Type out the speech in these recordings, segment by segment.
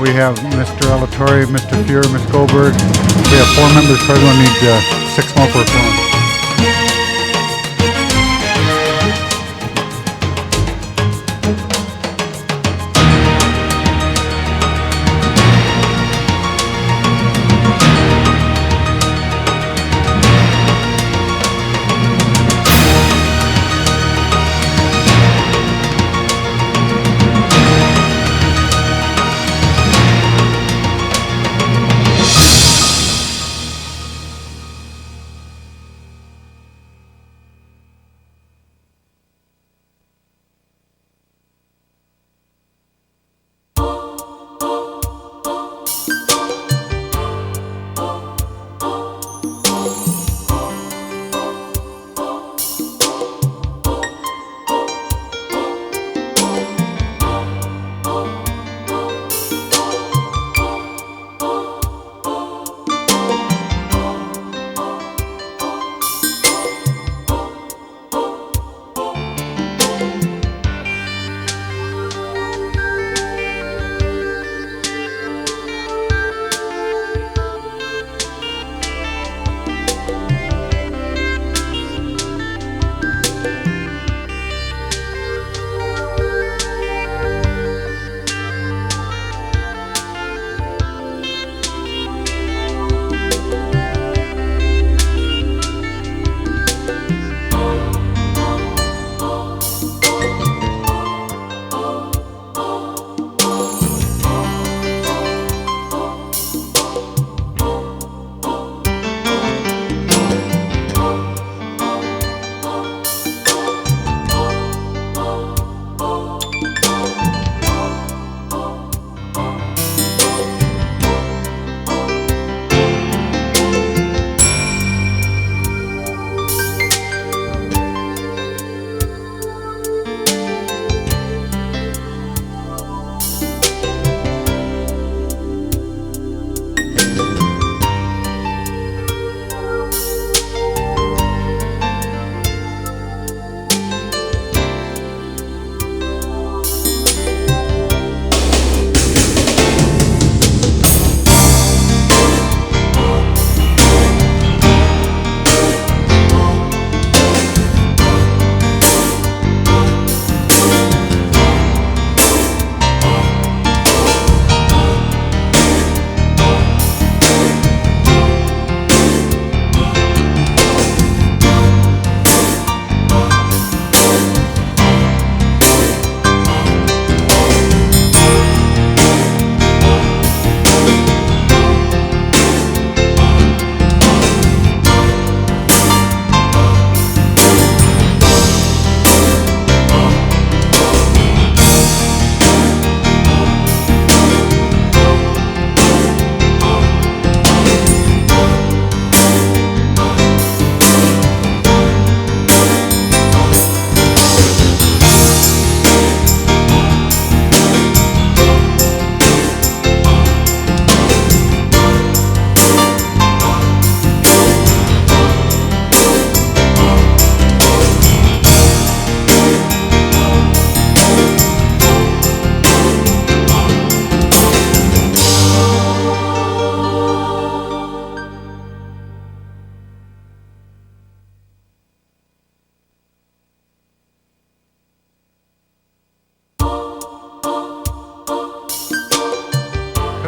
We have Mr. Alatorre, Mr. Fuhr, Ms. Goldberg. We have 4 members present. We need 6 more for a quorum.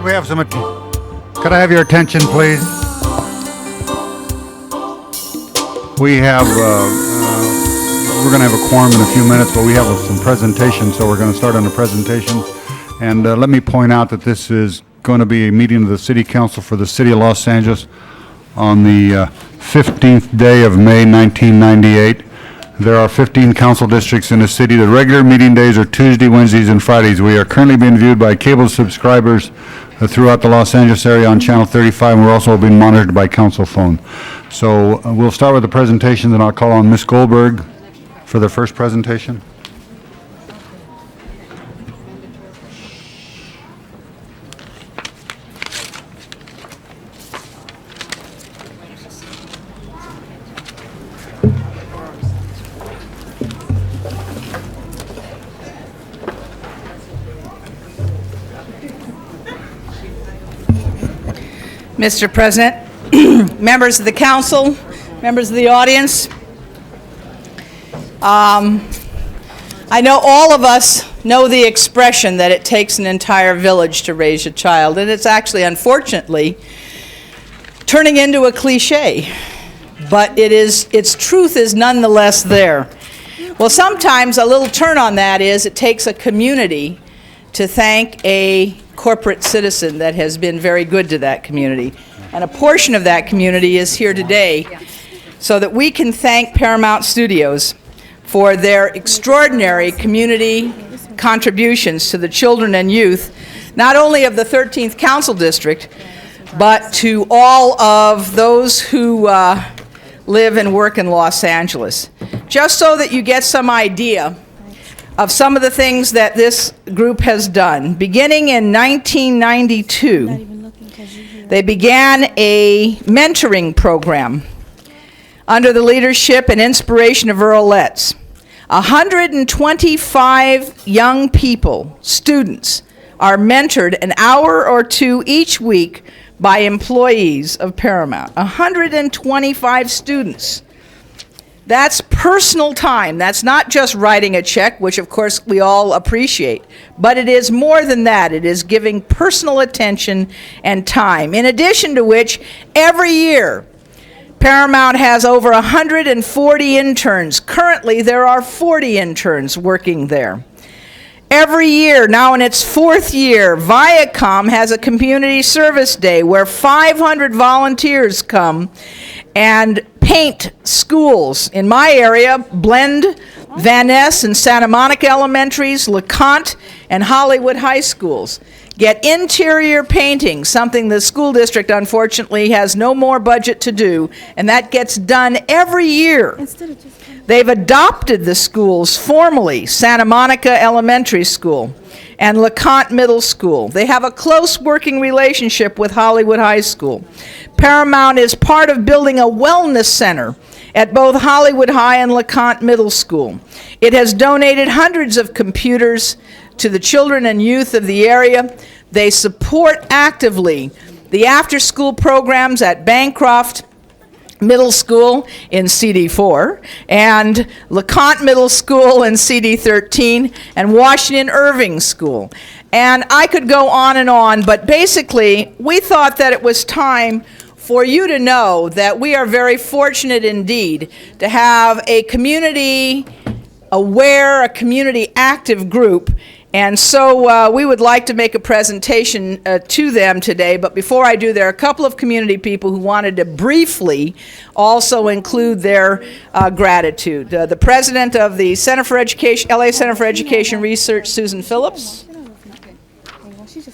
we have some, could I have your attention, please? We have, we're going to have a quorum in a few minutes, but we have some presentations, so we're going to start on the presentations. And let me point out that this is going to be a meeting of the City Council for the City of Los Angeles on the 15th day of May 1998. There are 15 council districts in the city. The regular meeting days are Tuesday, Wednesdays, and Fridays. We are currently being viewed by cable subscribers throughout the Los Angeles area on Channel 35, and we're also being monitored by council phone. So we'll start with the presentation, and I'll call on Ms. Goldberg for the first presentation. Mr. President, members of the council, members of the audience, I know all of us know the expression that it takes an entire village to raise a child, and it's actually, unfortunately, turning into a cliche, but its truth is nonetheless there. Well, sometimes a little turn on that is it takes a community to thank a corporate citizen that has been very good to that community. And a portion of that community is here today so that we can thank Paramount Studios for their extraordinary community contributions to the children and youth, not only of the 13th Council District, but to all of those who live and work in Los Angeles. Just so that you get some idea of some of the things that this group has done. Beginning in 1992, they began a mentoring program under the leadership and inspiration of Earl Letts. 125 young people, students, are mentored an hour or two each week by employees of Paramount. 125 students. That's personal time. That's not just writing a check, which of course we all appreciate, but it is more than that. It is giving personal attention and time. In addition to which, every year, Paramount has over 140 interns. Currently, there are 40 interns working there. Every year, now in its fourth year, Viacom has a community service day where 500 volunteers come and paint schools. In my area, Blend, Van Ness, and Santa Monica Elementaries, LeConte, and Hollywood High Schools get interior painting, something the school district unfortunately has no more budget to do, and that gets done every year. They've adopted the schools formally, Santa Monica Elementary School and LeConte Middle School. They have a close working relationship with Hollywood High School. Paramount is part of building a wellness center at both Hollywood High and LeConte Middle School. It has donated hundreds of computers to the children and youth of the area. They support actively the after-school programs at Bancroft Middle School in CD4, and LeConte Middle School in CD13, and Washington Irving School. And I could go on, but basically, we thought that it was time for you to know that we are very fortunate indeed to have a community-aware, a community-active group. And so we would like to make a presentation to them today, but before I do, there are a couple of community people who wanted to briefly also include their gratitude. The president of the Center for Education, LA Center for Education Research, Susan Phillips.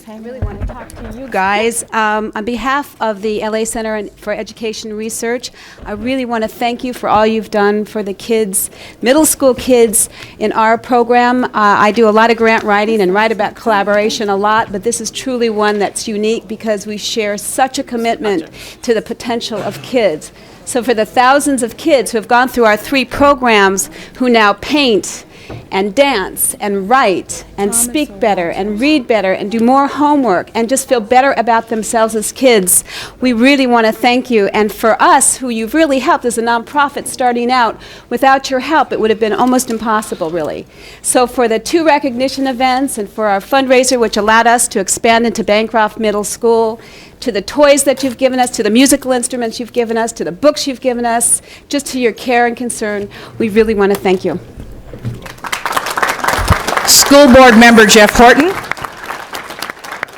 I really want to talk to you guys. On behalf of the LA Center for Education Research, I really want to thank you for all you've done for the kids, middle school kids in our program. I do a lot of grant writing and write about collaboration a lot, but this is truly one that's unique because we share such a commitment to the potential of kids. So for the thousands of kids who have gone through our 3 programs who now paint and dance and write and speak better and read better and do more homework and just feel better about themselves as kids. We really want to thank you. And for us, who you've really helped as a nonprofit starting out, without your help, it would have been almost impossible, really. So for the 2 recognition events and for our fundraiser, which allowed us to expand into Bancroft Middle School, to the toys that you've given us, to the musical instruments you've given us, to the books you've given us, just to your care and concern, we really want to thank you. School Board Member Jeff Horton.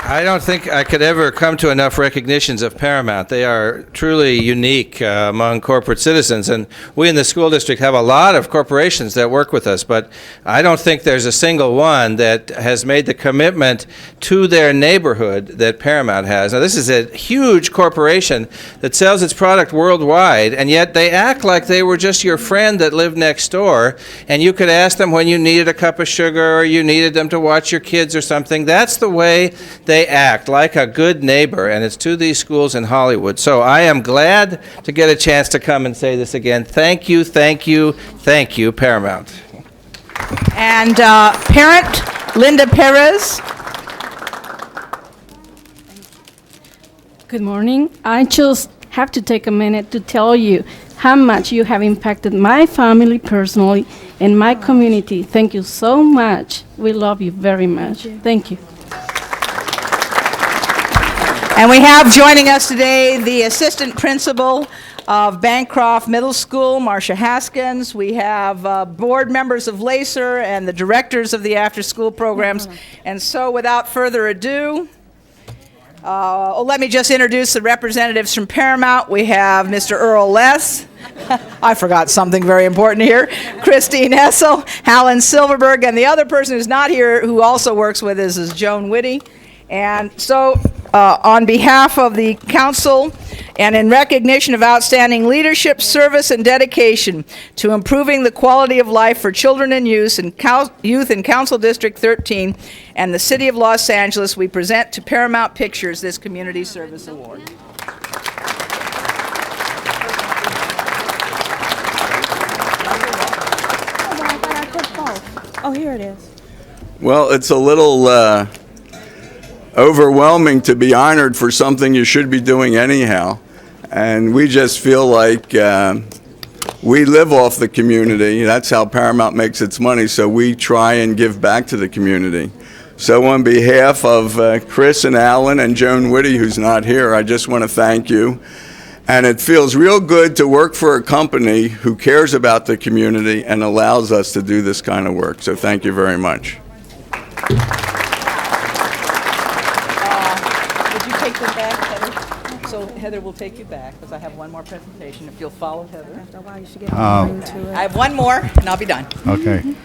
I don't think I could ever come to enough recognitions of Paramount. They are truly unique among corporate citizens, and we in the school district have a lot of corporations that work with us, but I don't think there's a single one that has made the commitment to their neighborhood that Paramount has. Now, this is a huge corporation that sells its product worldwide, and yet they act like they were just your friend that lived next door, and you could ask them when you needed a cup of sugar or you needed them to watch your kids or something. That's the way they act, like a good neighbor, and it's to these schools in Hollywood. So I am glad to get a chance to come and say this again. Thank you, thank you, thank you, Paramount. And parent Linda Perez. Good morning. I just have to take a minute to tell you how much you have impacted my family personally and my community. Thank you so much. We love you very much. Thank you. And we have joining us today the assistant principal of Bancroft Middle School, Marcia Haskins. We have board members of LACER and the directors of the after-school programs. And so without further ado, let me just introduce the representatives from Paramount. We have Mr. Earl Less. I forgot something very important here. Christine Hessel, Alan Silverberg, and the other person who's not here who also works with us is Joan Whitty. And so on behalf of the council and in recognition of outstanding leadership, service, and dedication to improving the quality of life for children and youth in Council District 13 and the City of Los Angeles, we present to Paramount Pictures this Community Service Award. Oh, here it is. Well, it's a little overwhelming to be honored for something you should be doing anyhow. And we just feel like we live off the community. That's how Paramount makes its money, so we try and give back to the community. So on behalf of Chris and Alan and Joan Whitty, who's not here, I just want to thank you. And it feels real good to work for a company who cares about the community and allows us to do this kind of work. So thank you very much. Heather will take you back because I have one more presentation. If you'll follow Heather. After a while, you should get into it. I have one more, and I'll be done. Okay.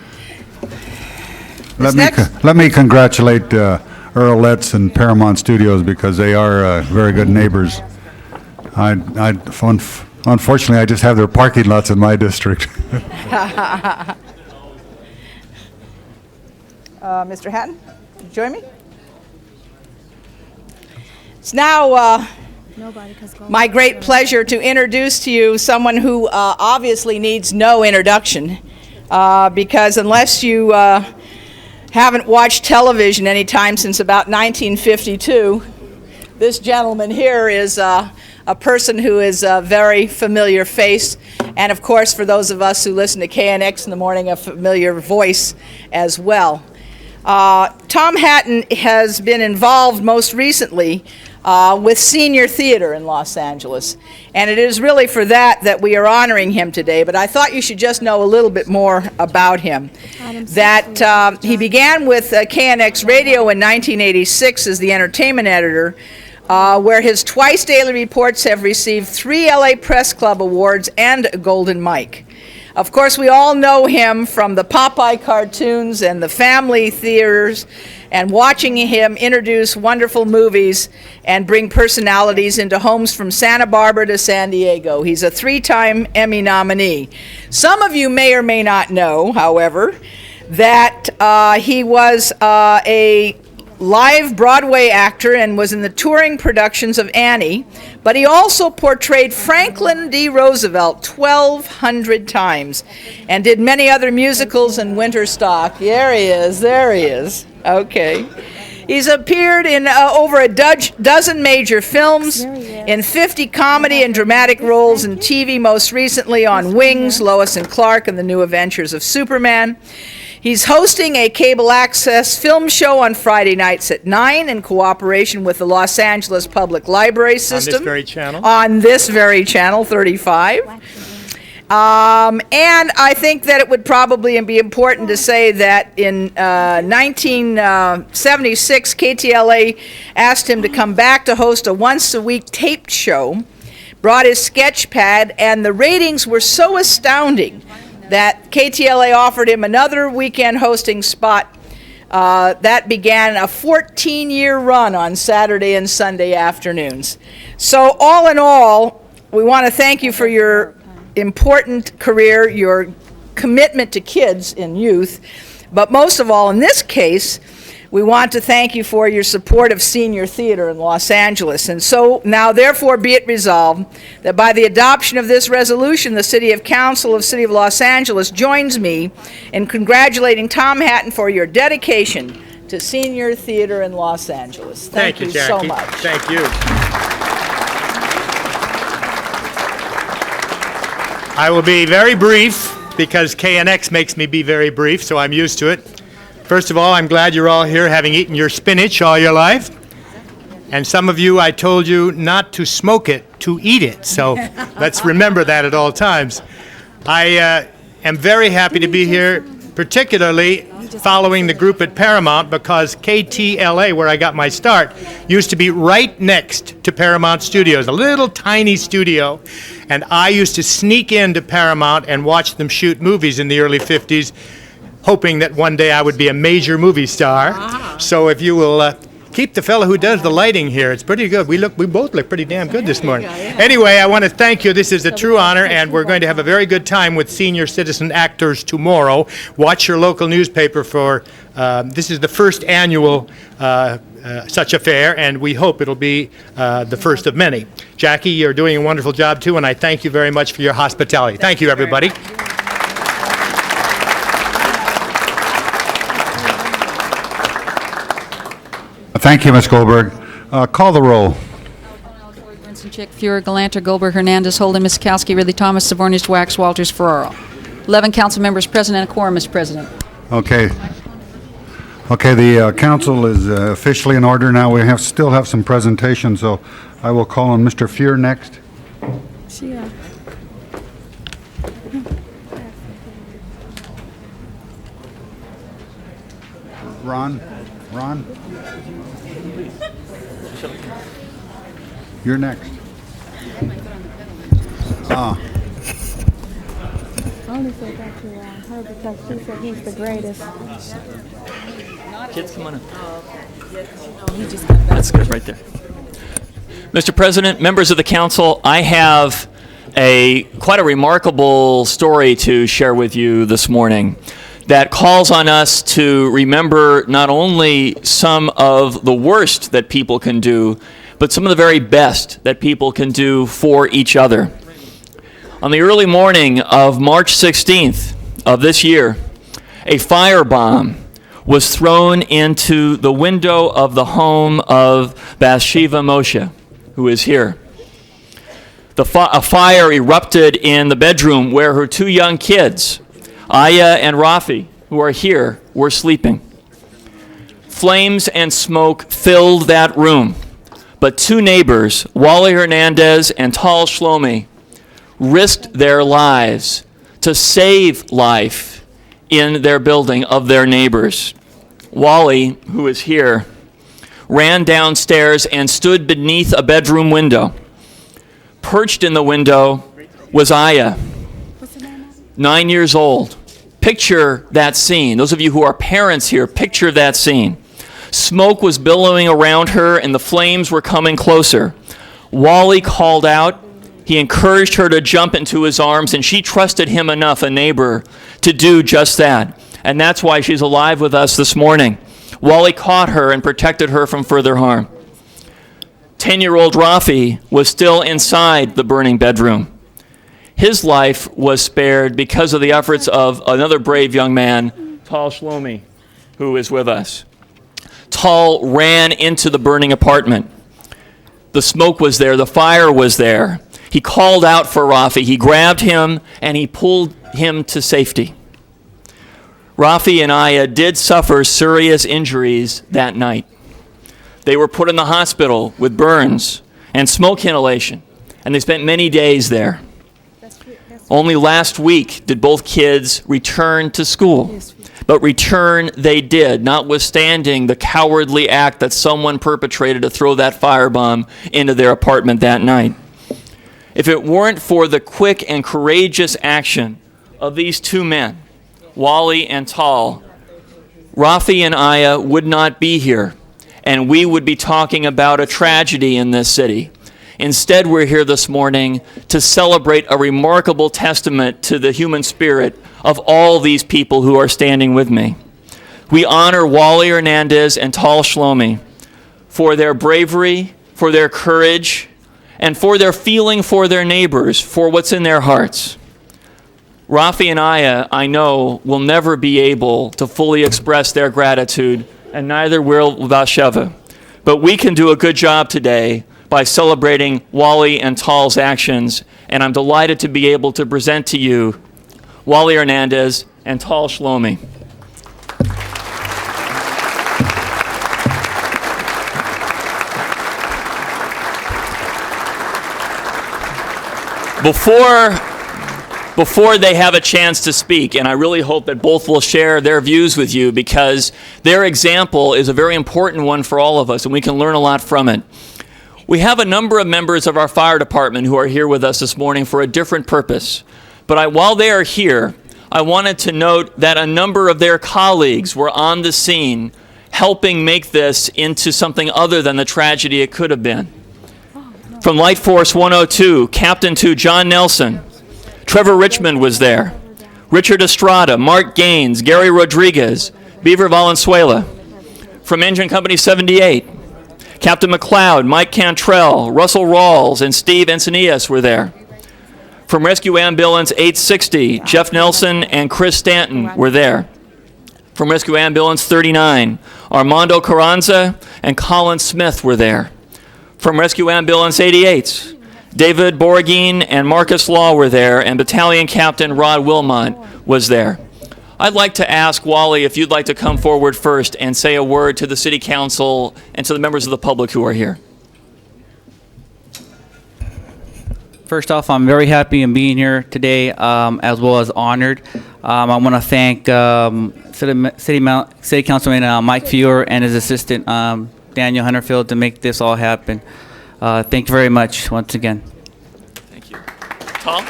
Next. Let me congratulate Earl Letts and Paramount Studios because they are very good neighbors. Unfortunately, I just have their parking lots in my district. Mr. Hatton, join me. It's now my great pleasure to introduce to you someone who obviously needs no introduction because unless you haven't watched television any time since about 1952, this gentleman here is a person who is a very familiar face, and of course for those of us who listen to KNX in the morning, a familiar voice as well. Tom Hatton has been involved most recently with Senior Theater in Los Angeles, and it is really for that we are honoring him today, but I thought you should just know a little bit more about him. That he began with KNX Radio in 1986 as the entertainment editor, where his twice daily reports have received 3 LA Press Club awards and a Golden Mike. Of course, we all know him from the Popeye cartoons and the family theaters, and watching him introduce wonderful movies and bring personalities into homes from Santa Barbara to San Diego. He's a 3-time Emmy nominee. Some of you may or may not know, however, that he was a live Broadway actor and was in the touring productions of Annie, but he also portrayed Franklin D. Roosevelt 1,200 times and did many other musicals and winter stock. There he is. Okay. He's appeared in over a dozen major films, in 50 comedy and dramatic roles in TV, most recently on Wings, Lois and Clark, and The New Adventures of Superman. He's hosting a cable access film show on Friday nights at 9 in cooperation with the Los Angeles Public Library System. On this very channel? On this very channel, 35. And I think that it would probably be important to say that in 1976, KTLA asked him to come back to host a once-a-week taped show, brought his sketch pad, and the ratings were so astounding that KTLA offered him another weekend hosting spot. That began a 14-year run on Saturday and Sunday afternoons. So all in all, we want to thank you for your important career, your commitment to kids and youth, but most of all, in this case, we want to thank you for your support of senior theater in Los Angeles. And so now, therefore, be it resolved that by the adoption of this resolution, the City Council of City of Los Angeles joins me in congratulating Tom Hatton for your dedication to senior theater in Los Angeles. Thank you Jackie. so much. Thank you. I will be very brief because KNX makes me be very brief, so I'm used to it. First of all, I'm glad you're all here having eaten your spinach all your life. And some of you, I told you not to smoke it, to eat it. So let's remember that at all times. I am very happy to be here, particularly following the group at Paramount, because KTLA, where I got my start, used to be right next to Paramount Studios, a little tiny studio. And I used to sneak into Paramount and watch them shoot movies in the early 50s, hoping that one day I would be a major movie star. So if you will keep the fellow who does the lighting here, it's pretty good. We both look pretty damn good this morning. Anyway, I want to thank you. This is a true honor, and we're going to have a very good time with senior citizen actors tomorrow. Watch your local newspaper for, this is the first annual such affair, and we hope it'll be the first of many. Jackie, you're doing a wonderful job too, and I thank you very much for your hospitality. Thank you, everybody. Thank you, Ms. Goldberg. Call the roll. Chick, Fuhrer, Galanter, Goldberg, Hernandez, Holden, Miskowski, Ridley, Thomas, Savornis, Wax, Walters, Ferraro. 11 council members present and a quorum, Mr. President. Okay. Okay, the council is officially in order now. We still have some presentations, so I will call on Mr. Fuhrer next. Ron? You're next. I only said that to her because she said he's the greatest. Kids, come on in. That's good, right there. Mr. President, members of the council, I have quite a remarkable story to share with you this morning that calls on us to remember not only some of the worst that people can do, but some of the very best that people can do for each other. On the early morning of March 16th of this year, a firebomb was thrown into the window of the home of Bathsheba Moshe, who is here. A fire erupted in the bedroom where her two young kids, Aya and Rafi, who are here, were sleeping. Flames and smoke filled that room, but two neighbors, Wally Hernandez and Tal Shlomi, risked their lives to save life in their building of their neighbors. Wally, who is here, ran downstairs and stood beneath a bedroom window. Perched in the window was Aya, 9 years old. Picture that scene. Those of you who are parents here, picture that scene. Smoke was billowing around her and the flames were coming closer. Wally called out. He encouraged her to jump into his arms, and she trusted him enough, a neighbor, to do just that. And that's why she's alive with us this morning. Wally caught her and protected her from further harm. 10-year-old Rafi was still inside the burning bedroom. His life was spared because of the efforts of another brave young man, Tal Shlomi, who is with us. Tal ran into the burning apartment. The smoke was there, the fire was there. He called out for Rafi. He grabbed him and he pulled him to safety. Rafi and Aya did suffer serious injuries that night. They were put in the hospital with burns and smoke inhalation, and they spent many days there. Only last week did both kids return to school, but return they did, notwithstanding the cowardly act that someone perpetrated to throw that firebomb into their apartment that night. If it weren't for the quick and courageous action of these two men, Wally and Tal, Rafi and Aya would not be here, and we would be talking about a tragedy in this city. Instead, we're here this morning to celebrate a remarkable testament to the human spirit of all these people who are standing with me. We honor Wally Hernandez and Tal Shlomi for their bravery, for their courage, and for their feeling for their neighbors, for what's in their hearts. Rafi and Aya, I know, will never be able to fully express their gratitude, and neither will Batsheva. But we can do a good job today by celebrating Wally and Tal's actions, and I'm delighted to be able to present to you Wally Hernandez and Tal Shlomi. Before they have a chance to speak, and I really hope that both will share their views with you, because their example is a very important one for all of us, and we can learn a lot from it. We have a number of members of our fire department who are here with us this morning for a different purpose. But while they are here, I wanted to note that a number of their colleagues were on the scene helping make this into something other than the tragedy it could have been. From Light Force 102, Captain 2 John Nelson, Trevor Richmond was there, Richard Estrada, Mark Gaines, Gary Rodriguez, Beaver Valenzuela. From Engine Company 78, Captain McLeod, Mike Cantrell, Russell Rawls, and Steve Encinias were there. From Rescue Ambulance 860, Jeff Nelson and Chris Stanton were there. From Rescue Ambulance 39, Armando Carranza and Colin Smith were there. From Rescue Ambulance 88, David Borgin and Marcus Law were there, and Battalion Captain Rod Wilmot was there. I'd like to ask Wally if you'd like to come forward first and say a word to the City Council and to the members of the public who are here. First off, I'm very happy in being here today, as well as honored. I want to thank City Councilman Mike Feuer and his assistant Daniel Hunterfield to make this all happen. Thank you very much once again. Thank you. Tal?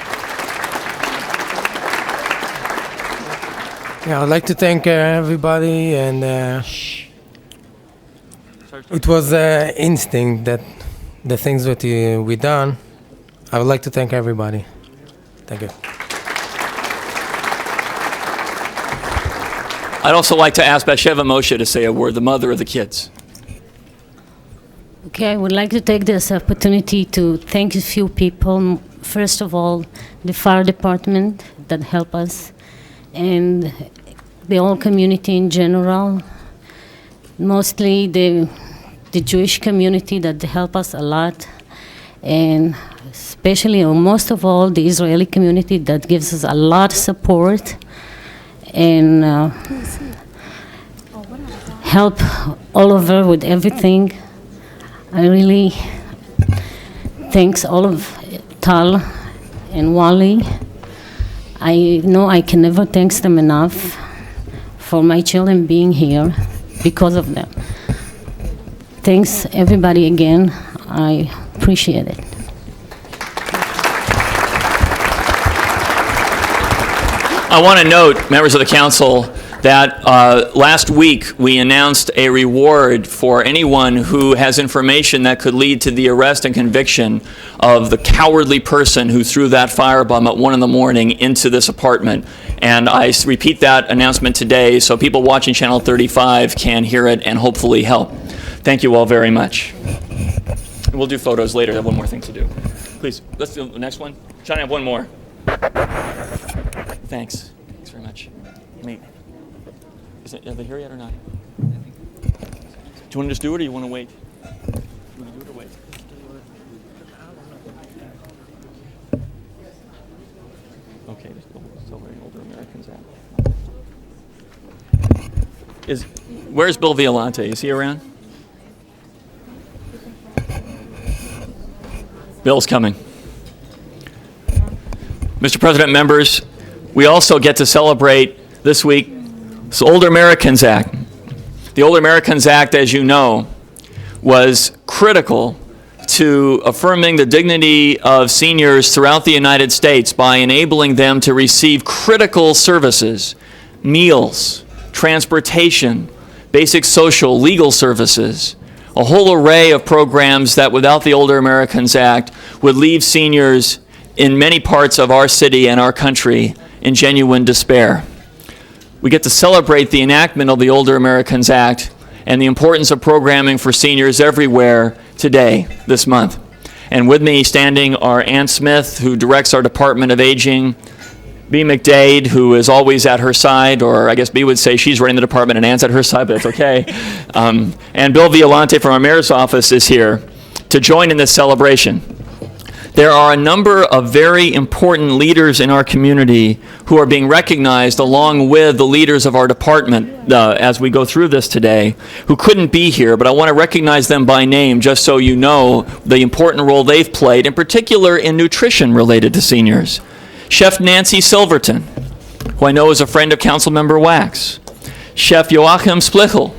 Yeah, I'd like to thank everybody, and it was instinct that the things that we done. I would like to thank everybody. Thank you. I'd also like to ask Batsheva Moshe to say a word, the mother of the kids. Okay, I would like to take this opportunity to thank a few people. First of all, the fire department that helped us, and the whole community in general. Mostly the Jewish community that helped us a lot, and especially, or most of all, the Israeli community that gives us a lot of support and help all over with everything. I really thanks all of Tal and Wally. I know I can never thank them enough for my children being here because of them. Thanks everybody again. I appreciate it. I want to note, members of the council, that last week we announced a reward for anyone who has information that could lead to the arrest and conviction of the cowardly person who threw that firebomb at 1 a.m. into this apartment. And I repeat that announcement today so people watching Channel 35 can hear it and hopefully help. Thank you all very much. We'll do photos later. I have one more thing to do. Please, let's do the next one. Sean, I have one more. Thanks. Thanks very much. Mate. Are they here yet or not? Do you want to just do it or do you want to wait? Do you want to do it or wait? Okay, there's still very Older Americans at. Where's Bill Violante? Is he around? Bill's coming. Mr. President, members, we also get to celebrate this week the Older Americans Act. The Older Americans Act, as you know, was critical to affirming the dignity of seniors throughout the United States by enabling them to receive critical services, meals, transportation, basic social, legal services, a whole array of programs that without the Older Americans Act would leave seniors in many parts of our city and our country in genuine despair. We get to celebrate the enactment of the Older Americans Act and the importance of programming for seniors everywhere today, this month. And with me standing are Ann Smith, who directs our Department of Aging, Bea McDade, who is always at her side, or I guess Bea would say she's running the department and Ann's at her side, but it's okay. And Bill Violante from our mayor's office is here to join in this celebration. There are a number of very important leaders in our community who are being recognized along with the leaders of our department as we go through this today, who couldn't be here, but I want to recognize them by name just so you know the important role they've played, in particular in nutrition related to seniors. Chef Nancy Silverton, who I know is a friend of Councilmember Wax. Chef Joachim Splichel,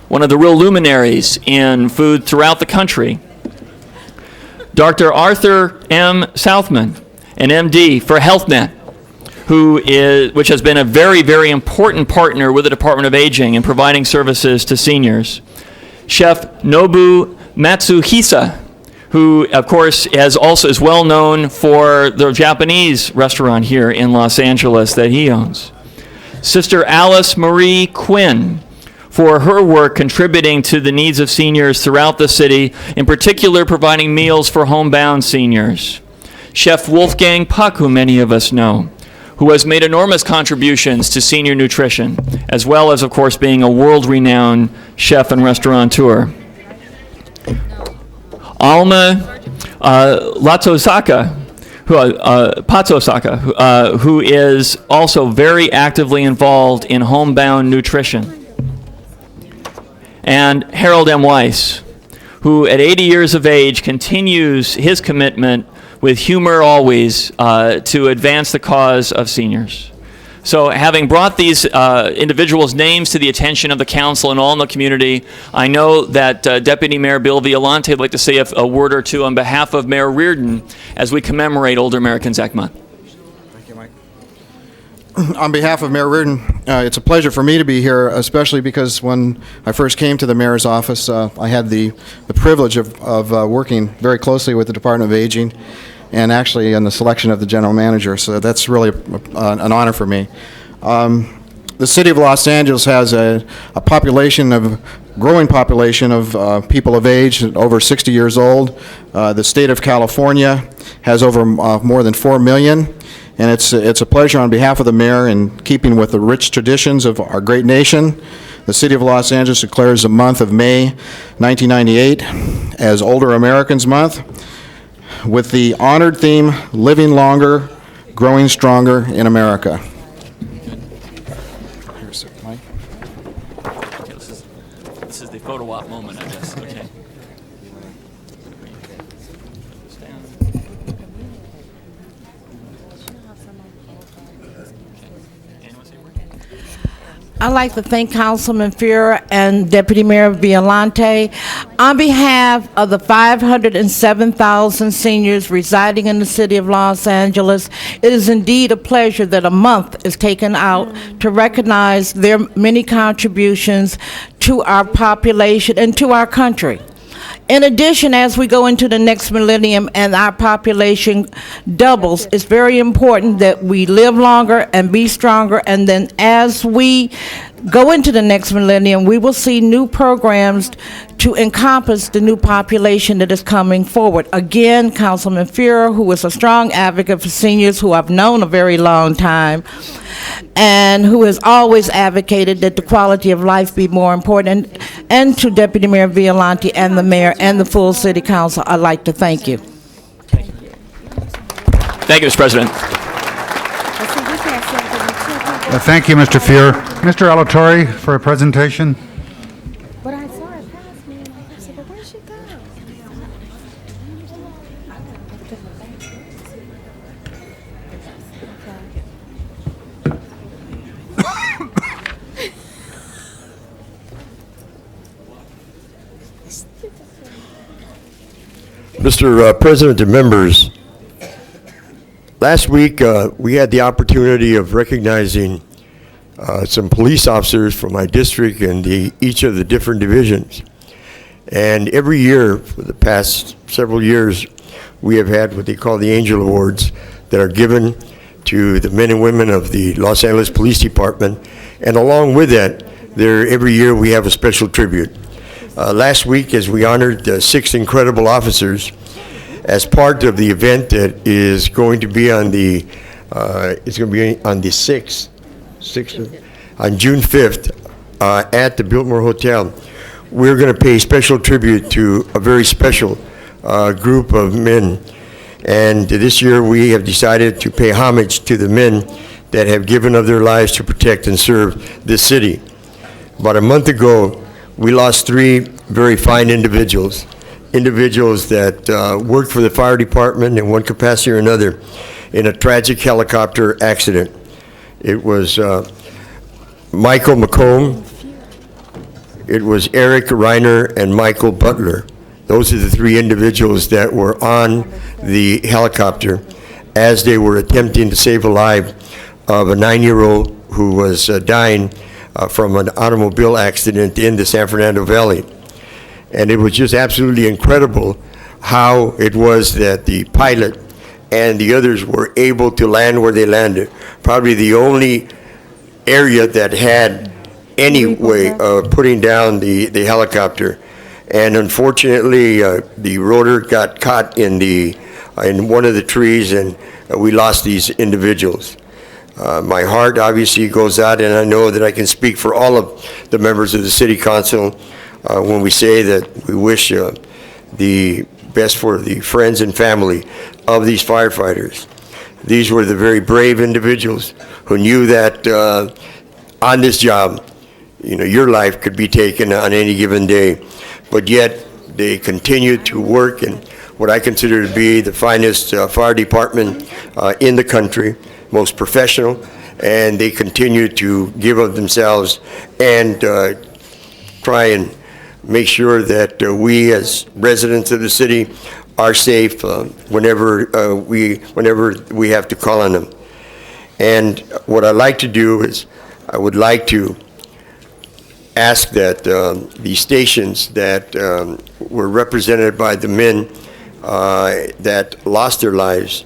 one of the real luminaries in food throughout the country. Dr. Arthur M. Southman, an MD for HealthNet, which has been a very, very important partner with the Department of Aging in providing services to seniors. Chef Nobu Matsuhisa, who, of course, is well known for the Japanese restaurant here in Los Angeles that he owns. Sister Alice Marie Quinn, for her work contributing to the needs of seniors throughout the city, in particular providing meals for homebound seniors. Chef Wolfgang Puck, who many of us know, who has made enormous contributions to senior nutrition, as well as, of course, being a world-renowned chef and restaurateur. Alma Patsosaka, who is also very actively involved in homebound nutrition. And Harold M. Weiss, who at 80 years of age continues his commitment with humor always to advance the cause of seniors. So having brought these individuals' names to the attention of the council and all in the community, I know that Deputy Mayor Bill Violante would like to say a word or two on behalf of Mayor Reardon as we commemorate Older Americans Act Month. Thank you, Mike. On behalf of Mayor Reardon, it's a pleasure for me to be here, especially because when I first came to the mayor's office, I had the privilege of working very closely with the Department of Aging and actually in the selection of the general manager, so that's really an honor for me. The city of Los Angeles has a growing population of people of age over 60 years old. The state of California has over more than 4 million. And it's a pleasure on behalf of the mayor, in keeping with the rich traditions of our great nation, the city of Los Angeles declares the month of May 1998 as Older Americans Month, with the honored theme, Living Longer, Growing Stronger in America. Here's Mike. Okay, this is the photo op moment, I guess. Okay. I'd like to thank Councilman Fuhrer and Deputy Mayor Violante. On behalf of the 507,000 seniors residing in the city of Los Angeles, it is indeed a pleasure that a month is taken out to recognize their many contributions to our population and to our country. In addition, as we go into the next millennium and our population doubles, it's very important that we live longer and be stronger. And then as we go into the next millennium, we will see new programs to encompass the new population that is coming forward. Again, Councilman Fuhrer, who is a strong advocate for seniors who I've known a very long time, and who has always advocated that the quality of life be more important, and to Deputy Mayor Violante and the mayor and the full city council, I'd like to thank you. Thank you, Mr. President. Thank you, Mr. Fuhrer. Mr. Alatorre for a presentation. But I saw it pass me, and I said, where'd she go? Mr. President and members, last week we had the opportunity of recognizing some police officers from my district and each of the different divisions. And every year for the past several years, we have had what they call the Angel Awards that are given to the men and women of the Los Angeles Police Department. And along with that, every year we have a special tribute. Last week, as we honored 6 incredible officers, as part of the event that is going to be on the 6th, on June 5th, at the Biltmore Hotel, we're going to pay special tribute to a very special group of men. And this year we have decided to pay homage to the men that have given of their lives to protect and serve this city. About a month ago, we lost 3 very fine individuals that worked for the fire department in one capacity or another in a tragic helicopter accident. It was Michael McComb, it was Eric Reiner, and Michael Butler. Those are the 3 individuals that were on the helicopter as they were attempting to save a life of a 9-year-old who was dying from an automobile accident in the San Fernando Valley. And it was just absolutely incredible how it was that the pilot and the others were able to land where they landed. Probably the only area that had any way of putting down the helicopter. And unfortunately, the rotor got caught in one of the trees, and we lost these individuals. My heart obviously goes out, and I know that I can speak for all of the members of the City Council when we say that we wish the best for the friends and family of these firefighters. These were the very brave individuals who knew that on this job, your life could be taken on any given day, but yet they continued to work in what I consider to be the finest fire department in the country, most professional, and they continue to give of themselves and try and make sure that we as residents of the city are safe whenever we have to call on them. And what I'd like to do is I would like to ask that the stations that were represented by the men that lost their lives,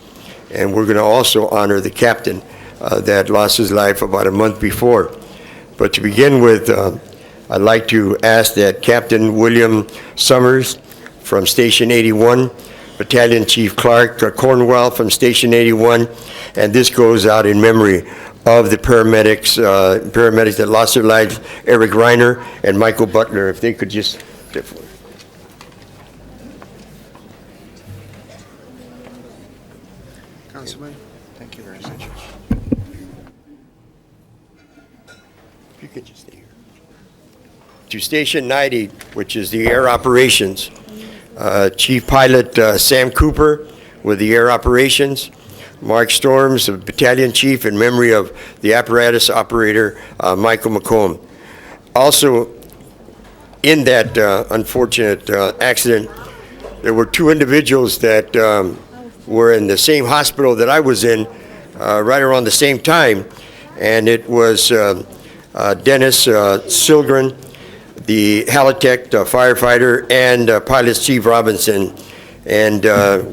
and we're going to also honor the captain that lost his life about a month before. But to begin with, I'd like to ask that Captain William Summers from Station 81, Battalion Chief Clark Cornwell from Station 81, and this goes out in memory of the paramedics that lost their lives, Eric Reiner and Michael Butler. If they could just step forward. Councilman, thank you very much. If you could just stay here. To Station 90, which is the air operations, Chief Pilot Sam Cooper with the air operations, Mark Storms, Battalion Chief, in memory of the apparatus operator, Michael McComb. Also, in that unfortunate accident, there were two individuals that were in the same hospital that I was in right around the same time, and it was Dennis Silgren, the Halitech firefighter, and Pilot Steve Robinson. And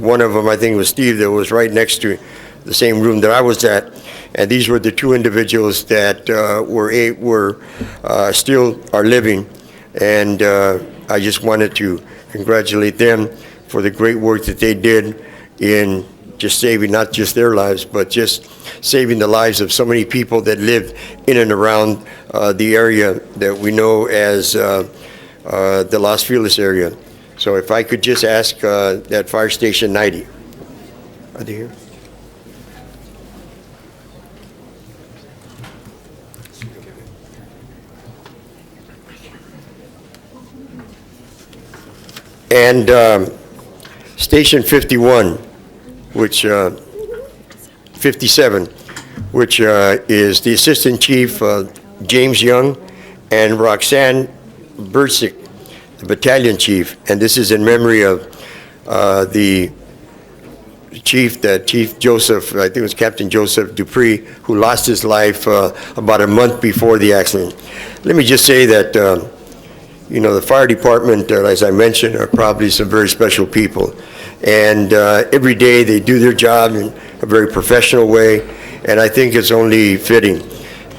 one of them, I think it was Steve, that was right next to the same room that I was at. And these were the two individuals that were still are living. And I just wanted to congratulate them for the great work that they did in just saving not just their lives, but just saving the lives of so many people that live in and around the area that we know as the Los Feliz area. So if I could just ask that Fire Station 90, are they here? And Station 51, which 57, which is the Assistant Chief James Young and Roxanne Bursick, the Battalion Chief. And this is in memory of the Chief Joseph, I think it was Captain Joseph Dupree, who lost his life about a month before the accident. Let me just say that you know, the fire department, as I mentioned, are probably some very special people. And every day they do their job in a very professional way. And I think it's only fitting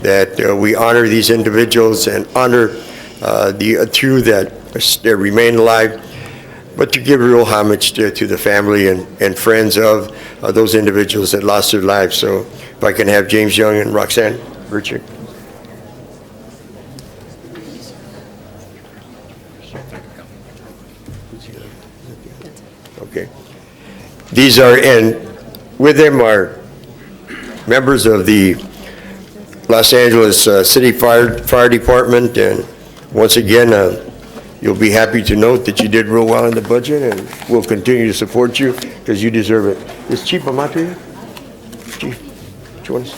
that we honor these individuals and honor the two that remain alive, but to give real homage to the family and friends of those individuals that lost their lives. So if I can have James Young and Roxanne Burchik. Okay. These are, and with them are members of the Los Angeles City Fire Department, and once again, you'll be happy to note that you did real well in the budget, and we'll continue to support you because you deserve it. Is Chief Amato here? Chief, do you want to?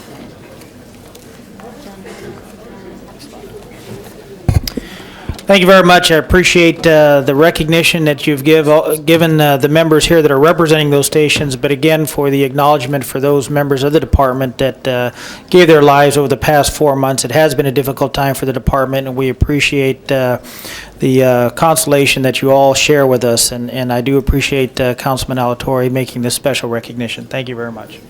Thank you very much. I appreciate the recognition that you've given the members here that are representing those stations, but again, for the acknowledgement for those members of the department that gave their lives over the past 4 months. It has been a difficult time for the department, and we appreciate the consolation that you all share with us, and I do appreciate Councilman Alatorre making this special recognition. Thank you very much.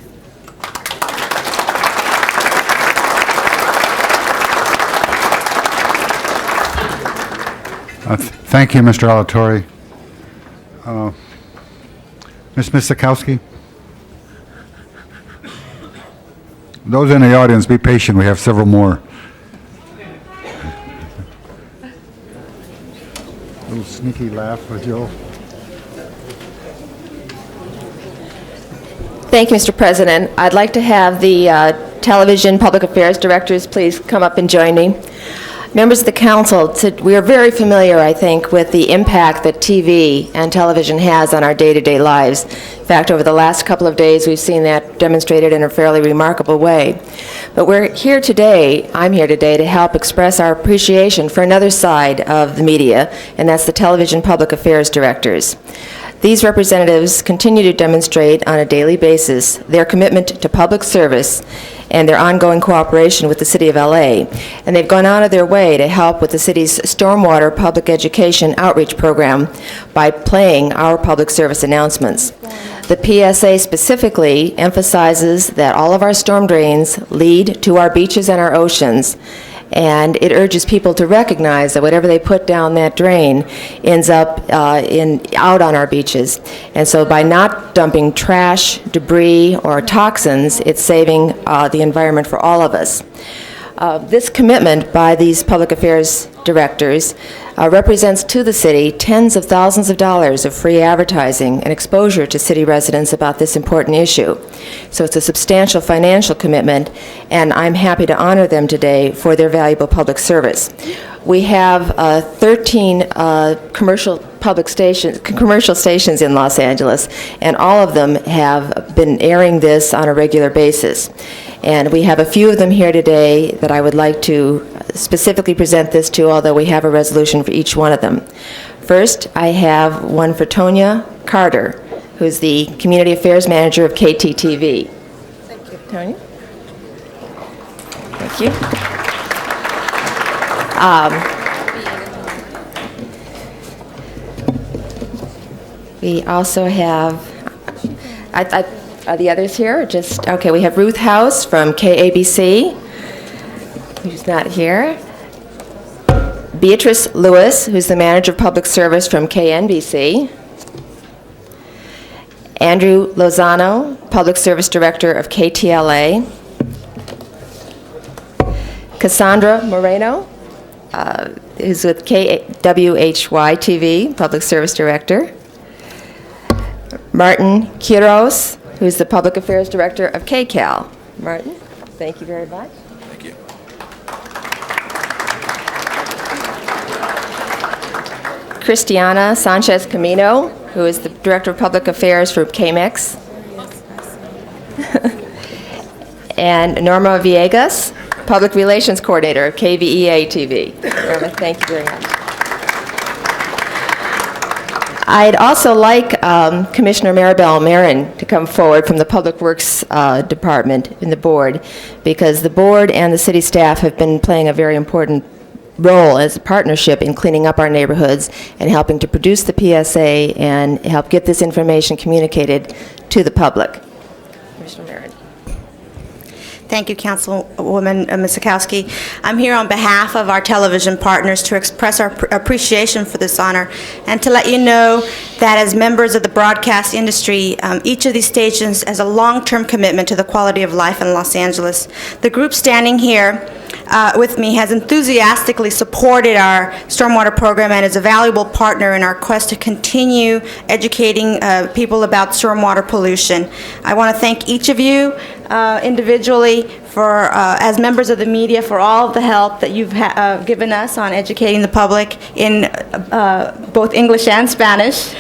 Thank you, Mr. Alatorre. Ms. Misakowski? Those in the audience, be patient. We have several more. A little sneaky laugh with Joe. Thank you, Mr. President. I'd like to have the Television Public Affairs Directors please come up and join me. Members of the Council, we are very familiar, I think, with the impact that TV and television has on our day-to-day lives. In fact, over the last couple of days, we've seen that demonstrated in a fairly remarkable way. But I'm here today to help express our appreciation for another side of the media, and that's the Television Public Affairs Directors. These representatives continue to demonstrate on a daily basis their commitment to public service and their ongoing cooperation with the City of LA. And they've gone out of their way to help with the city's stormwater public education outreach program by playing our public service announcements. The PSA specifically emphasizes that all of our storm drains lead to our beaches and our oceans, and it urges people to recognize that whatever they put down that drain ends up out on our beaches. And so by not dumping trash, debris, or toxins, it's saving the environment for all of us. This commitment by these public affairs directors represents to the city tens of thousands of dollars of free advertising and exposure to city residents about this important issue. So it's a substantial financial commitment, and I'm happy to honor them today for their valuable public service. We have 13 commercial public stations, commercial stations in Los Angeles, and all of them have been airing this on a regular basis. And we have a few of them here today that I would like to specifically present this to, although we have a resolution for each one of them. First, I have one for Tonya Carter, who's the Community Affairs Manager of KTTV. Thank you. Tonya? Thank you. We also have, are the others here? Just, okay, we have Ruth House from KABC, who's not here. Beatrice Lewis, who's the Manager of Public Service from KNBC. Andrew Lozano, Public Service Director of KTLA. Cassandra Moreno, who's with KWHY-TV, Public Service Director. Martin Quiros, who's the Public Affairs Director of KCAL. Martin, thank you very much. Thank you. Cristiana Sanchez Camino, who is the Director of Public Affairs for KMEX. And Norma Villegas, Public Relations Coordinator of KVEA-TV. Norma, thank you very much. I'd also like Commissioner Maribel Marin to come forward from the Public Works Department in the board, because the board and the city staff have been playing a very important role as a partnership in cleaning up our neighborhoods and helping to produce the PSA and help get this information communicated to the public. Commissioner Marin. Thank you, Councilwoman Miskowski. I'm here on behalf of our television partners to express our appreciation for this honor and to let you know that as members of the broadcast industry, each of these stations has a long-term commitment to the quality of life in Los Angeles. The group standing here with me has enthusiastically supported our stormwater program and is a valuable partner in our quest to continue educating people about stormwater pollution. I want to thank each of you individually for, as members of the media, for all of the help that you've given us on educating the public in both English and Spanish,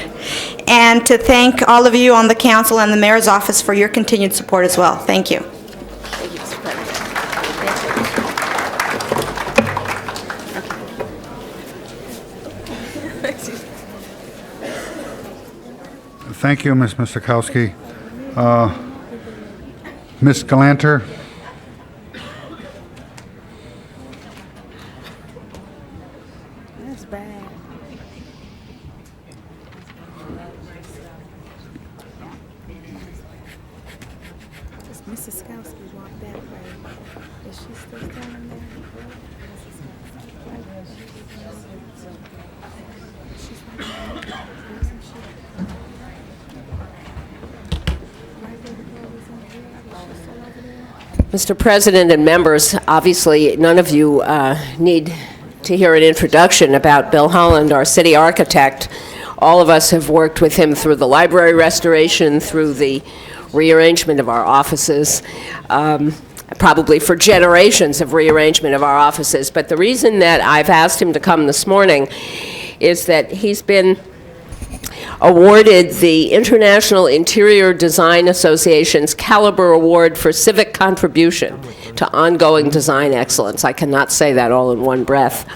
and to thank all of you on the council and the mayor's office for your continued support as well. Thank you. Thank you, Ms. Miskowski. Ms. Galanter? That's bad. Does Mrs. Skowski walk that way? Is she still standing there? Mr. President and members, obviously none of you need to hear an introduction about Bill Holland, our city architect. All of us have worked with him through the library restoration, through the rearrangement of our offices, probably for generations of rearrangement of our offices. But the reason that I've asked him to come this morning is that he's been awarded the International Interior Design Association's Caliber Award for civic contribution to ongoing design excellence. I cannot say that all in one breath.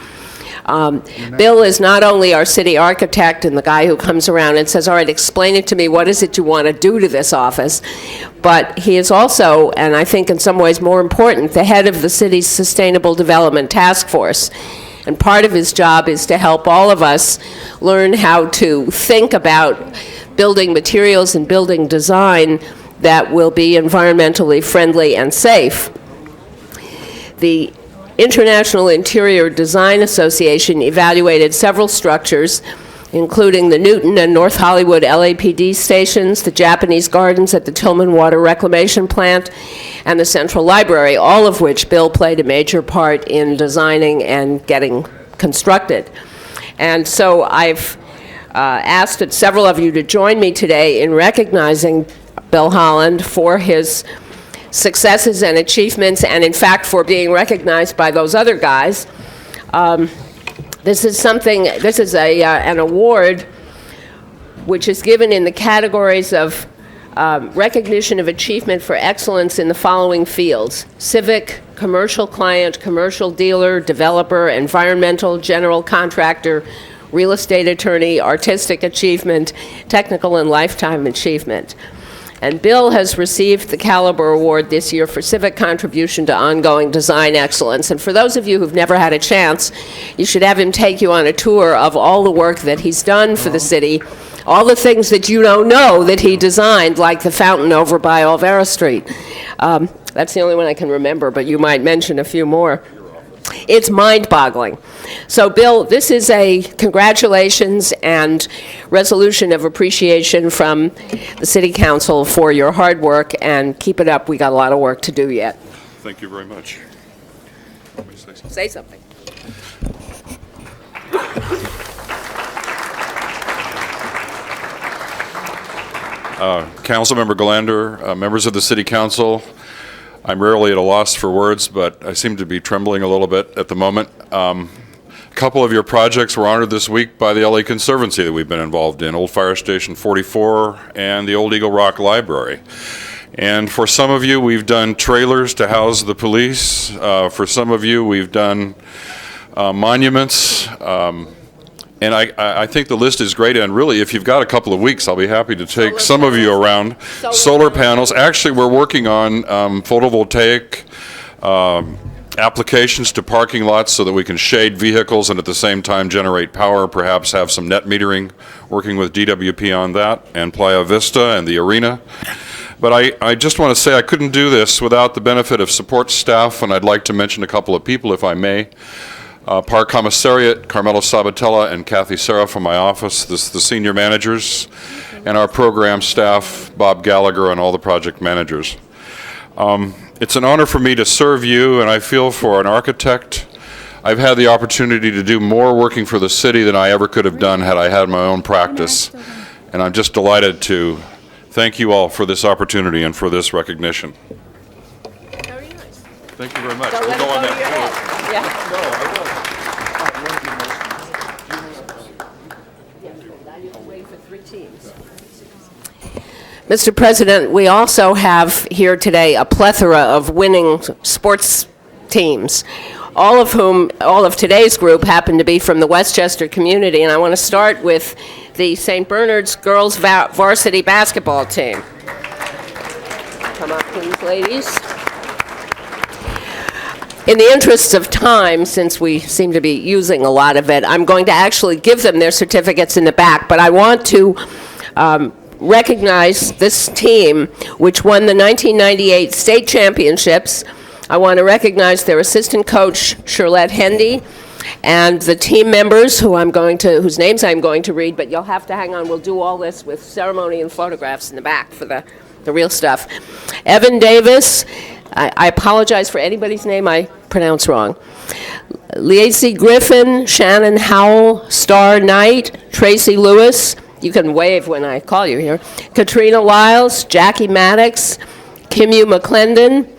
Bill is not only our city architect and the guy who comes around and says, all right, explain it to me, what is it you want to do to this office, but he is also, and I think in some ways more important, the head of the city's Sustainable Development Task Force. And part of his job is to help all of us learn how to think about building materials and building design that will be environmentally friendly and safe. The International Interior Design Association evaluated several structures, including the Newton and North Hollywood LAPD stations, the Japanese gardens at the Tillman Water Reclamation Plant, and the Central Library, all of which Bill played a major part in designing and getting constructed. And so I've asked several of you to join me today in recognizing Bill Holland for his successes and achievements, and in fact for being recognized by those other guys. This is an award which is given in the categories of recognition of achievement for excellence in the following fields: civic, commercial client, commercial dealer, developer, environmental, general contractor, real estate attorney, artistic achievement, technical and lifetime achievement. And Bill has received the Caliber Award this year for civic contribution to ongoing design excellence. And for those of you who've never had a chance, you should have him take you on a tour of all the work that he's done for the city, all the things that you don't know that he designed, like the fountain over by Olvera Street. That's the only one I can remember, but you might mention a few more. It's mind-boggling. So, Bill, this is a congratulations and resolution of appreciation from the City Council for your hard work, and keep it up. We got a lot of work to do yet. Thank you very much. Let me say something. Say something. Councilmember Galander, members of the City Council, I'm rarely at a loss for words, but I seem to be trembling a little bit at the moment. A couple of your projects were honored this week by the LA Conservancy that we've been involved in, Old Fire Station 44 and the Old Eagle Rock Library. And for some of you, we've done trailers to house the police. For some of you, we've done monuments. And I think the list is great, and really, if you've got a couple of weeks, I'll be happy to take some of you around. Solar panels. Actually, we're working on photovoltaic applications to parking lots so that we can shade vehicles and at the same time generate power, perhaps have some net metering, working with DWP on that, and Playa Vista and the arena. But I just want to say I couldn't do this without the benefit of support staff, and I'd like to mention a couple of people, if I may. Park Commissariat, Carmelo Sabatella and Kathy Serra from my office, the senior managers, and our program staff, Bob Gallagher, and all the project managers. It's an honor for me to serve you, and I feel for an architect, I've had the opportunity to do more working for the city than I ever could have done had I had my own practice. And I'm just delighted to thank you all for this opportunity and for this recognition. Very nice. Thank you very much. Don't We'll let go it on go to that your tour. head. Yeah. No, I will. Mr. President, we also have here today a plethora of winning sports teams, all of today's group happen to be from the Westchester community, and I want to start with the St. Bernard's girls varsity basketball team. Come up, please, ladies. In the interests of time, since we seem to be using a lot of it, I'm going to actually give them their certificates in the back, but I want to recognize this team, which won the 1998 state championships. I want to recognize their assistant coach, Shirlette Hendy, and the team members whose names I'm going to read, but you'll have to hang on. We'll do all this with ceremony and photographs in the back for the real stuff. Evan Davis, I apologize for anybody's name I pronounce wrong. Lacey Griffin, Shannon Howell, Star Knight, Tracy Lewis, you can wave when I call you here, Katrina Lyles, Jackie Maddox, Kimu McClendon,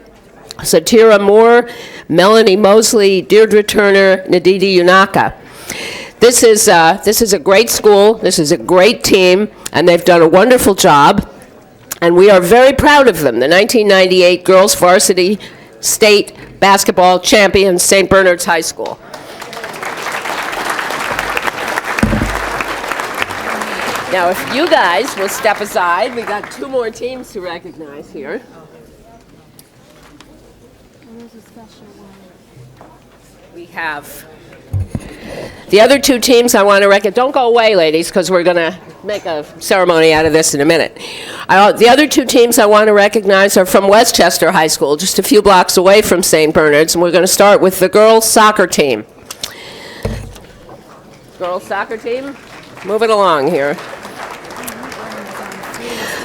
Satira Moore, Melanie Mosley, Deirdre Turner, Nadidi Yunaka. This is a great school, this is a great team, and they've done a wonderful job, and we are very proud of them. The 1998 Girls Varsity State Basketball Champions, St. Bernard's High School. Now, if you guys will step aside, we got two more teams to recognize here. We have the other two teams I want to recognize. Don't go away, ladies, because we're going to make a ceremony out of this in a minute. The other two teams I want to recognize are from Westchester High School, just a few blocks away from St. Bernard's, and we're going to start with the girls' soccer team. Girls' soccer team, move it along here.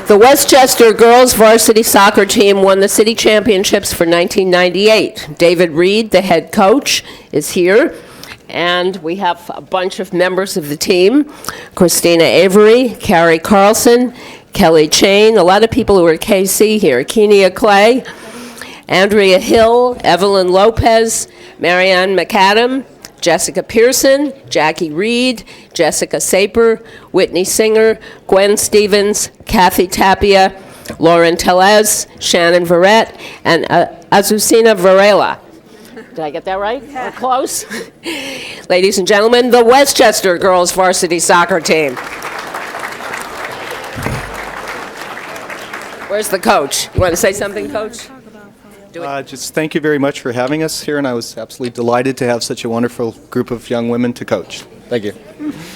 The Westchester girls varsity soccer team won the city championships for 1998. David Reed, the head coach, is here. And we have a bunch of members of the team. Christina Avery, Carrie Carlson, Kelly Chain, a lot of people who are KC here. Kenia Clay, Andrea Hill, Evelyn Lopez, Marianne McAdam, Jessica Pearson, Jackie Reed, Jessica Saper, Whitney Singer, Gwen Stevens, Kathy Tapia, Lauren Telez, Shannon Verrett, and Azucena Varela. Did I get that right? Or close? Ladies and gentlemen, the Westchester girls varsity soccer team. Where's the coach? You want to say something, Coach? Just thank you very much for having us here, and I was absolutely delighted to have such a wonderful group of young women to coach. Thank you.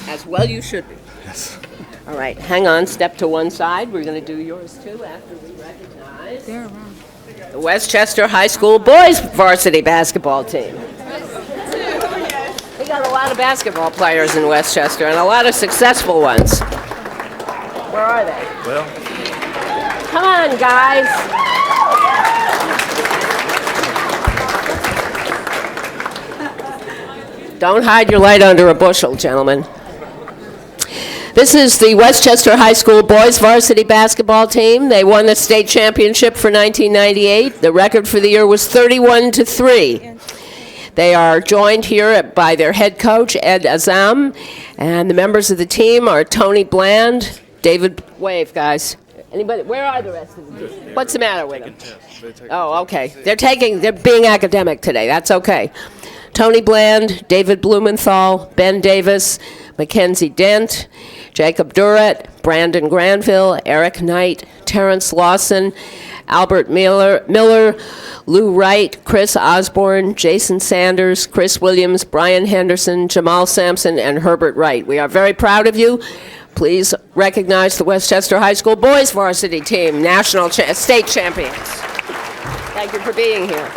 As well you should be. Yes. All right, hang on, step to one side. We're going to do yours too after we recognize the Westchester High School boys varsity basketball team. We got a lot of basketball players in Westchester and a lot of successful ones. Where are they? Well, come on, guys. Don't hide your light under a bushel, gentlemen. This is the Westchester High School boys varsity basketball team. They won the state championship for 1998. The record for the year was 31-3. They are joined here by their head coach, Ed Azam, and the members of the team are Tony Bland, David, wave, guys. Anybody, where are the rest of the team? What's the matter with them? Oh, okay. They're being academic today. That's okay. Tony Bland, David Blumenthal, Ben Davis, Mackenzie Dent, Jacob Durrett, Brandon Granville, Eric Knight, Terrence Lawson, Albert Miller, Lou Wright, Chris Osborne, Jason Sanders, Chris Williams, Brian Henderson, Jamal Sampson, and Herbert Wright. We are very proud of you. Please recognize the Westchester High School boys varsity team, state champions. Thank you for being here.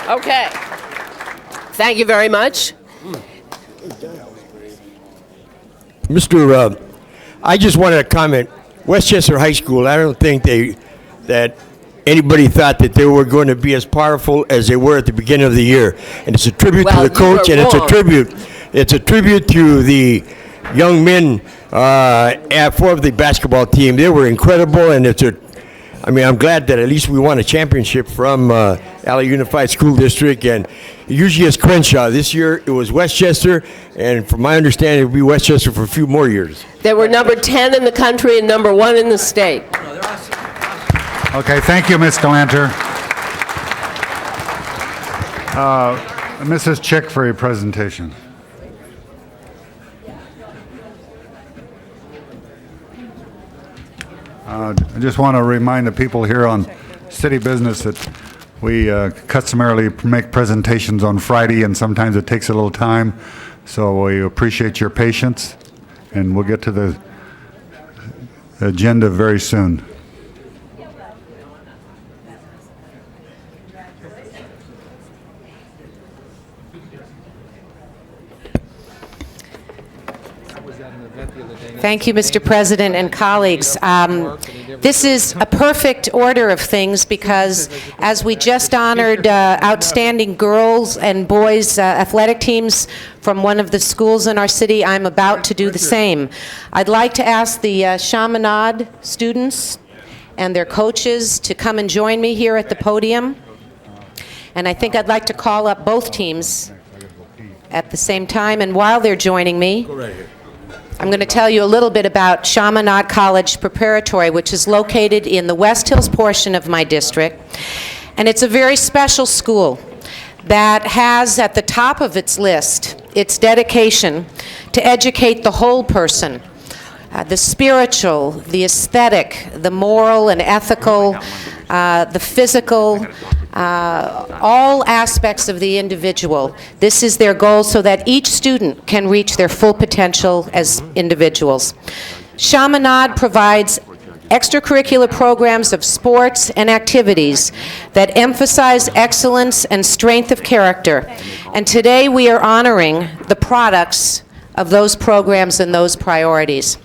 Okay. Thank you very much. Mr. I just wanted to comment. Westchester High School, I don't think that anybody thought that they were going to be as powerful as they were at the beginning of the year. And it's a tribute to the coach, and it's a tribute to the young men for the basketball team. They were incredible, and I'm glad that at least we won a championship from Alley Unified School District, and usually it's Crenshaw. This year it was Westchester, and from my understanding it will be Westchester for a few more years. They were number 10 in the country and number 1 in the state. Okay, thank you, Ms. Galanter. Mrs. Chick for your presentation. I just want to remind the people here on city business that we customarily make presentations on Friday, and sometimes it takes a little time. So we appreciate your patience, and we'll get to the agenda very soon. Thank you, Mr. President and colleagues. This is a perfect order of things because as we just honored outstanding girls and boys athletic teams from one of the schools in our city, I'm about to do the same. I'd like to ask the Chaminade students and their coaches to come and join me here at the podium. And I think I'd like to call up both teams at the same time. And while they're joining me, I'm going to tell you a little bit about Chaminade College Preparatory, which is located in the West Hills portion of my district. And it's a very special school that has at the top of its list its dedication to educate the whole person, the spiritual, the aesthetic, the moral and ethical, the physical, all aspects of the individual. This is their goal so that each student can reach their full potential as individuals. Chaminade provides extracurricular programs of sports and activities that emphasize excellence and strength of character. And today we are honoring the products of those programs and those priorities.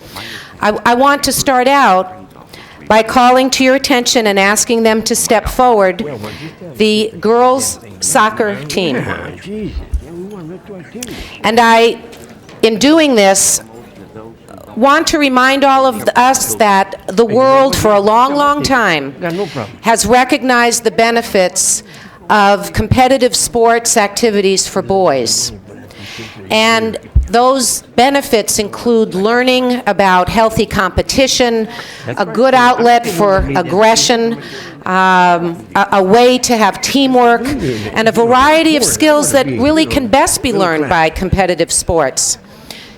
I want to start out by calling to your attention and asking them to step forward the girls' soccer team. And I, in doing this, want to remind all of us that the world for a long, long time has recognized the benefits of competitive sports activities for boys. And those benefits include learning about healthy competition, a good outlet for aggression, a way to have teamwork, and a variety of skills that really can best be learned by competitive sports.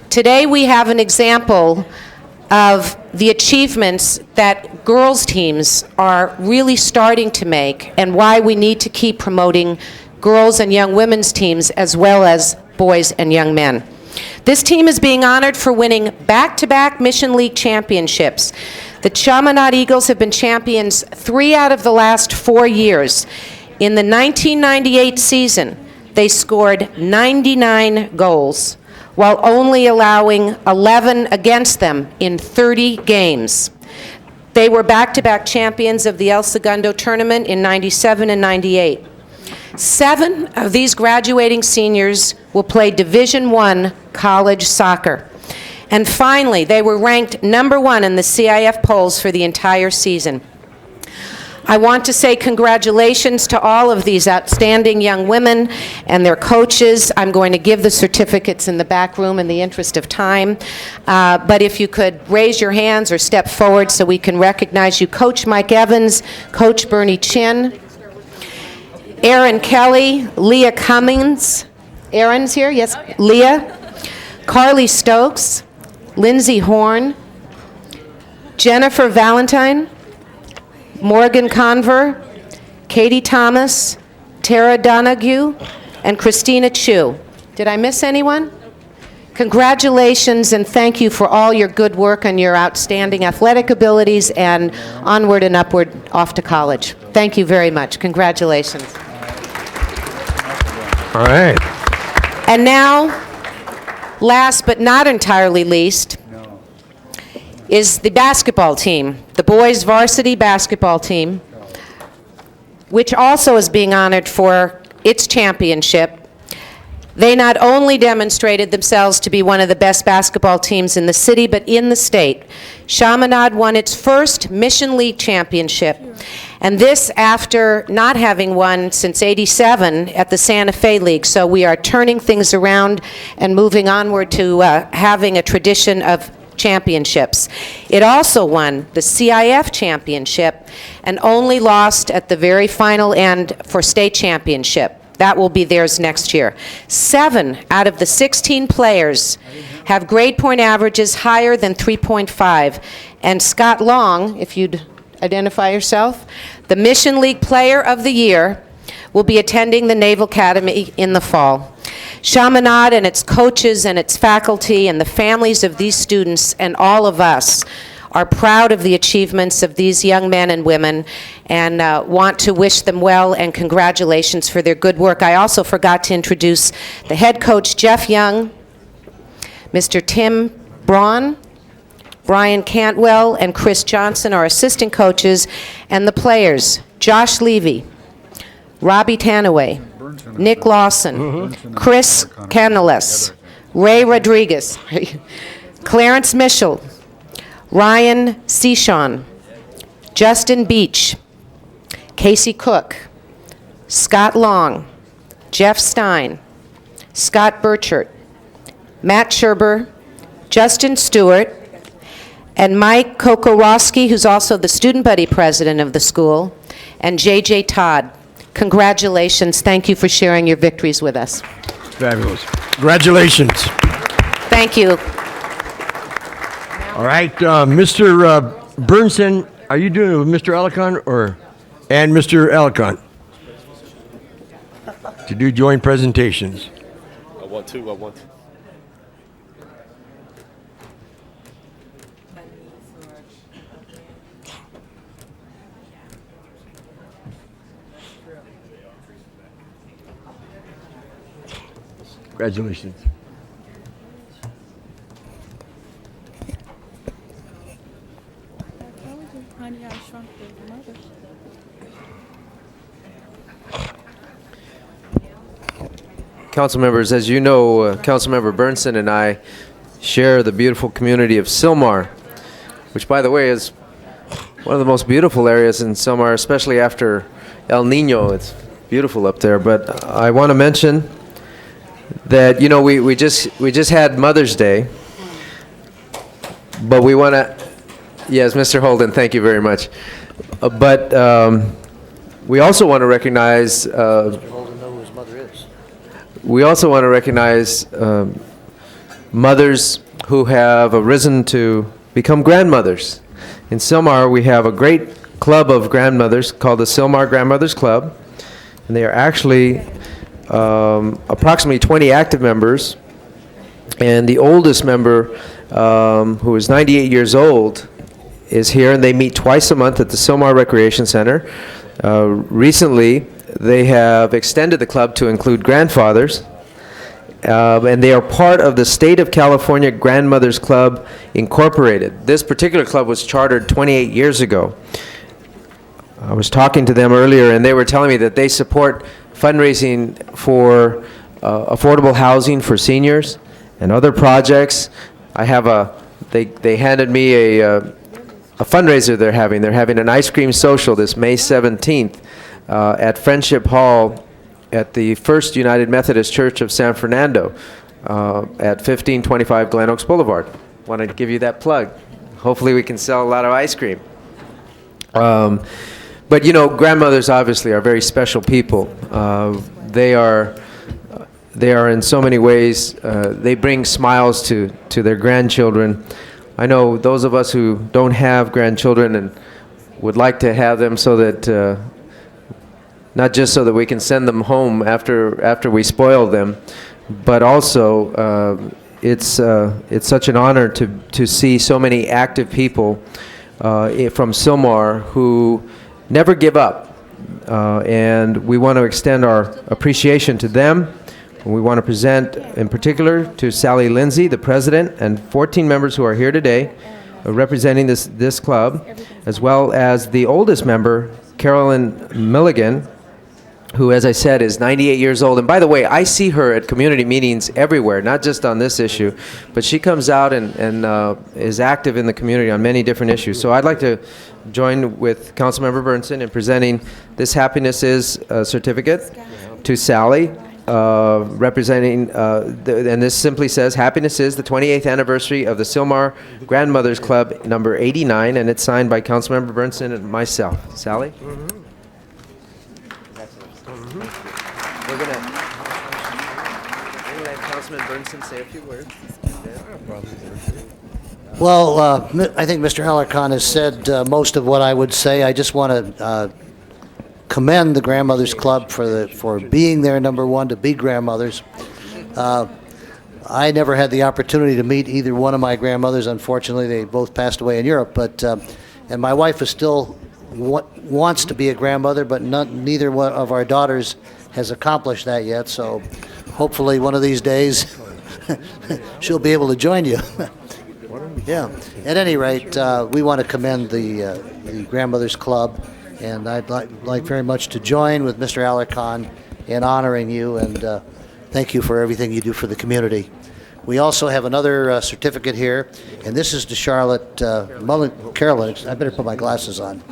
Today we have an example of the achievements that girls' teams are really starting to make and why we need to keep promoting girls and young women's teams as well as boys and young men. This team is being honored for winning back-to-back Mission League championships. The Chaminade Eagles have been champions 3 out of the last 4 years. In the 1998 season, they scored 99 goals, while only allowing 11 against them in 30 games. They were back-to-back champions of the El Segundo tournament in 97 and 98. 7 of these graduating seniors will play Division I college soccer. And finally, they were ranked #1 in the CIF polls for the entire season. I want to say congratulations to all of these outstanding young women and their coaches. I'm going to give the certificates in the back room in the interest of time. But if you could raise your hands or step forward so we can recognize you. Coach Mike Evans, Coach Bernie Chin, Aaron Kelly, Leah Cummings. Aaron's here, yes, Leah. Carly Stokes, Lindsay Horn, Jennifer Valentine, Morgan Conver, Katie Thomas, Tara Donahue, and Christina Chu. Did I miss anyone? Congratulations and thank you for all your good work and your outstanding athletic abilities, and onward and upward off to college. Thank you very much. Congratulations. All right. And now, last but not entirely least, is the basketball team, the boys varsity basketball team, which also is being honored for its championship. They not only demonstrated themselves to be one of the best basketball teams in the city, but in the state. Chaminade won its first Mission League championship, and this after not having won since '87 at the Santa Fe League. So we are turning things around and moving onward to having a tradition of championships. It also won the CIF championship and only lost at the very final end for state championship. That will be theirs next year. 7 out of the 16 players have grade point averages higher than 3.5. And Scott Long, if you'd identify yourself, the Mission League Player of the Year, will be attending the Naval Academy in the fall. Chaminade and its coaches and its faculty and the families of these students and all of us are proud of the achievements of these young men and women and want to wish them well and congratulations for their good work. I also forgot to introduce the head coach, Jeff Young, Mr. Tim Braun, Brian Cantwell, and Chris Johnson, our assistant coaches, and the players, Josh Levy, Robbie Tanaway, Nick Lawson, Chris Canales, Ray Rodriguez, Clarence Mischel, Ryan Sechon, Justin Beach, Casey Cook, Scott Long, Jeff Stein, Scott Burchert, Matt Scherber, Justin Stewart, and Mike Kokorowski, who's also the student buddy president of the school, and J.J. Todd. Congratulations. Thank you for sharing your victories with us. Fabulous. Congratulations. Thank you. All right, Mr. Burnson, are you doing it with Mr. Alicant and Mr. Alicant to do joint presentations? I want to. Congratulations. Council members, as you know, Councilmember Burnson and I share the beautiful community of Sylmar, which, by the way, is one of the most beautiful areas in Sylmar, especially after El Nino. It's beautiful up there. But I want to mention that, we just had Mother's Day, but we want to, yes, Mr. Holden, thank you very much. But we also want to recognize, mothers who have arisen to become grandmothers. In Sylmar, we have a great club of grandmothers called the Sylmar Grandmothers Club, and they are actually approximately 20 active members, and the oldest member, who is 98 years old, is here, and they meet twice a month at the Sylmar Recreation Center. Recently, they have extended the club to include grandfathers, and they are part of the State of California Grandmothers Club Incorporated. This particular club was chartered 28 years ago. I was talking to them earlier, and they were telling me that they support fundraising for affordable housing for seniors and other projects. I have they handed me a fundraiser they're having. They're having an ice cream social this May 17th at Friendship Hall at the First United Methodist Church of San Fernando at 1525 Glen Oaks Boulevard. Want to give you that plug. Hopefully we can sell a lot of ice cream. But grandmothers obviously are very special people. They are in so many ways, they bring smiles to their grandchildren. I know those of us who don't have grandchildren and would like to have them so that not just so that we can send them home after we spoil them, but also it's such an honor to see so many active people from Sylmar who never give up, and we want to extend our appreciation to them. We want to present in particular to Sally Lindsay, the president, and 14 members who are here today representing this club, as well as the oldest member, Carolyn Milligan, who, as I said, is 98 years old. And by the way, I see her at community meetings everywhere, not just on this issue, but she comes out and is active in the community on many different issues. So I'd like to join with Councilmember Bernsen in presenting this Happiness Is certificate to Sally, representing, and this simply says, Happiness Is the 28th anniversary of the Sylmar Grandmothers Club number 89, and it's signed by Councilmember Bernsen and myself. Sally? We're going to let Councilman Bernsen say a few words. Well, I think Mr. Alarcon has said most of what I would say. I just want to commend the Grandmothers Club for being there, number one, to be grandmothers. I never had the opportunity to meet either one of my grandmothers. Unfortunately, they both passed away in Europe. But and my wife is still wants to be a grandmother, but neither one of our daughters has accomplished that yet. So hopefully one of these days she'll be able to join you. Yeah. At any rate, we want to commend the Grandmothers Club, and I'd like very much to join with Mr. Alarcon in honoring you, and thank you for everything you do for the community. We also have another certificate here, and this is to Charlotte Carolyn. I better put my glasses on.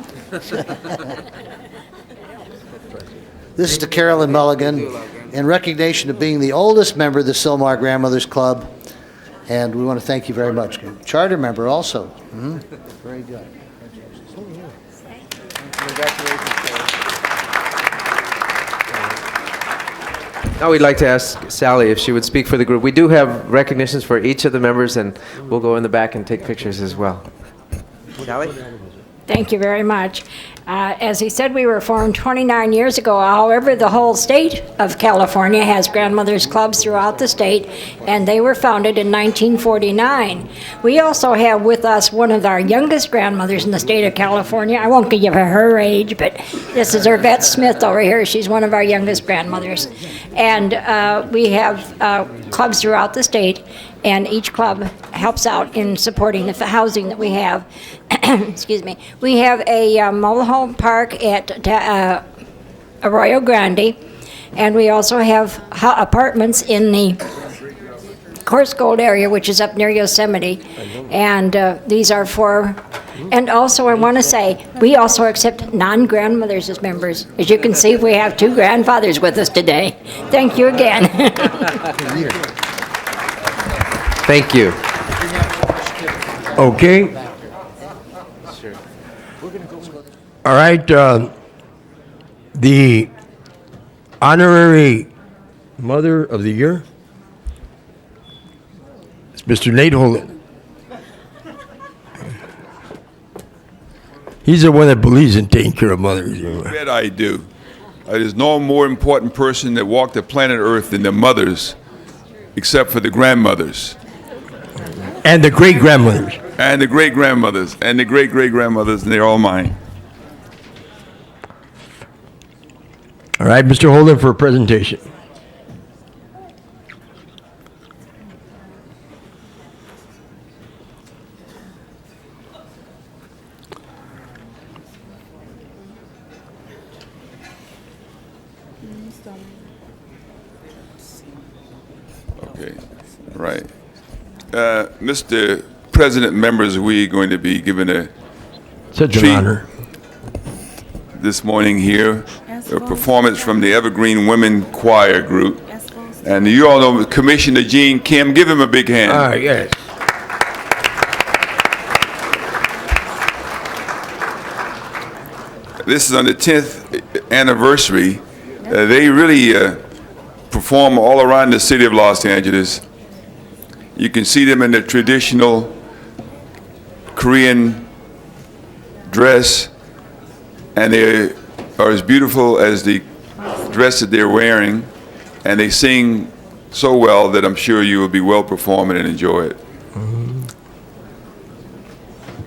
This is to Carolyn Mulligan, in recognition of being the oldest member of the Sylmar Grandmothers Club, and we want to thank you very much. Charter member also. Mm-hmm. Very good. Now we'd like to ask Sally if she would speak for the group. We do have recognitions for each of the members, and we'll go in the back and take pictures as well. Sally? Thank you very much. As he said, we were formed 29 years ago. However, the whole state of California has grandmothers clubs throughout the state, and they were founded in 1949. We also have with us one of our youngest grandmothers in the state of California. I won't give her age, but this is Irvette Smith over here. She's one of our youngest grandmothers. And we have clubs throughout the state, and each club helps out in supporting the housing that we have. Excuse me. We have a mobile home park at Arroyo Grande, and we also have apartments in the Coarse Gold area, which is up near Yosemite. And these are for, and also I want to say, we also accept non-grandmothers as members. As you can see, we have 2 grandfathers with us today. Thank you again. Thank you. Okay. All right. The honorary Mother of the Year is Mr. Nate Holden. He's the one that believes in taking care of mothers. I bet I do. There's no more important person that walked the planet Earth than the mothers, except for the grandmothers. And the great-grandmothers. And the great-grandmothers. And the great-great-grandmothers, and they're all mine. All right, Mr. Holden for a presentation. Okay, right. Mr. President, members, we're going to be given a Such an treat honor. this morning here, a performance from the Evergreen Women Choir Group. And you all know Commissioner Gene Kim. Give him a big hand. All right, yes. This is on the 10th anniversary. They really perform all around the city of Los Angeles. You can see them in the traditional Korean dress, and they are as beautiful as the dress that they're wearing, and they sing so well that I'm sure you will be well performing and enjoy it.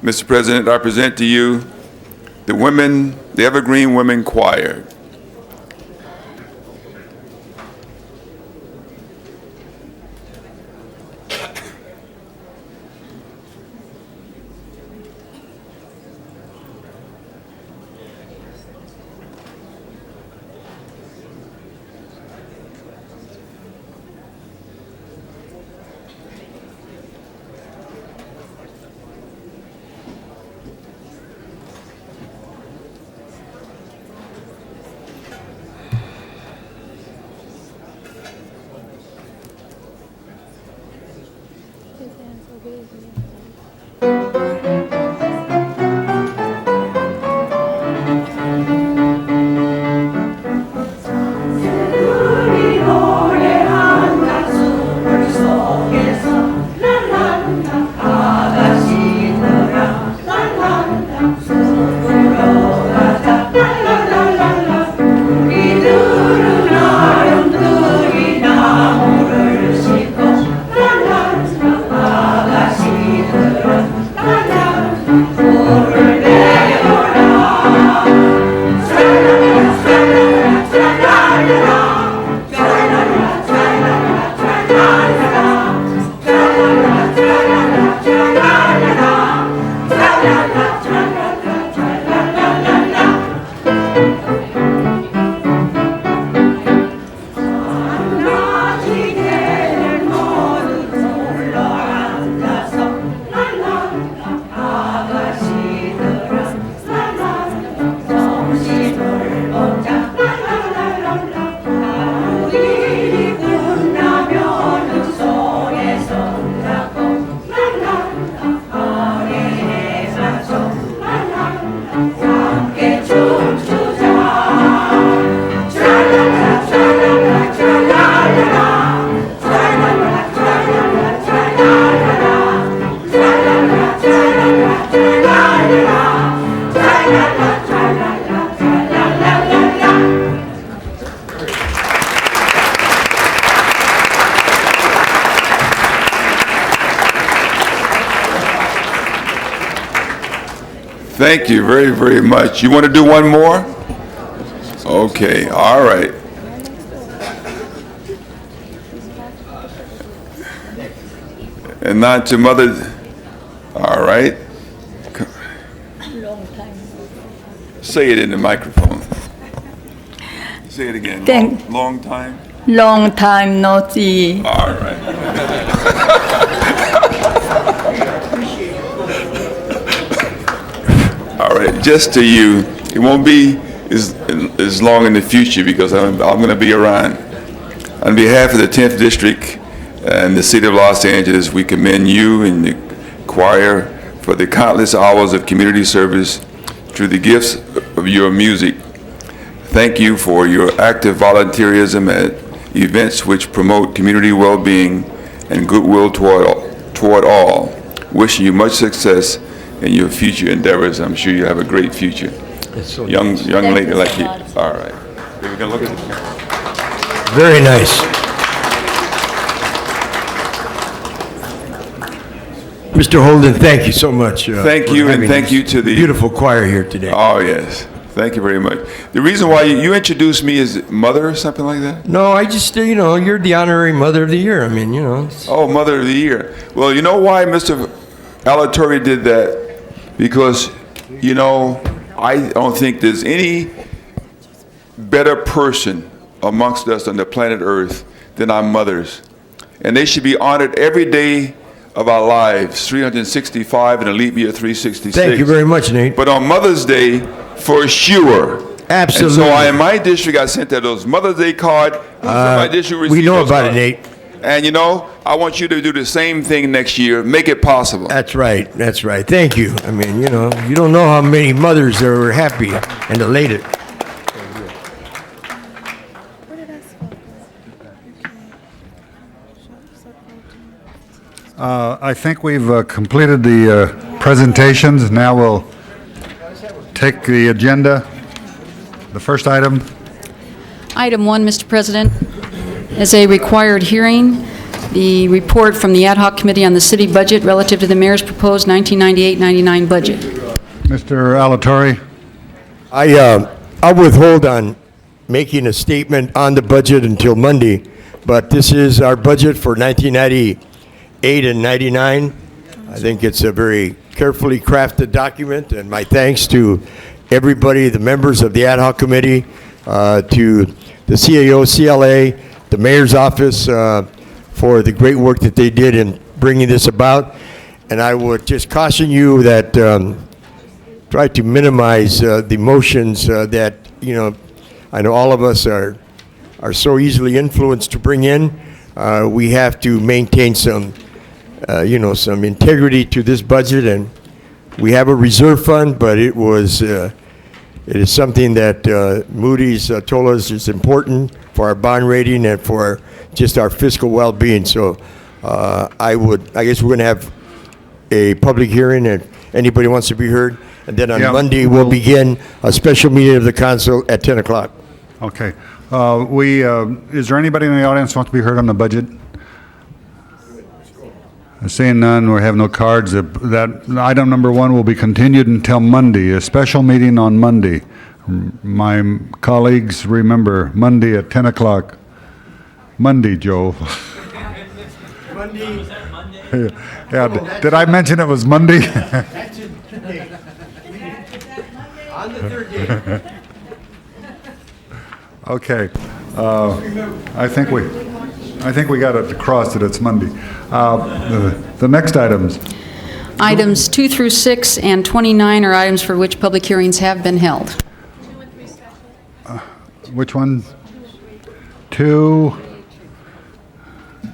Mr. President, I present to you the Evergreen Women Choir. Thank you very, very much. You want to do one more? Okay, all right. And now to Mother, all right. Say it in the microphone. Say it again. Long time? Long time no see. All right. just to you. It won't be as long in the future because I'm going to be around. On behalf of the 10th District and the City of Los Angeles, we commend you and the choir for the countless hours of community service through the gifts of your music. Thank you for your active volunteerism at events which promote community well-being and goodwill toward all. Wishing you much success in your future endeavors. I'm sure you have a great future. Young lady like you. All right. We're going to look at the camera. Very nice. Mr. Holden, thank you so much. Thank you, and thank you to the beautiful choir here today. Oh, yes. Thank you very much. The reason why you introduced me as mother or something like that? No, I just, you're the honorary Mother of the Year. I mean, Oh, Mother of the Year. Well, you know why Mr. Alatorre did that? Because, I don't think there's any better person amongst us on the planet Earth than our mothers. And they should be honored every day of our lives, 365 and a leap year 366. Thank you very much, Nate. But on Mother's Day, for sure. Absolutely. And so in my district, I sent out those Mother's Day card. My district we know received those about cards. it, Nate. And I want you to do the same thing next year. Make it possible. That's right. That's right. Thank you. I mean, you don't know how many mothers are happy and elated. I think we've completed the presentations. Now we'll take the agenda. The first item. Item 1, Mr. President, is a required hearing, the report from the Ad Hoc Committee on the City Budget relative to the Mayor's proposed 1998-99 budget. Mr. Alatorre. I'll withhold on making a statement on the budget until Monday, but this is our budget for 1998 and 99. I think it's a very carefully crafted document, and my thanks to everybody, the members of the Ad Hoc Committee, to the CAO, CLA, the Mayor's Office for the great work that they did in bringing this about. And I would just caution you that try to minimize the emotions that, I know all of us are so easily influenced to bring in. We have to maintain some integrity to this budget, and we have a reserve fund, but it is something that Moody's told us is important for our bond rating and for just our fiscal well-being. So I guess we're going to have a public hearing, and anybody wants to be heard. And then on Monday, we'll begin a special meeting of the council at 10 o'clock. Okay. Is there anybody in the audience who wants to be heard on the budget? Seeing none, we have no cards. That item number 1 will be continued until Monday, a special meeting on Monday. My colleagues, remember, Monday at 10 o'clock. Monday, Joe. Monday. Yeah, did I mention it was Monday? That's it today. On the third day. Okay. I think we got it across that it's Monday. The next items. Items 2 through 6 and 29 are items for which public hearings have been held. Which one? 2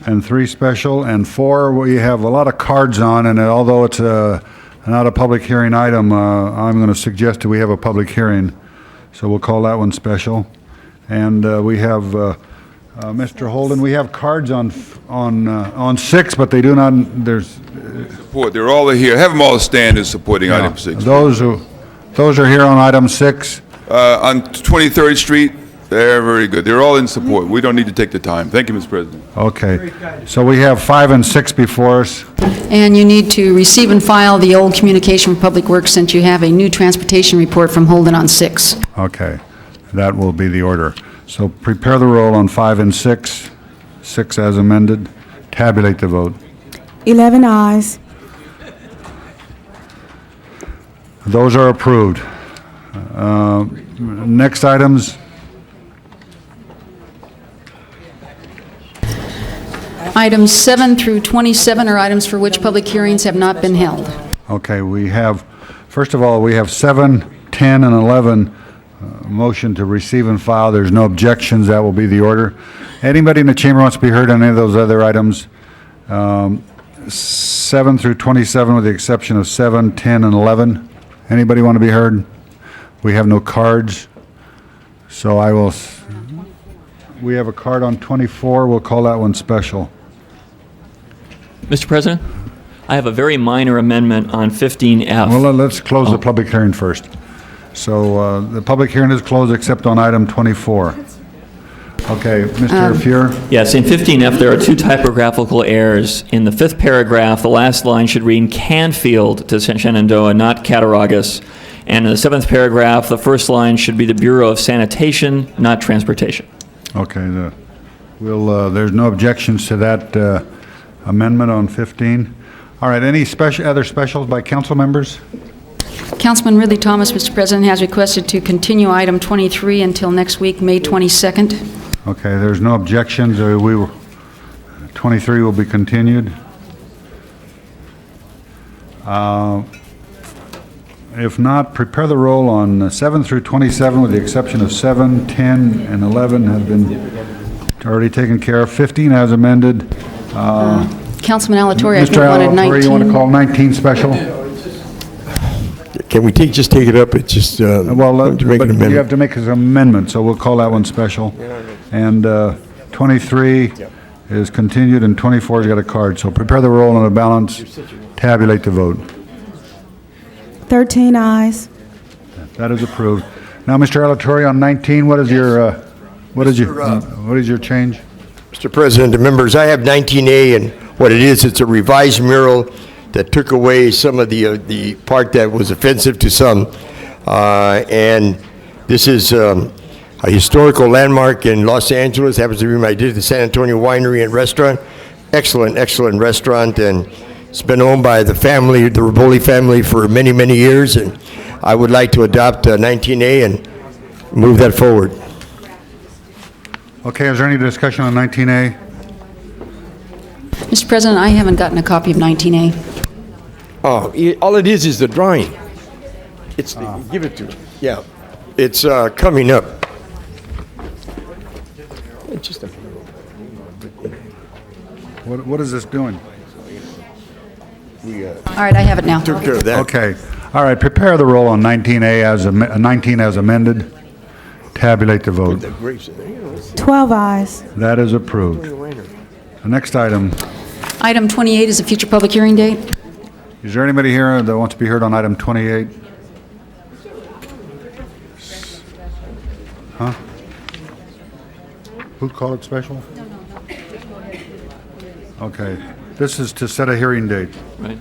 and 3 special, and 4 we have a lot of cards on, and although it's not a public hearing item, I'm going to suggest that we have a public hearing. So we'll call that one special. And we have Mr. Holden. We have cards on 6, but they do not. There's support. They're all here. Have them all stand as supporting item 6. Those are here on item 6. On 23rd Street. They're very good. They're all in support. We don't need to take the time. Thank you, Mr. President. Okay. So we have 5 and 6 before us. And you need to receive and file the old Communication from Public Works since you have a new transportation report from Holden on 6. Okay. That will be the order. So prepare the roll on 5 and 6. 6 as amended. Tabulate the vote. 11 ayes. Those are approved. Next items. Items 7 through 27 are items for which public hearings have not been held. Okay, we have, first of all, we have 7 10, and 11, motion to receive and file. There's no objections. That will be the order. Anybody in the chamber wants to be heard on any of those other items? 7 through 27 with the exception of 7, 10, and 11. Anybody want to be heard? We have no cards. So we have a card on 24. We'll call that one special. Mr. President, I have a very minor amendment on 15F. Well, let's close the public hearing first. So the public hearing is closed except on item 24. Okay, Mr. Fuhr? Yes, in 15F, there are two typographical errors. In the fifth paragraph, the last line should read Canfield to Shenandoah, not Cattaraugus. And in the seventh paragraph, the first line should be the Bureau of Sanitation, not Transportation. Okay, there's no objections to that amendment on 15. All right, any other specials by council members? Councilman Ridley Thomas, Mr. President, has requested to continue item 23 until next week, May 22nd. Okay, there's no objections. 23 will be continued. If not, prepare the roll on 7 through 27 with the exception of 7, 10, and 11 have been already taken care of. 15 as amended. Councilman Alatorre, I Mr. think wanted 19. Alatorre, you want to call 19 special? Can we just take it up? It's just, Well, to make an but you amendment. have to make an amendment, so we'll call that one special. And 23 is continued, and 24's got a card. So prepare the roll on the balance, tabulate the vote. 13 ayes. That is approved. Now, Mr. Alatorre, on 19, what is your change? Mr. President, the members, I have 19A, and what it is, it's a revised mural that took away some of the part that was offensive to some. And this is a historical landmark in Los Angeles. Happens to be my the San Antonio Winery and Restaurant. Excellent, excellent restaurant, and it's been owned by the family, the Riboli family, for many, many years. And I would like to adopt 19A and move that forward. Okay, is there any discussion on 19A? Mr. President, I haven't gotten a copy of 19A. Oh, all it is the drawing. It's give it to me. Yeah, it's coming up. It's just a. What is this doing? We All right, I have it now. took care of that. Okay. All right, prepare the roll on 19A as 19 as amended. Tabulate the vote. 12 ayes. That is approved. The next item. Item 28 is a future public hearing date. Is there anybody here that wants to be heard on item 28? Huh? Who called it special? Okay. This is to set a hearing date. Right.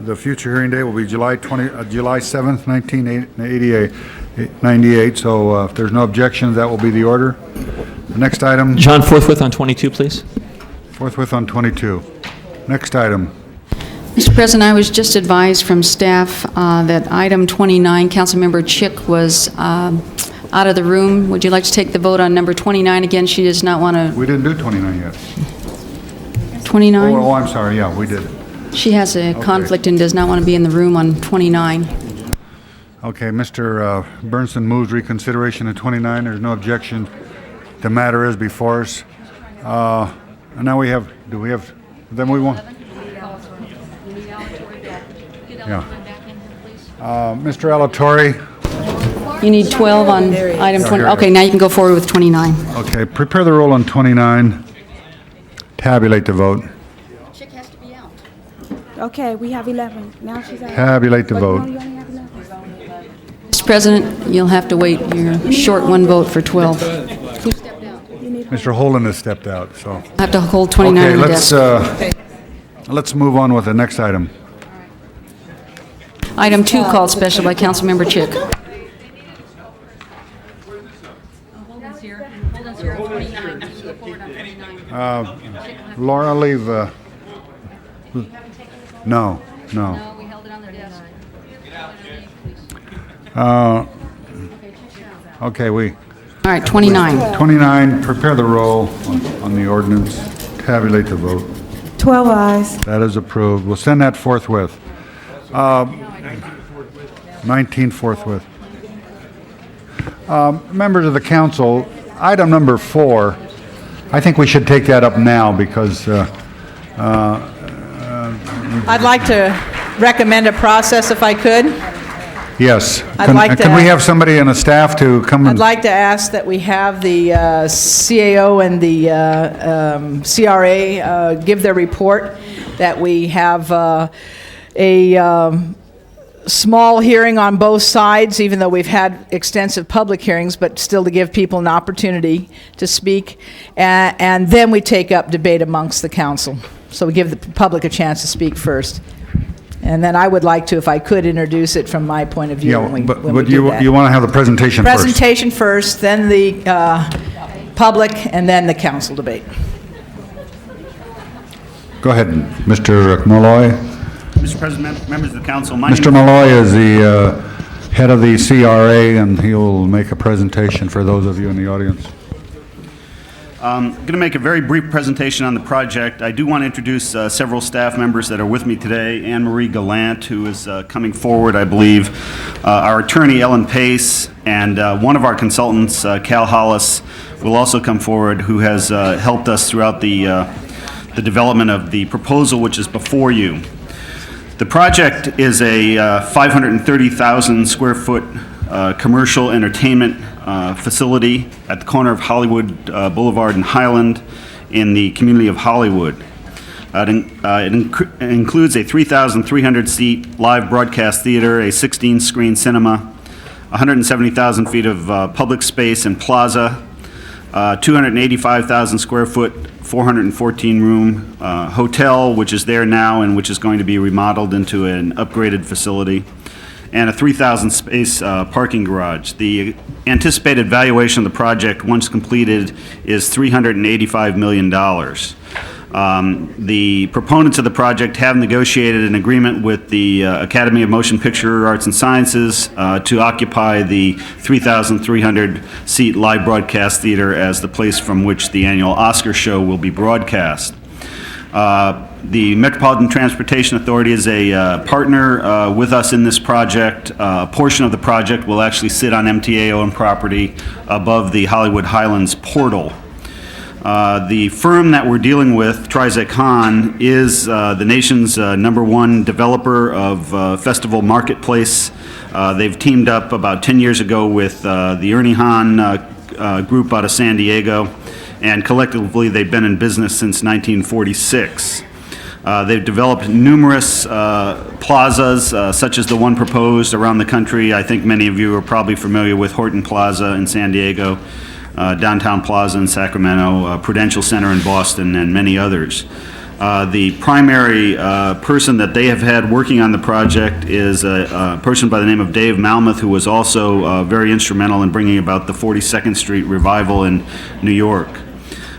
The future hearing date will be July 7th, 1998. So if there's no objections, that will be the order. The next item. John, forthwith on 22, please. Forthwith on 22. Next item. Mr. President, I was just advised from staff that item 29, Councilmember Chick was out of the room. Would you like to take the vote on number 29 again? She does not want to. We didn't do 29 yet. 29? Oh, I'm sorry. Yeah, we did. She has a conflict and does not want to be in the room on 29. Okay, Mr. Bernson moves reconsideration of 29. There's no objection. The matter is before us. And now we have, then we want. Yeah. Mr. Alatorre. You need 12 on item 20. Okay, now you can go forward with 29. Okay, prepare the roll on 29. Tabulate the vote. Okay, we have 11. Now she's out. Tabulate the vote. No, you only have 11. Mr. President, you'll have to wait. You're short one vote for 12. Mr. Holden has stepped out, so. I have to hold 29 Okay, on the desk. let's move on with the next item. Item 2 called special by Councilmember Chick. Laura, leave. No. we held it on the desk. Okay, All right, 29. 29, prepare the roll on the ordinance. Tabulate the vote. 12 ayes. That is approved. We'll send that forthwith. 19 forthwith. Members of the council, item number 4, I think we should take that up now because I'd like to recommend a process if I could. yes. I'd like to Can we have- have somebody in the staff to come I'd and... like to ask that we have the CAO and the CRA give their report, that we have a small hearing on both sides, even though we've had extensive public hearings, but still to give people an opportunity to speak, and then we take up debate amongst the council. So we give the public a chance to speak first. And then I would like to, if I could, introduce it from my point of view Yeah, when we but do that. you want to have the presentation first. Presentation first, then the public, and then the council debate. Go ahead, Mr. Malloy. Mr. President, members of the council, my name Mr. Malloy is the head of the CRA, and he'll make a presentation for those of you in the audience. I'm going to make a very brief presentation on the project. I do want to introduce several staff members that are with me today. Anne Marie Gallant, who is coming forward, I believe, our attorney, Ellen Pace, and one of our consultants, Cal Hollis, will also come forward, who has helped us throughout the development of the proposal which is before you. The project is a 530,000 square foot commercial entertainment facility at the corner of Hollywood Boulevard and Highland in the community of Hollywood. It includes a 3,300 seat live broadcast theater, a 16-screen cinema, 170,000 feet of public space and plaza, 285,000 square foot, 414 room hotel, which is there now and which is going to be remodeled into an upgraded facility, and a 3,000 space parking garage. The anticipated valuation of the project, once completed, is $385 million. The proponents of the project have negotiated an agreement with the Academy of Motion Picture Arts and Sciences to occupy the 3,300 seat live broadcast theater as the place from which the annual Oscar show will be broadcast. The Metropolitan Transportation Authority is a partner with us in this project. A portion of the project will actually sit on MTA-owned property above the Hollywood Highlands portal. The firm that we're dealing with, Trizec-Hahn, is the nation's #1 developer of Festival Marketplace. They've teamed up about 10 years ago with the Ernie Hahn group out of San Diego, and collectively they've been in business since 1946. They've developed numerous plazas, such as the one proposed around the country. I think many of you are probably familiar with Horton Plaza in San Diego, Downtown Plaza in Sacramento, Prudential Center in Boston, and many others. The primary person that they have had working on the project is a person by the name of Dave Malmuth, who was also very instrumental in bringing about the 42nd Street revival in New York.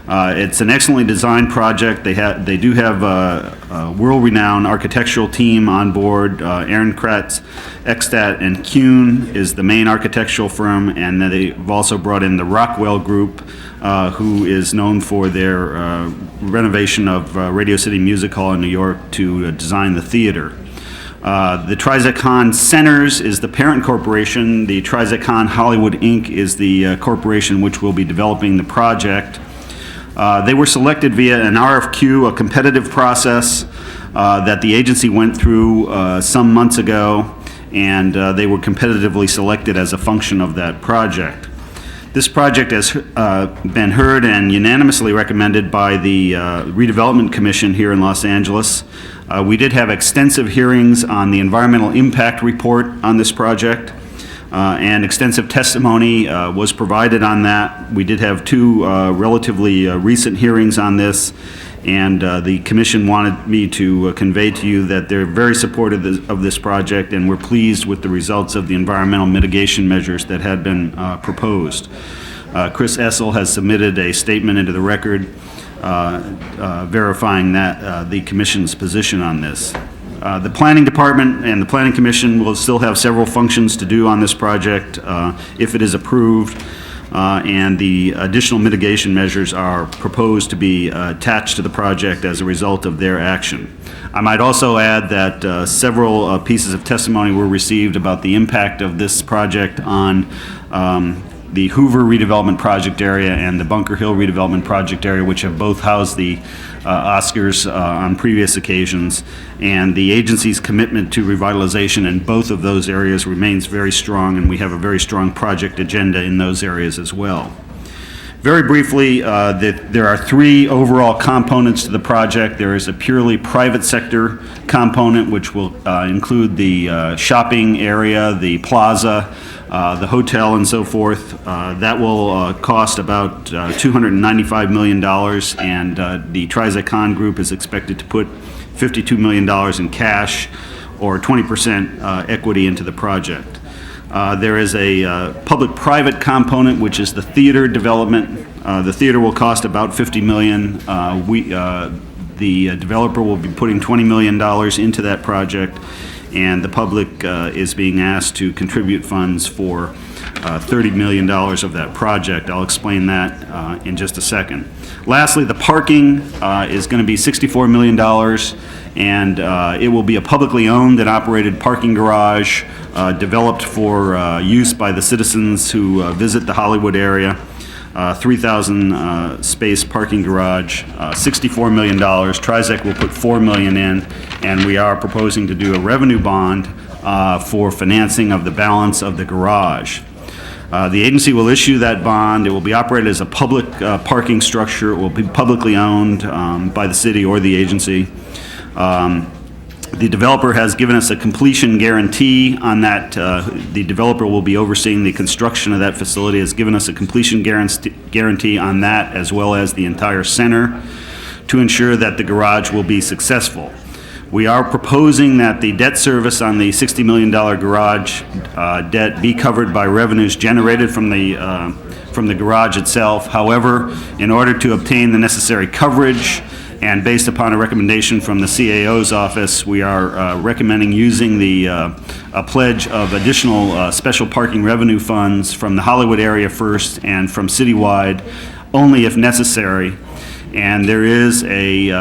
It's an excellently designed project. They do have a world-renowned architectural team on board. Aaron Kratz, Ekstat, and Kuhn is the main architectural firm, and they've also brought in the Rockwell Group, who is known for their renovation of Radio City Music Hall in New York to design the theater. The Trizec-Hahn Centers is the parent corporation. The Trizec-Hahn Hollywood, Inc. is the corporation which will be developing the project. They were selected via an RFQ, a competitive process that the agency went through some months ago, and they were competitively selected as a function of that project. This project has been heard and unanimously recommended by the Redevelopment Commission here in Los Angeles. We did have extensive hearings on the environmental impact report on this project. And extensive testimony was provided on that. We did have two relatively recent hearings on this, and the commission wanted me to convey to you that they're very supportive of this project, and we're pleased with the results of the environmental mitigation measures that had been proposed. Chris Essel has submitted a statement into the record verifying that the commission's position on this. The Planning Department and the Planning Commission will still have several functions to do on this project if it is approved, and the additional mitigation measures are proposed to be attached to the project as a result of their action. I might also add that several pieces of testimony were received about the impact of this project on the Hoover redevelopment project area and the Bunker Hill redevelopment project area, which have both housed the Oscars on previous occasions. And the agency's commitment to revitalization in both of those areas remains very strong, and we have a very strong project agenda in those areas as well. Very briefly, there are three overall components to the project. There is a purely private sector component, which will include the shopping area, the plaza, the hotel, and so forth. That will cost about $295 million, and the Trizec Group is expected to put $52 million in cash or 20% equity into the project. There is a public-private component, which is the theater development. The theater will cost about $50 million. The developer will be putting $20 million into that project, and the public is being asked to contribute funds for $30 million of that project. I'll explain that in just a second. Lastly, the parking is going to be $64 million, and it will be a publicly owned and operated parking garage developed for use by the citizens who visit the Hollywood area. 3,000 space parking garage, $64 million. Trizec will put $4 million in, and we are proposing to do a revenue bond for financing of the balance of the garage. The agency will issue that bond. It will be operated as a public parking structure. It will be publicly owned by the city or the agency. The developer has given us a completion guarantee on that. The developer will be overseeing the construction of that facility, has given us a completion guarantee on that, as well as the entire center, to ensure that the garage will be successful. We are proposing that the debt service on the $60 million garage debt be covered by revenues generated from the garage itself. However, in order to obtain the necessary coverage, and based upon a recommendation from the CAO's office, we are recommending using a pledge of additional special parking revenue funds from the Hollywood area first and from citywide, only if necessary. And there is again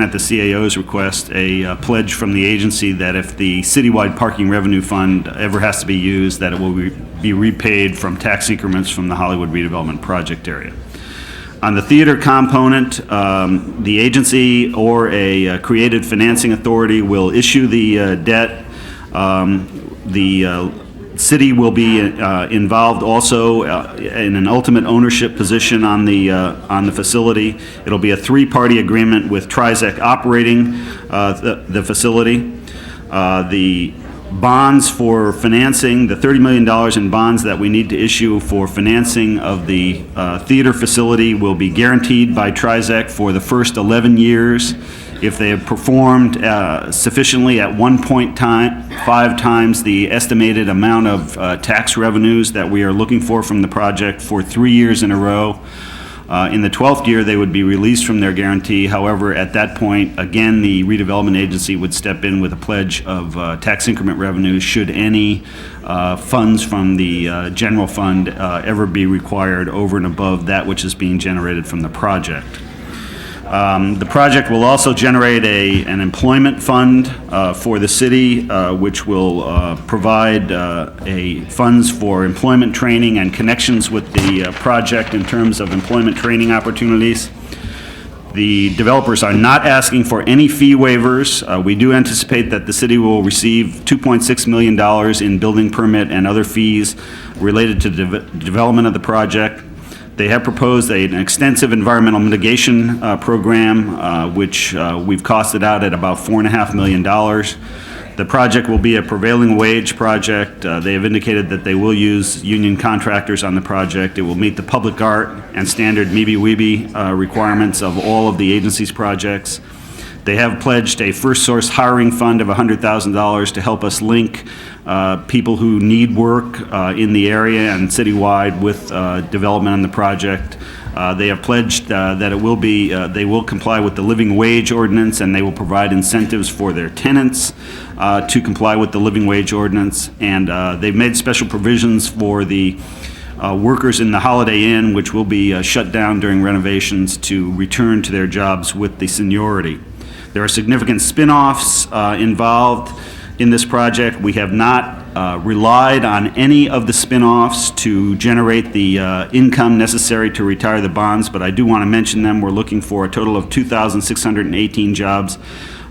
at the CAO's request, a pledge from the agency that if the citywide parking revenue fund ever has to be used, that it will be repaid from tax increments from the Hollywood redevelopment project area. On the theater component, the agency or a created financing authority will issue the debt. The city will be involved also in an ultimate ownership position on the facility. It'll be a three-party agreement with Trizec operating the facility. The bonds for financing, the $30 million in bonds that we need to issue for financing of the theater facility will be guaranteed by Trizec for the first 11 years. If they have performed sufficiently at 1.5 times the estimated amount of tax revenues that we are looking for from the project for 3 years in a row. In the 12th year, they would be released from their guarantee. However, at that point, again, the redevelopment agency would step in with a pledge of tax increment revenues should any funds from the general fund ever be required over and above that which is being generated from the project. The project will also generate an employment fund for the city, which will provide funds for employment training and connections with the project in terms of employment training opportunities. The developers are not asking for any fee waivers. We do anticipate that the city will receive $2.6 million in building permit and other fees related to the development of the project. They have proposed an extensive environmental mitigation program, which we've costed out at about $4.5 million. The project will be a prevailing wage project. They have indicated that they will use union contractors on the project. It will meet the public art and standard MeBe-WeBe requirements of all of the agency's projects. They have pledged a first source hiring fund of $100,000 to help us link people who need work in the area and citywide with development on the project. They have pledged that it will be, they will comply with the living wage ordinance, and they will provide incentives for their tenants to comply with the living wage ordinance. And they've made special provisions for the workers in the Holiday Inn, which will be shut down during renovations, to return to their jobs with the seniority. There are significant spin-offs involved in this project. We have not relied on any of the spin-offs to generate the income necessary to retire the bonds, but I do want to mention them. We're looking for a total of 2,618 jobs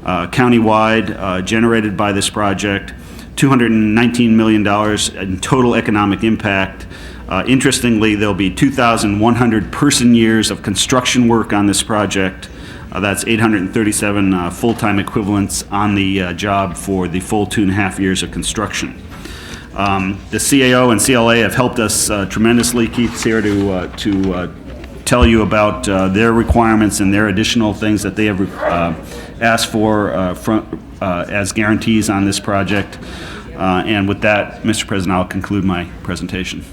countywide generated by this project, $219 million in total economic impact. Interestingly, there'll be 2,100 person years of construction work on this project. That's 837 full-time equivalents on the job for the full 2.5 years of construction. The CAO and CLA have helped us tremendously. Keith's here to tell you about their requirements and their additional things that they have asked for as guarantees on this project. And with that, Mr. President, I'll conclude my presentation.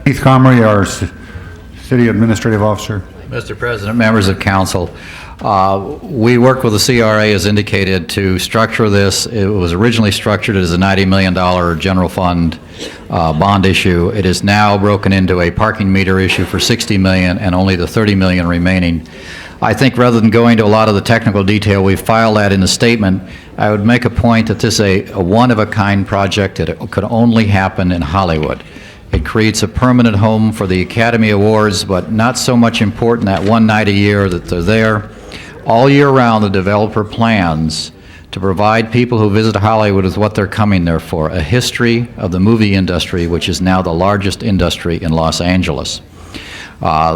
Keith Comrie, our City Administrative Officer. Mr. President, members of council, we worked with the CRA as indicated to structure this. It was originally structured as a $90 million general fund bond issue. It is now broken into a parking meter issue for $60 million and only the $30 million remaining. I think rather than going to a lot of the technical detail, we filed that in the statement. I would make a point that this is a one-of-a-kind project. It could only happen in Hollywood. It creates a permanent home for the Academy Awards, but not so much important that one night a year that they're there. All year round, the developer plans to provide people who visit Hollywood with what they're coming there for, a history of the movie industry, which is now the largest industry in Los Angeles.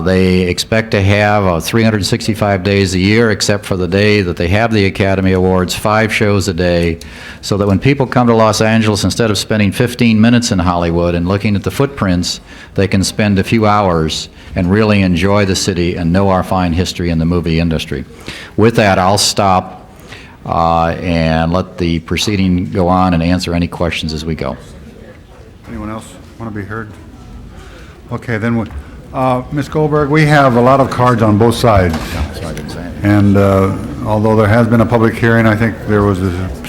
They expect to have 365 days a year, except for the day that they have the Academy Awards, 5 shows a day, so that when people come to Los Angeles, instead of spending 15 minutes in Hollywood and looking at the footprints, they can spend a few hours and really enjoy the city and know our fine history in the movie industry. With that, I'll stop and let the proceeding go on and answer any questions as we go. Anyone else want to be heard? Okay, then Ms. Goldberg, we have a lot of cards on both sides. And although there has been a public hearing, I think there was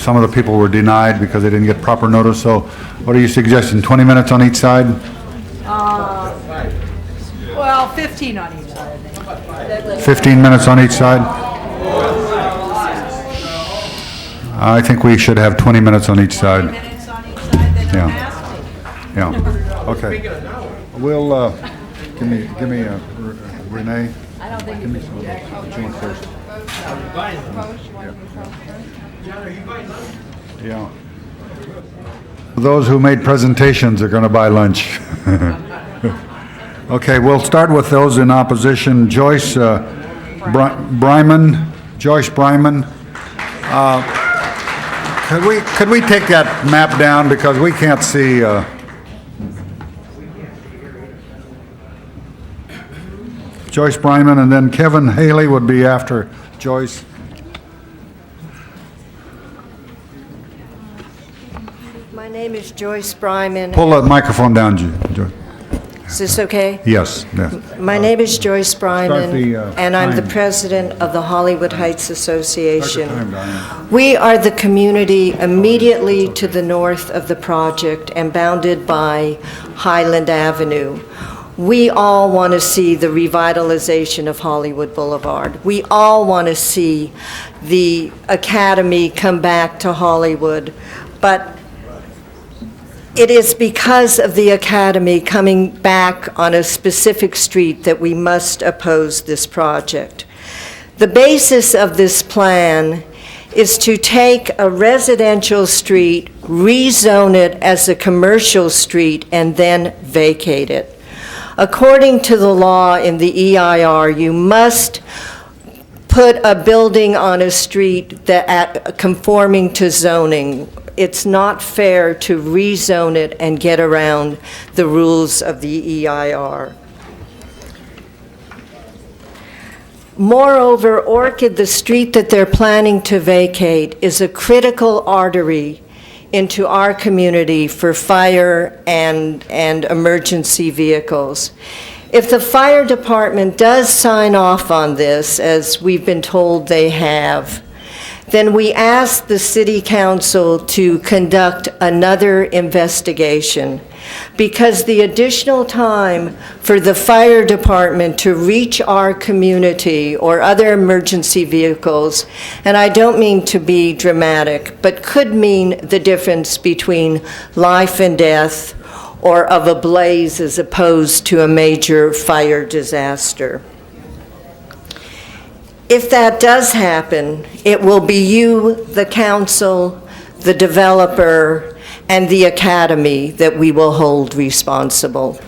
some of the people were denied because they didn't get proper notice. So what are you suggesting, 20 minutes on each side? Well, 15 on each side. 15 minutes on each side? I think we should have 20 minutes on each side. Yeah. Okay. We'll, give me Renee. I don't think Give me some of those. Which one first? Yeah. Those who made presentations are going to buy lunch. Okay, we'll start with those in opposition. Joyce Bryman. Joyce Bryman. Could we take that map down because we can't see? Joyce Bryman, and then Kevin Haley would be after Joyce. My name is Joyce Bryman. Pull the microphone down, Joyce. Is this okay? Yes. My name is Joyce Bryman, and I'm the time. president of the Hollywood Heights Association. Start the time, Diane. We are the community immediately to the north of the project and bounded by Highland Avenue. We all want to see the revitalization of Hollywood Boulevard. We all want to see the Academy come back to Hollywood, but it is because of the Academy coming back on a specific street that we must oppose this project. The basis of this plan is to take a residential street, rezone it as a commercial street, and then vacate it. According to the law in the EIR, you must put a building on a street that conforming to zoning. It's not fair to rezone it and get around the rules of the EIR. Moreover, Orchid, the street that they're planning to vacate, is a critical artery into our community for fire and emergency vehicles. If the fire department does sign off on this, as we've been told they have, then we ask the city council to conduct another investigation because the additional time for the fire department to reach our community or other emergency vehicles, and I don't mean to be dramatic, but could mean the difference between life and death or of a blaze as opposed to a major fire disaster. If that does happen, it will be you, the council, the developer, and the academy that we will hold responsible.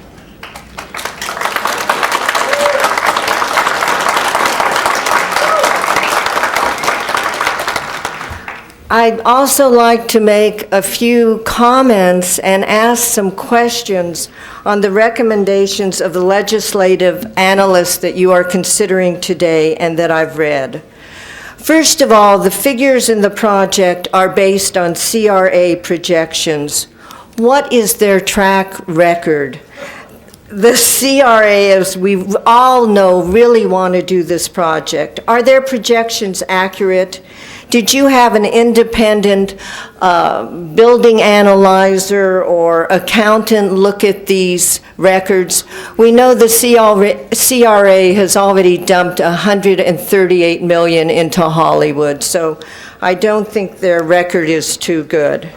I'd also like to make a few comments and ask some questions on the recommendations of the legislative analysts that you are considering today and that I've read. First of all, the figures in the project are based on CRA projections. What is their track record? The CRA, as we all know, really want to do this project. Are their projections accurate? Did you have an independent building analyzer or accountant look at these records? We know the CRA has already dumped $138 million into Hollywood, so I don't think their record is too good.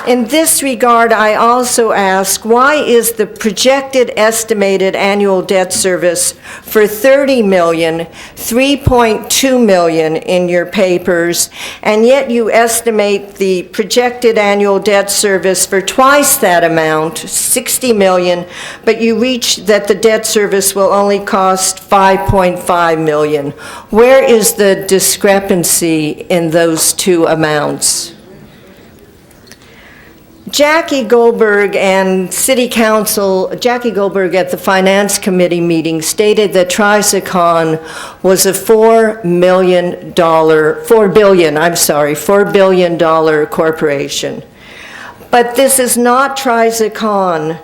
In this regard, I also ask, why is the projected estimated annual debt service for $30 million, $3.2 million in your papers, and yet you estimate the projected annual debt service for twice that amount, $60 million, but you reach that the debt service will only cost $5.5 million? Where is the discrepancy in those two amounts? Jackie Goldberg and City Council, Jackie Goldberg at the Finance Committee meeting stated that Trizicon was a $4 billion corporation. But this is not Trizicon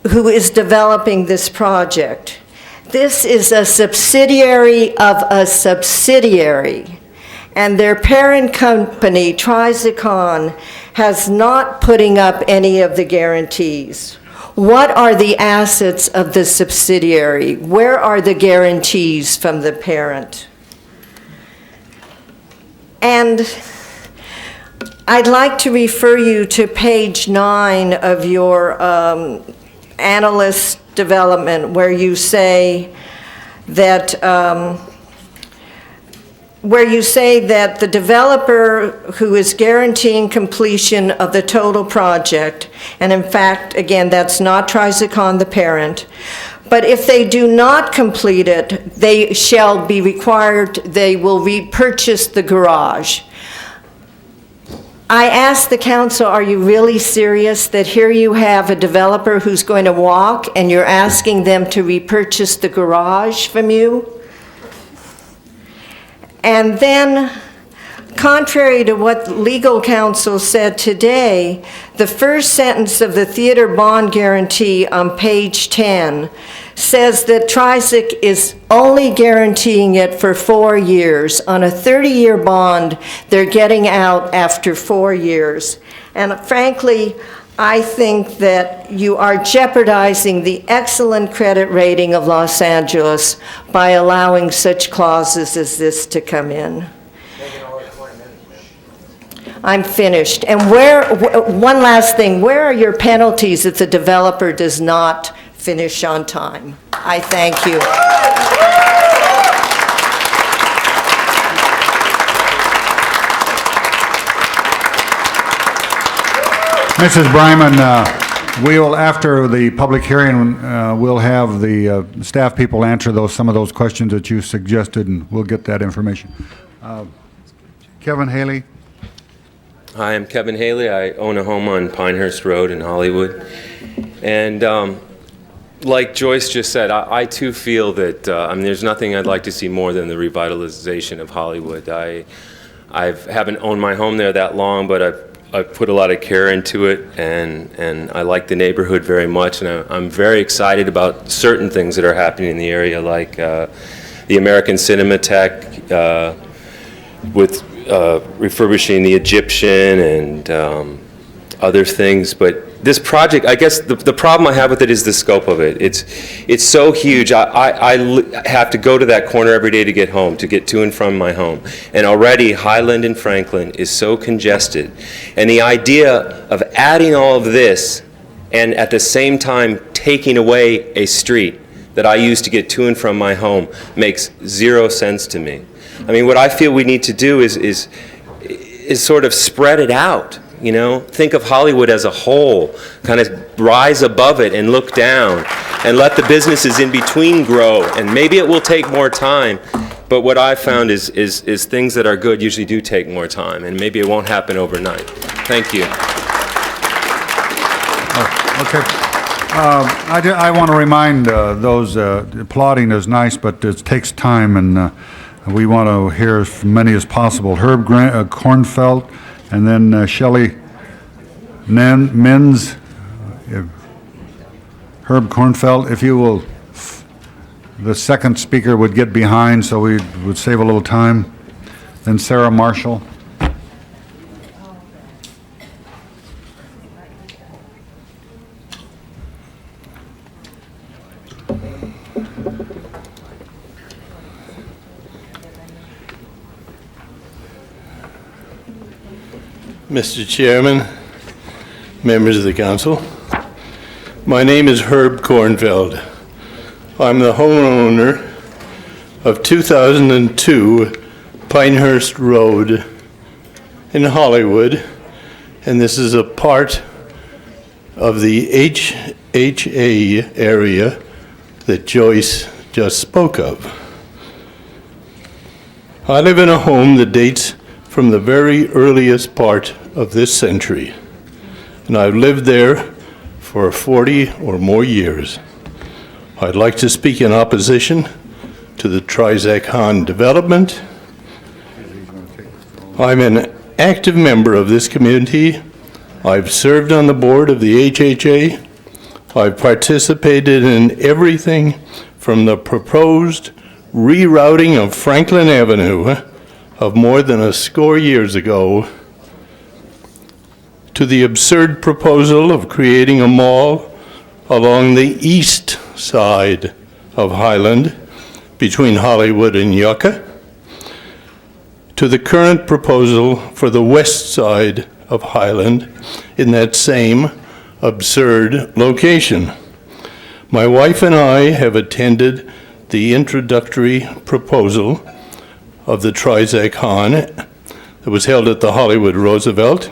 who is developing this project. This is a subsidiary of a subsidiary, and their parent company, Trizicon, has not putting up any of the guarantees. What are the assets of the subsidiary? Where are the guarantees from the parent? And I'd like to refer you to page 9 of your analyst development, where you say that the developer who is guaranteeing completion of the total project, and in fact, again, that's not Trizicon, the parent, but if they do not complete it, they shall be required, they will repurchase the garage. I asked the council, are you really serious that here you have a developer who's going to walk and you're asking them to repurchase the garage from you? And then, contrary to what legal counsel said today, the first sentence of the theater bond guarantee on page 10 says that Trizic is only guaranteeing it for 4 years. On a 30-year bond, they're getting out after 4 years. And frankly, I think that you are jeopardizing the excellent credit rating of Los Angeles by allowing such clauses as this to come in. I'm finished. And one last thing, where are your penalties if the developer does not finish on time? I thank you. Mrs. Bryman, we will, after the public hearing, we'll have the staff people answer some of those questions that you suggested, and we'll get that information. Kevin Haley. Hi, I'm Kevin Haley. I own a home on Pinehurst Road in Hollywood. And like Joyce just said, I too feel that there's nothing I'd like to see more than the revitalization of Hollywood. I haven't owned my home there that long, but I've put a lot of care into it, and I like the neighborhood very much, and I'm very excited about certain things that are happening in the area, like the American Cinematheque with refurbishing the Egyptian and other things, but this project, I guess the problem I have with it is the scope of it. It's so huge. I have to go to that corner every day to get home, to get to and from my home. And already Highland and Franklin is so congested. And the idea of adding all of this and at the same time taking away a street that I use to get to and from my home makes zero sense to me. I mean, what I feel we need to do is sort of spread it out. You know, think of Hollywood as a whole, kind of rise above it and look down and let the businesses in between grow. And maybe it will take more time, but what I've found is things that are good usually do take more time, and maybe it won't happen overnight. Thank you. Okay. I want to remind those applauding is nice, but it takes time, and we want to hear as many as possible. Herb Kornfeld, and then Shelley Menz. Herb Kornfeld, if you will, the second speaker would get behind so we would save a little time. Then Sarah Marshall. Mr. Chairman, members of the council, my name is Herb Kornfeld. I'm the homeowner of 2002 Pinehurst Road in Hollywood, and this is a part of the HHA area that Joyce just spoke of. I live in a home that dates from the very earliest part of this century, and I've lived there for 40 or more years. I'd like to speak in opposition to the Trizac-Han development. I'm an active member of this community. I've served on the board of the HHA. I've participated in everything from the proposed rerouting of Franklin Avenue of more than a score years ago to the absurd proposal of creating a mall along the east side of Highland between Hollywood and Yucca, to the current proposal for the west side of Highland in that same absurd location. My wife and I have attended the introductory proposal of the Trizac-Han that was held at the Hollywood Roosevelt.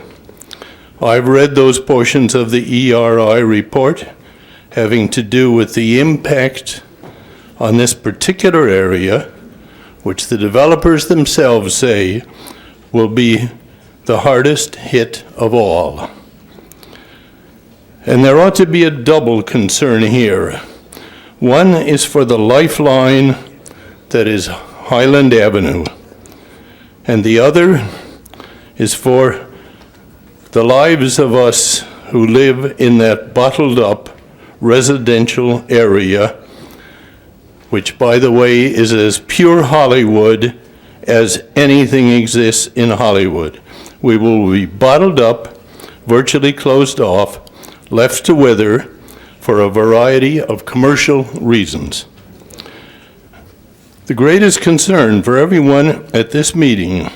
I've read those portions of the ERI report having to do with the impact on this particular area, which the developers themselves say will be the hardest hit of all. And there ought to be a double concern here. One is for the lifeline that is Highland Avenue, and the other is for the lives of us who live in that bottled up residential area, which, by the way, is as pure Hollywood as anything exists in Hollywood. We will be bottled up, virtually closed off, left to wither for a variety of commercial reasons. The greatest concern for everyone at this meeting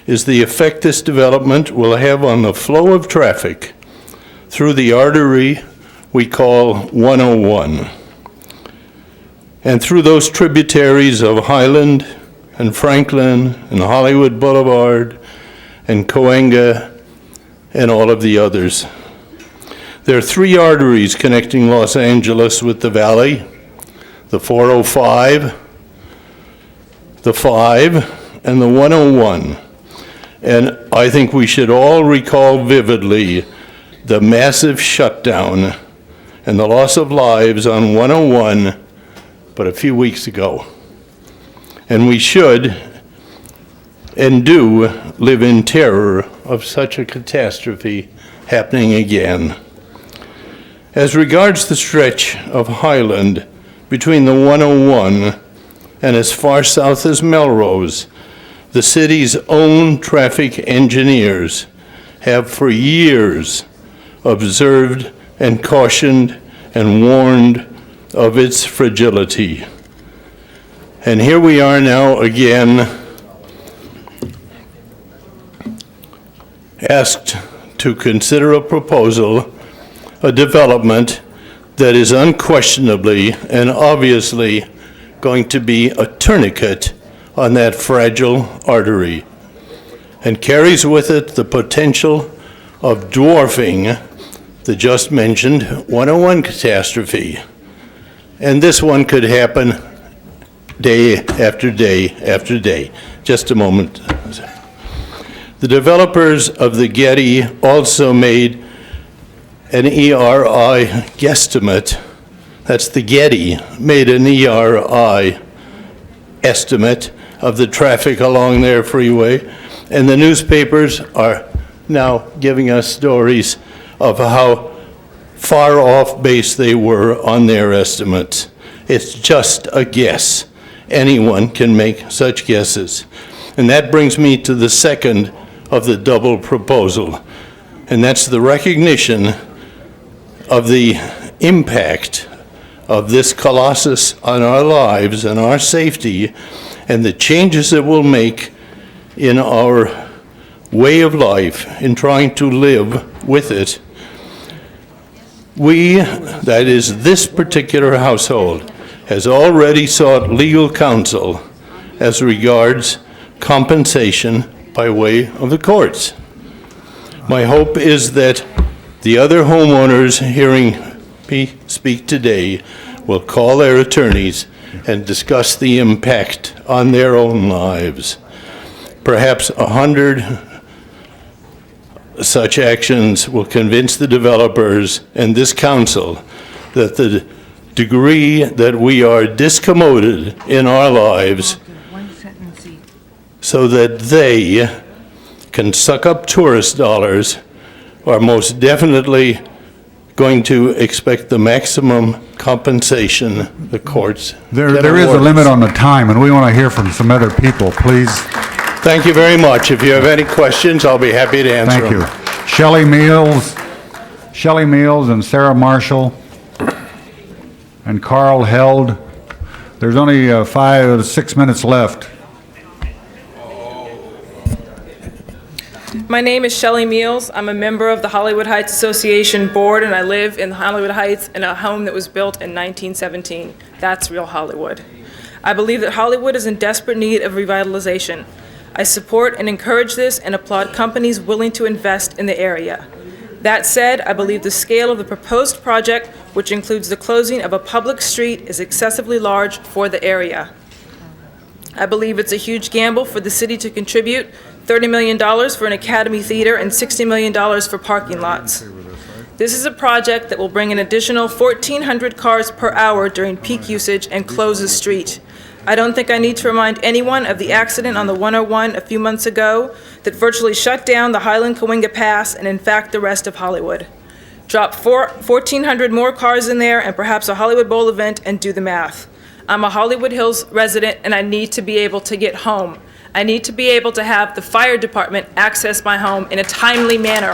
is the effect this development will have on the flow of traffic through the artery we call 101, and through those tributaries of Highland and Franklin and Hollywood Boulevard and Cahuenga and all of the others. There are three arteries connecting Los Angeles with the valley: the 405, the 5, and the 101. And I think we should all recall vividly the massive shutdown and the loss of lives on 101 but a few weeks ago. And we should and do live in terror of such a catastrophe happening again. As regards the stretch of Highland between the 101 and as far south as Melrose, the city's own traffic engineers have for years observed and cautioned and warned of its fragility. And here we are now again, asked to consider a proposal, a development that is unquestionably and obviously going to be a tourniquet on that fragile artery, and carries with it the potential of dwarfing the just mentioned 101 catastrophe. And this one could happen day after day after day. Just a moment. The developers of the Getty also made an ERI guesstimate. That's the Getty made an ERI estimate of the traffic along their freeway, and the newspapers are now giving us stories of how far off base they were on their estimates. It's just a guess. Anyone can make such guesses. And that brings me to the second of the double proposal, and that's the recognition of the impact of this colossus on our lives and our safety, and the changes it will make in our way of life, in trying to live with it. We, that is this particular household, has already sought legal counsel as regards compensation by way of the courts. My hope is that the other homeowners hearing me speak today will call their attorneys and discuss the impact on their own lives. Perhaps 100 such actions will convince the developers and this council that the degree that we are discommoded in our lives so that they can suck up tourist dollars are most definitely going to expect the maximum compensation the courts There can is a award. limit on the time, and we want to hear from some other people, please. Thank you very much. If you have any questions, I'll be happy to answer Thank them. you. Shelley Meals and Sarah Marshall and Carl Held. There's only 5 to 6 minutes left. My name is Shelley Meals. I'm a member of the Hollywood Heights Association Board, and I live in Hollywood Heights in a home that was built in 1917. That's real Hollywood. I believe that Hollywood is in desperate need of revitalization. I support and encourage this and applaud companies willing to invest in the area. That said, I believe the scale of the proposed project, which includes the closing of a public street, is excessively large for the area. I believe it's a huge gamble for the city to contribute $30 million for an Academy Theater and $60 million for parking lots. This is a project that will bring an additional 1,400 cars per hour during peak usage and close the street. I don't think I need to remind anyone of the accident on the 101 a few months ago that virtually shut down the Highland-Cahuenga Pass and in fact the rest of Hollywood. Drop 1,400 more cars in there and perhaps a Hollywood Bowl event and do the math. I'm a Hollywood Hills resident and I need to be able to get home. I need to be able to have the fire department access my home in a timely manner.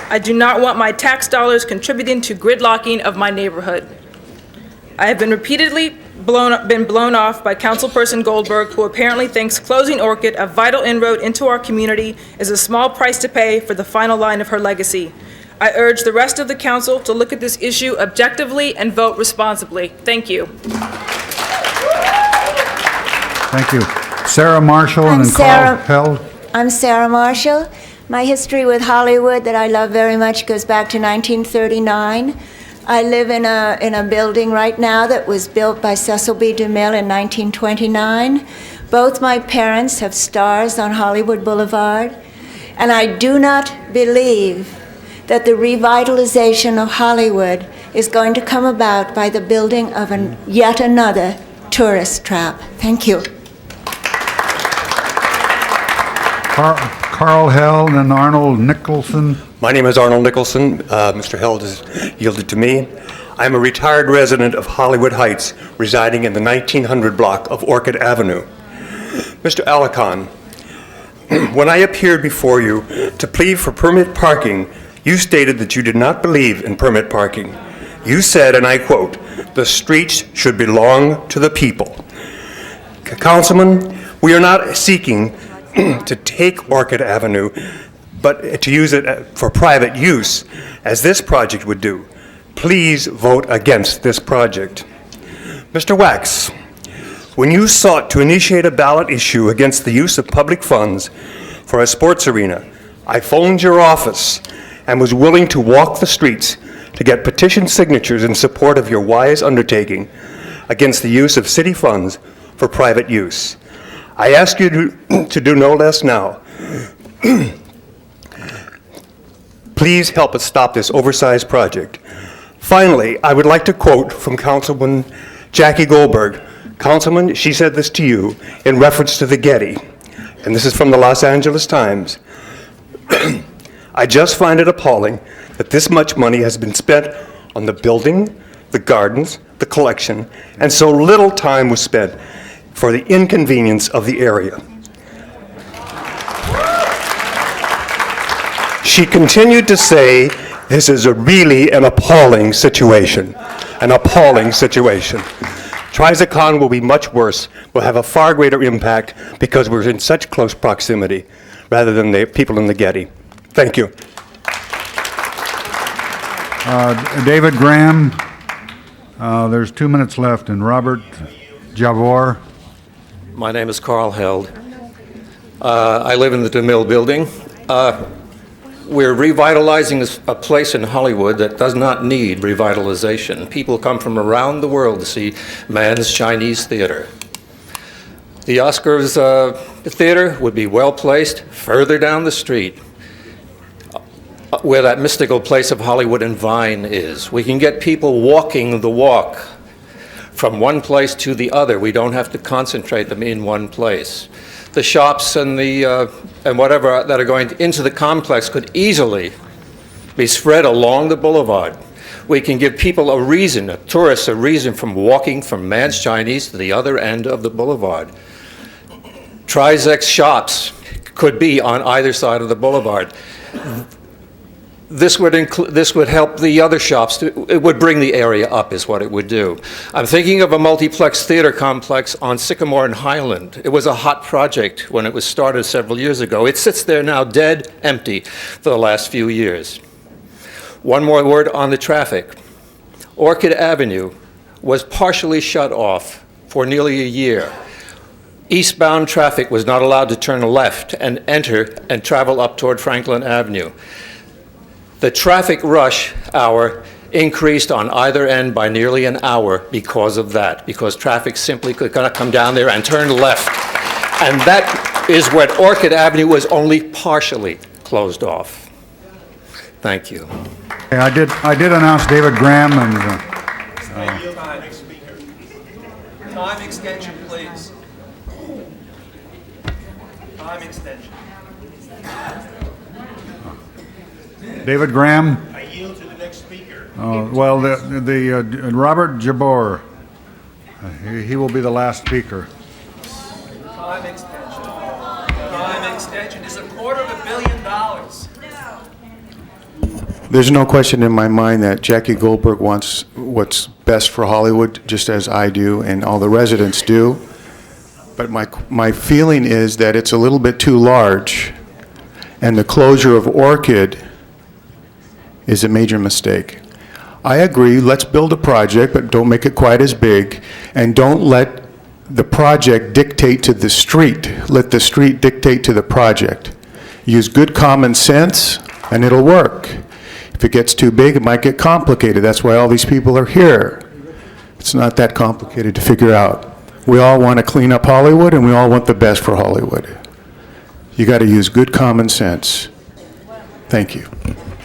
I do not want my tax dollars contributing to gridlocking of my neighborhood. I have been repeatedly blown off by Councilperson Goldberg, who apparently thinks closing Orchid, a vital inroad into our community, is a small price to pay for the final line of her legacy. I urge the rest of the council to look at this issue objectively and vote responsibly. Thank you. Thank you. Sarah Marshall and then Carl Held. I'm Sarah Marshall. My history with Hollywood that I love very much goes back to 1939. I live in a building right now that was built by Cecil B. DeMille in 1929. Both my parents have stars on Hollywood Boulevard, and I do not believe that the revitalization of Hollywood is going to come about by the building of yet another tourist trap. Thank you. Carl Held and Arnold Nicholson. My name is Arnold Nicholson. Mr. Held has yielded to me. I'm a retired resident of Hollywood Heights, residing in the 1900 block of Orchid Avenue. Mr. Alicon, when I appeared before you to plead for permit parking, you stated that you did not believe in permit parking. You said, and I quote, "The streets should belong to the people." Councilman, we are not seeking to take Orchid Avenue, but to use it for private use, as this project would do. Please vote against this project. Mr. Wax, when you sought to initiate a ballot issue against the use of public funds for a sports arena, I phoned your office and was willing to walk the streets to get petition signatures in support of your wise undertaking against the use of city funds for private use. I ask you to do no less now. Please help us stop this oversized project. Finally, I would like to quote from Councilwoman Jackie Goldberg. Councilman, she said this to you in reference to the Getty, and this is from the Los Angeles Times. I just find it appalling that this much money has been spent on the building, the gardens, the collection, and so little time was spent for the inconvenience of the area. She continued to say, this is really an appalling situation, an appalling situation. Trizicon will be much worse, will have a far greater impact because we're in such close proximity rather than the people in the Getty. Thank you. David Graham, there's 2 minutes left, and Robert Javor. My name is Carl Held. I live in the DeMille building. We're revitalizing a place in Hollywood that does not need revitalization. People come from around the world to see Mann's Chinese Theater. The Oscars Theater would be well placed further down the street where that mystical place of Hollywood and Vine is. We can get people walking the walk from one place to the other. We don't have to concentrate them in one place. The shops and and whatever that are going into the complex could easily be spread along the boulevard. We can give people a reason, tourists a reason from walking from Mann's Chinese to the other end of the boulevard. Trizex shops could be on either side of the boulevard. This would help the other shops. It would bring the area up is what it would do. I'm thinking of a multiplex theater complex on Sycamore and Highland. It was a hot project when it was started several years ago. It sits there now dead empty for the last few years. One more word on the traffic. Orchid Avenue was partially shut off for nearly a year. Eastbound traffic was not allowed to turn left and enter and travel up toward Franklin Avenue. The traffic rush hour increased on either end by nearly an hour because of that, because traffic simply could not come down there and turn left. And that is when Orchid Avenue was only partially closed off. Thank you. Okay, I did announce David Graham and Time extension, please. Time extension. David Graham. I yield to the next speaker. Well, Robert Jabor, he will be the last speaker. Time extension. Time extension is $250 million. There's no question in my mind that Jackie Goldberg wants what's best for Hollywood, just as I do and all the residents do. But my feeling is that it's a little bit too large, and the closure of Orchid is a major mistake. I agree, let's build a project, but don't make it quite as big, and don't let the project dictate to the street. Let the street dictate to the project. Use good common sense, and it'll work. If it gets too big, it might get complicated. That's why all these people are here. It's not that complicated to figure out. We all want to clean up Hollywood, and we all want the best for Hollywood. You got to use good common sense. Thank you.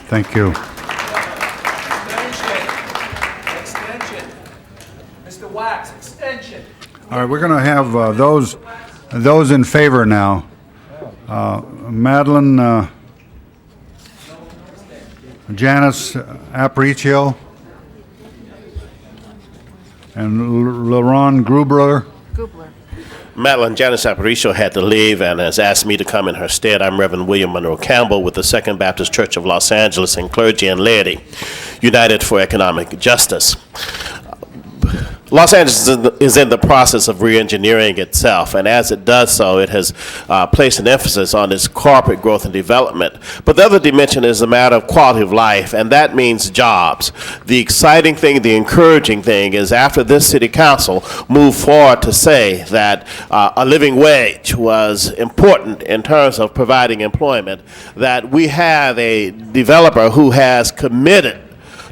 Thank you. Extension. Mr. Wax, extension. All right, we're going to have those in favor now. Madeline Janice Aparicio and Laron Grubler. Madeline Janice Aparicio had to leave and has asked me to come in her stead. I'm Reverend William Monroe Campbell with the Second Baptist Church of Los Angeles and Clergy and Laity, United for Economic Justice. Los Angeles is in the process of re-engineering itself, and as it does so, it has placed an emphasis on its corporate growth and development. But the other dimension is a matter of quality of life, and that means jobs. The exciting thing, the encouraging thing is after this city council moved forward to say that a living wage was important in terms of providing employment, that we have a developer who has committed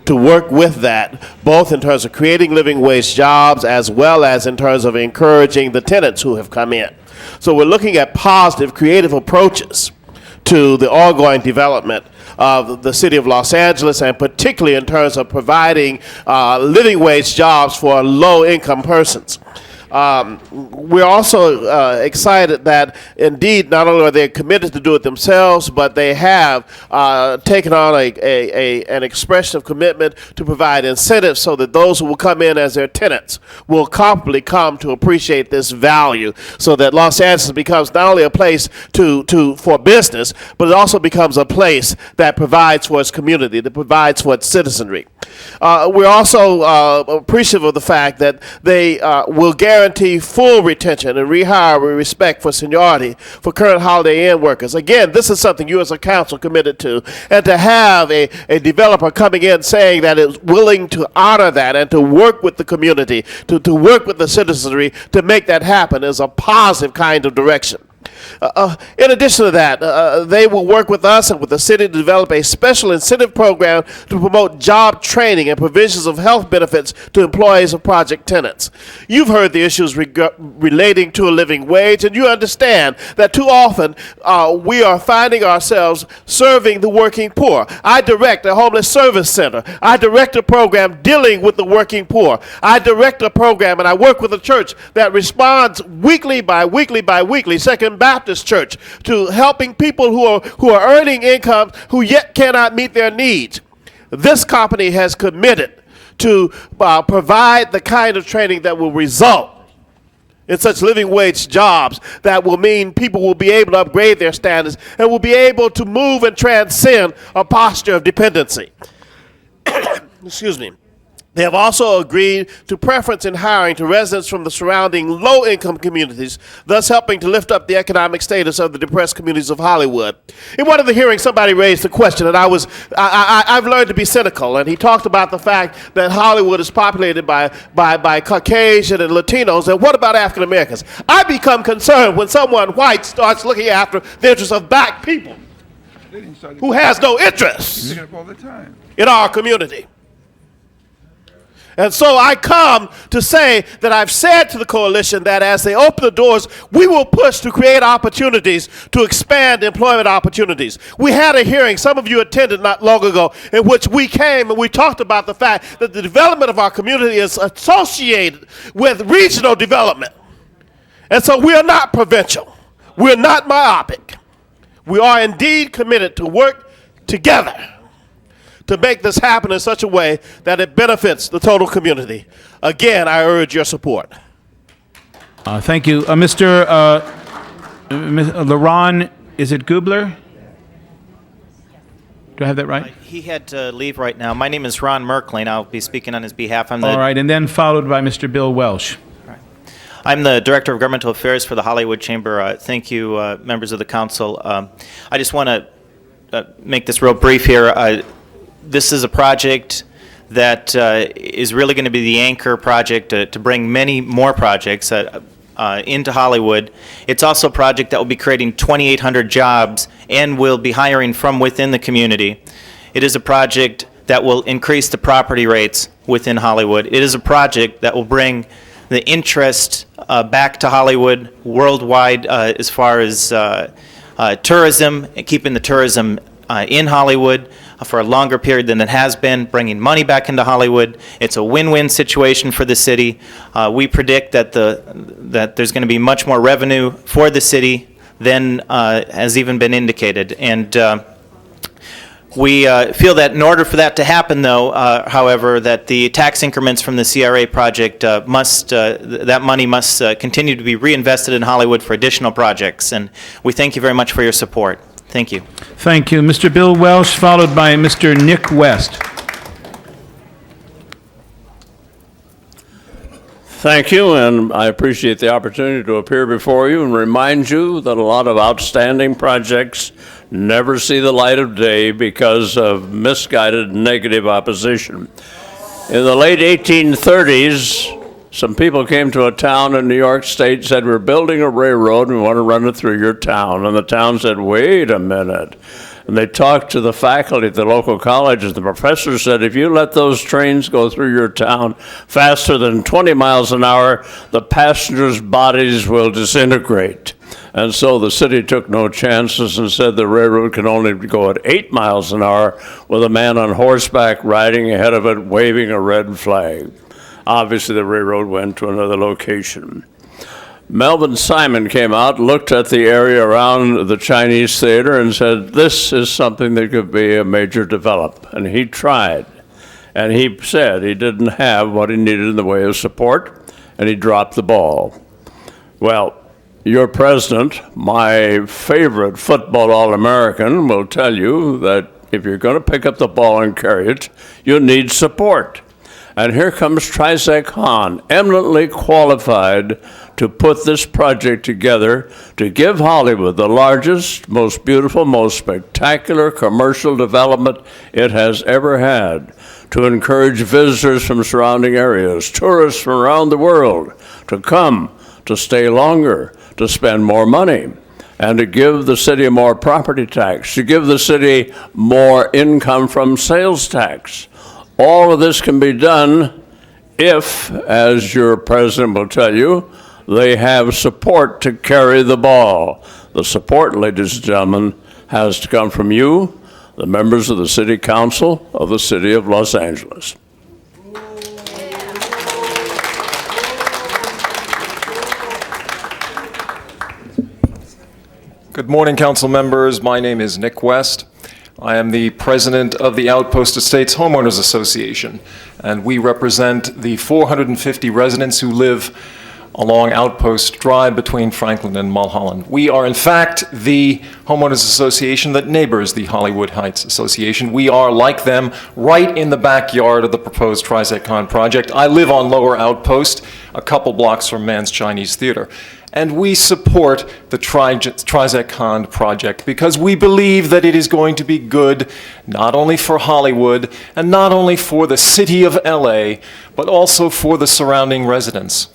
to work with that, both in terms of creating living wage jobs as well as in terms of encouraging the tenants who have come in. So we're looking at positive, creative approaches to the ongoing development of the city of Los Angeles, and particularly in terms of providing living wage jobs for low-income persons. We're also excited that indeed not only are they committed to do it themselves, but they have taken on an expression of commitment to provide incentives so that those who will come in as their tenants will comfortably come to appreciate this value, so that Los Angeles becomes not only a place for business, but it also becomes a place that provides for its community, that provides for its citizenry. We're also appreciative of the fact that they will guarantee full retention and rehire with respect for seniority for current Holiday Inn workers. Again, this is something you as a council committed to, and to have a developer coming in saying that it's willing to honor that and to work with the community, to work with the citizenry to make that happen is a positive kind of direction. In addition to that, they will work with us and with the city to develop a special incentive program to promote job training and provisions of health benefits to employees of project tenants. You've heard the issues relating to a living wage, and you understand that too often we are finding ourselves serving the working poor. I direct a homeless service center. I direct a program dealing with the working poor. I direct a program and I work with a church that responds weekly by weekly, Second Baptist Church, to helping people who are earning income who yet cannot meet their needs. This company has committed to provide the kind of training that will result in such living wage jobs that will mean people will be able to upgrade their standards and will be able to move and transcend a posture of dependency. Excuse me. They have also agreed to preference in hiring to residents from the surrounding low-income communities, thus helping to lift up the economic status of the depressed communities of Hollywood. In one of the hearings, somebody raised the question, and I've learned to be cynical, and he talked about the fact that Hollywood is populated by Caucasian and Latinos, and what about African Americans? I become concerned when someone white starts looking after the interests of black people who has no interest in our community. And so I come to say that I've said to the coalition that as they open the doors, we will push to create opportunities to expand employment opportunities. We had a hearing, some of you attended not long ago, in which we came and we talked about the fact that the development of our community is associated with regional development. And so we are not provincial. We're not myopic. We are indeed committed to work together to make this happen in such a way that it benefits the total community. Again, I urge your support. Thank you. Mr. LaRon, is it Gubler? Do I have that right? He had to leave right now. My name is Ron Merkling. I'll be speaking on his behalf. All right, and then followed by Mr. Bill Welsh. I'm the Director of Governmental Affairs for the Hollywood Chamber. Thank you, members of the council. I just want to make this real brief here. This is a project that is really going to be the anchor project to bring many more projects into Hollywood. It's also a project that will be creating 2,800 jobs and will be hiring from within the community. It is a project that will increase the property rates within Hollywood. It is a project that will bring the interest back to Hollywood worldwide as far as tourism, and keeping the tourism in Hollywood for a longer period than it has been, bringing money back into Hollywood. It's a win-win situation for the city. We predict that there's going to be much more revenue for the city than has even been indicated. And We feel that in order for that to happen, though, however, that the tax increments from the CRA project that money must continue to be reinvested in Hollywood for additional projects. And we thank you very much for your support. Thank you. Thank you. Mr. Bill Welsh, followed by Mr. Nick West. Thank you, and I appreciate the opportunity to appear before you and remind you that a lot of outstanding projects never see the light of day because of misguided negative opposition. In the late 1830s, some people came to a town in New York State and said, "We're building a railroad and we want to run it through your town." And the town said, "Wait a minute." And they talked to the faculty at the local college, and the professor said, "If you let those trains go through your town faster than 20 miles an hour, the passengers' bodies will disintegrate." And so the city took no chances and said the railroad can only go at 8 miles an hour with a man on horseback riding ahead of it, waving a red flag. Obviously, the railroad went to another location. Melvin Simon came out, looked at the area around the Chinese Theater and said, "This is something that could be a major development." And he tried. And he said he didn't have what he needed in the way of support, and he dropped the ball. Well, your president, my favorite football All-American, will tell you that if you're going to pick up the ball and carry it, you need support. And here comes Trizek Hahn, eminently qualified to put this project together to give Hollywood the largest, most beautiful, most spectacular commercial development it has ever had, to encourage visitors from surrounding areas, tourists from around the world to come, to stay longer, to spend more money, and to give the city more property tax, to give the city more income from sales tax. All of this can be done if, as your president will tell you, they have support to carry the ball. The support, ladies and gentlemen, has to come from you, the members of the City Council of the City of Los Angeles. Good morning, council members. My name is Nick West. I am the president of the Outpost Estates Homeowners Association, and we represent the 450 residents who live along Outpost Drive between Franklin and Mulholland. We are, in fact, the homeowners association that neighbors the Hollywood Heights Association. We are, like them, right in the backyard of the proposed Trizek Khan project. I live on Lower Outpost, a couple blocks from Mann's Chinese Theater. And we support the Trizek Khan project because we believe that it is going to be good not only for Hollywood and not only for the city of LA, but also for the surrounding residents.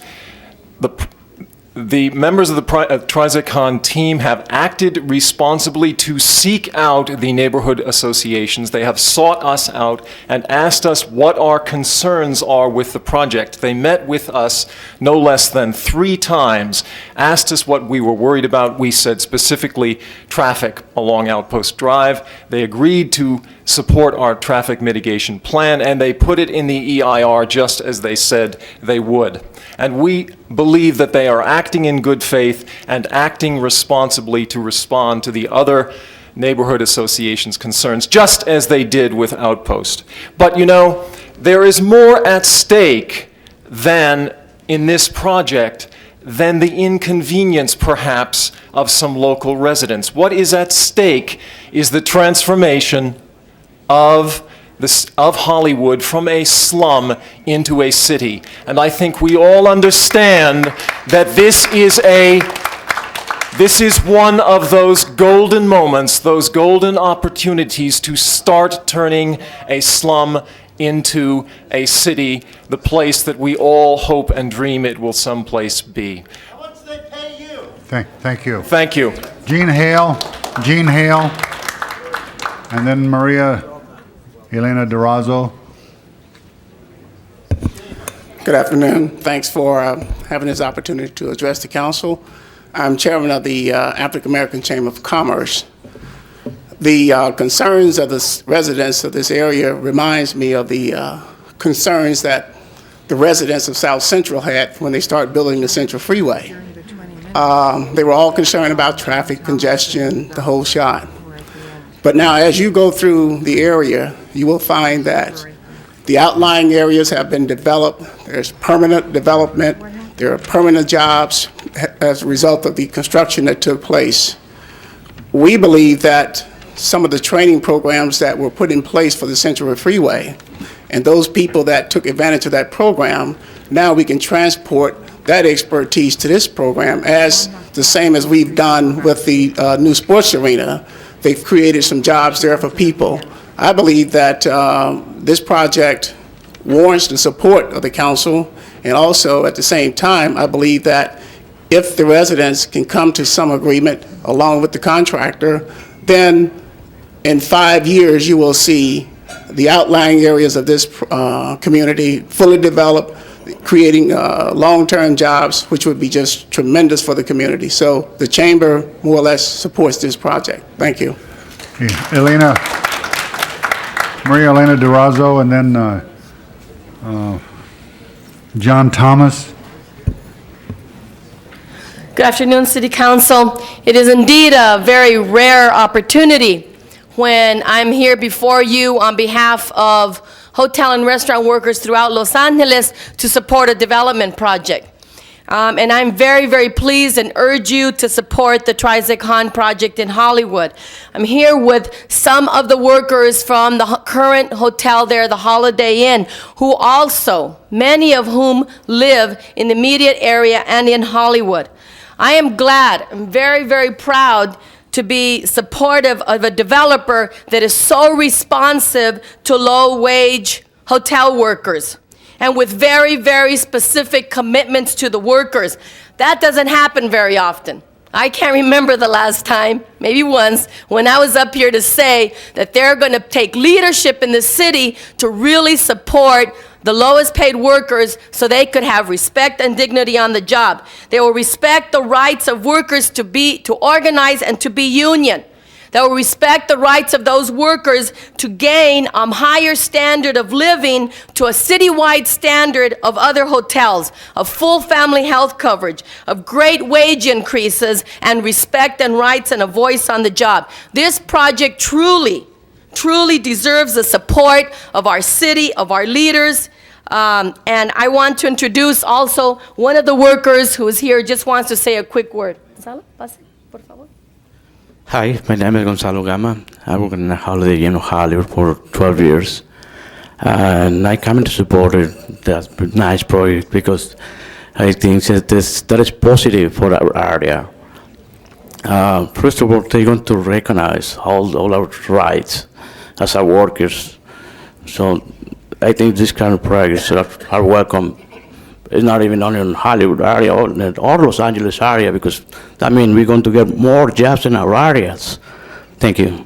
The members of the Trizek Khan team have acted responsibly to seek out the neighborhood associations. They have sought us out and asked us what our concerns are with the project. They met with us no less than 3 times, asked us what we were worried about. We said specifically traffic along Outpost Drive. They agreed to support our traffic mitigation plan, and they put it in the EIR just as they said they would. And we believe that they are acting in good faith and acting responsibly to respond to the other neighborhood associations' concerns, just as they did with Outpost. But you know, there is more at stake than in this project than the inconvenience, perhaps, of some local residents. What is at stake is the transformation of Hollywood from a slum into a city. And I think we all understand that this is one of those golden moments, those golden opportunities to start turning a slum into a city, the place that we all hope and dream it will someplace be. Thank you. Thank you. Jean Hale, and then Maria Elena Durazo. Good afternoon. Thanks for having this opportunity to address the council. I'm chairman of the African American Chamber of Commerce. The concerns of the residents of this area reminds me of the concerns that the residents of South Central had when they started building the Central Freeway. They were all concerned about traffic congestion, the whole shot. But now, as you go through the area, you will find that the outlying areas have been developed. There's permanent development. There are permanent jobs as a result of the construction that took place. We believe that some of the training programs that were put in place for the Central Freeway, and those people that took advantage of that program, now we can transport that expertise to this program, as the same as we've done with the new sports arena. They've created some jobs there for people. I believe that this project warrants the support of the council, and also at the same time, I believe that if the residents can come to some agreement along with the contractor, then in 5 years you will see the outlying areas of this community fully developed, creating long-term jobs, which would be just tremendous for the community. So the chamber more or less supports this project. Thank you. Okay. Maria Elena Durazo, and then John Thomas. Good afternoon, City Council. It is indeed a very rare opportunity when I'm here before you on behalf of hotel and restaurant workers throughout Los Angeles to support a development project. And I'm very, very pleased and urge you to support the Trizec-Han project in Hollywood. I'm here with some of the workers from the current hotel there, the Holiday Inn, who also, many of whom live in the immediate area and in Hollywood. I am glad, I'm very, very proud to be supportive of a developer that is so responsive to low-wage hotel workers and with very, very specific commitments to the workers. That doesn't happen very often. I can't remember the last time, maybe once, when I was up here to say that they're going to take leadership in the city to really support the lowest paid workers so they could have respect and dignity on the job. They will respect the rights of workers to organize and to be union. They will respect the rights of those workers to gain a higher standard of living to a citywide standard of other hotels, of full family health coverage, of great wage increases, and respect and rights and a voice on the job. This project truly deserves the support of our city, of our leaders. And I want to introduce also one of the workers who is here, just wants to say a quick word. Gonzalo, pase, por favor. Hi, my name is Gonzalo Gama. I work in the Holiday Inn of Hollywood for 12 years. And I come to support that nice project because I think that is positive for our area. First of all, they're going to recognize all our rights as our workers. So I think this kind of projects are welcome. It's not even only in Hollywood area or Los Angeles area, because that means we're going to get more jobs in our areas. Thank you.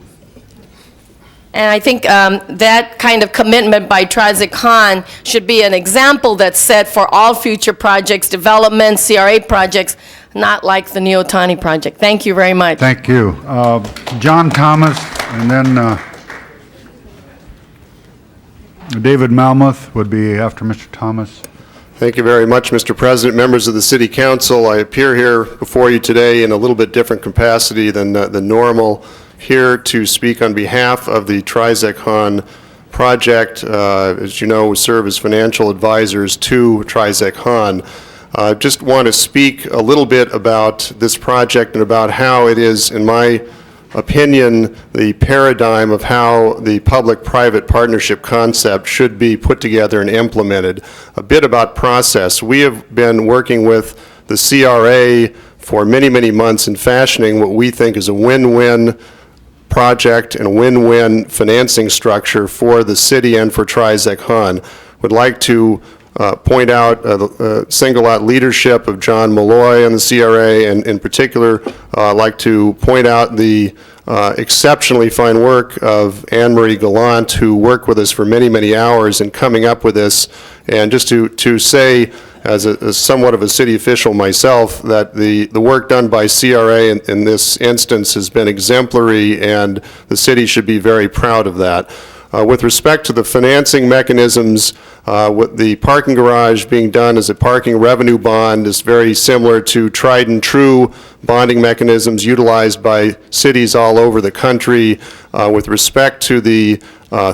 And I think that kind of commitment by Trizec-Han should be an example that's set for all future projects, development, CRA projects, not like the Neotani project. Thank you very much. Thank you. John Thomas, and then David Malmuth would be after Mr. Thomas. Thank you very much, Mr. President, members of the City Council. I appear here before you today in a little bit different capacity than normal, here to speak on behalf of the Trizec-Han project. As you know, we serve as financial advisors to Trizec-Han. I just want to speak a little bit about this project and about how it is, in my opinion, the paradigm of how the public-private partnership concept should be put together and implemented. A bit about process. We have been working with the CRA for many, many months in fashioning what we think is a win-win project and a win-win financing structure for the city and for Trizec-Han. Would like to point out single out leadership of John Malloy on the CRA, and in particular like to point out the exceptionally fine work of Anne-Marie Gallant, who worked with us for many, many hours in coming up with this. And just to say, as somewhat of a city official myself, that the work done by CRA in this instance has been exemplary, and the city should be very proud of that. With respect to the financing mechanisms, with the parking garage being done as a parking revenue bond is very similar to tried and true bonding mechanisms utilized by cities all over the country. With respect to the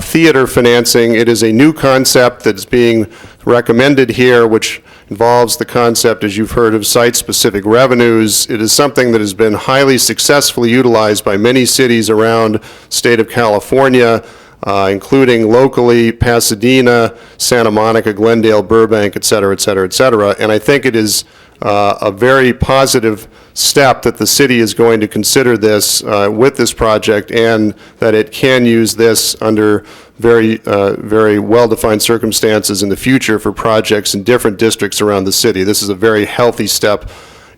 theater financing, it is a new concept that's being recommended here, which involves the concept, as you've heard, of site-specific revenues. It is something that has been highly successfully utilized by many cities around the state of California, including locally Pasadena, Santa Monica, Glendale, Burbank, et cetera, et cetera, et cetera. And I think it is a very positive step that the city is going to consider this with this project, and that it can use this under very well-defined circumstances in the future for projects in different districts around the city. This is a very healthy step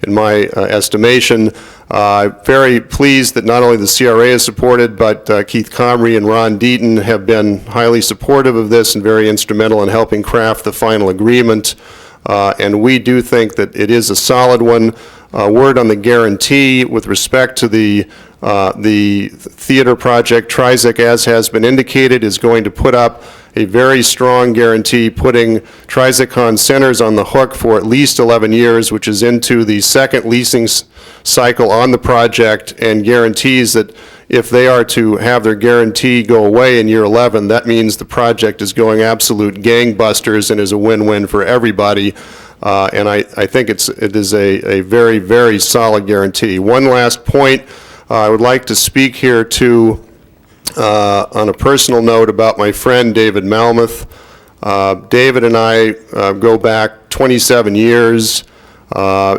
in my estimation. Very pleased that not only the CRA is supported, but Keith Comrie and Ron Deaton have been highly supportive of this and very instrumental in helping craft the final agreement. And we do think that it is a solid one. Word on the guarantee with respect to the theater project, TRIZEC, as has been indicated, is going to put up a very strong guarantee, putting TRIZECON centers on the hook for at least 11 years, which is into the second leasing cycle on the project, and guarantees that if they are to have their guarantee go away in year 11, that means the project is going absolute gangbusters and is a win-win for everybody. And I think it is a very, very solid guarantee. One last point, I would like to speak here to, on a personal note, about my friend David Malmuth. David and I go back 27 years.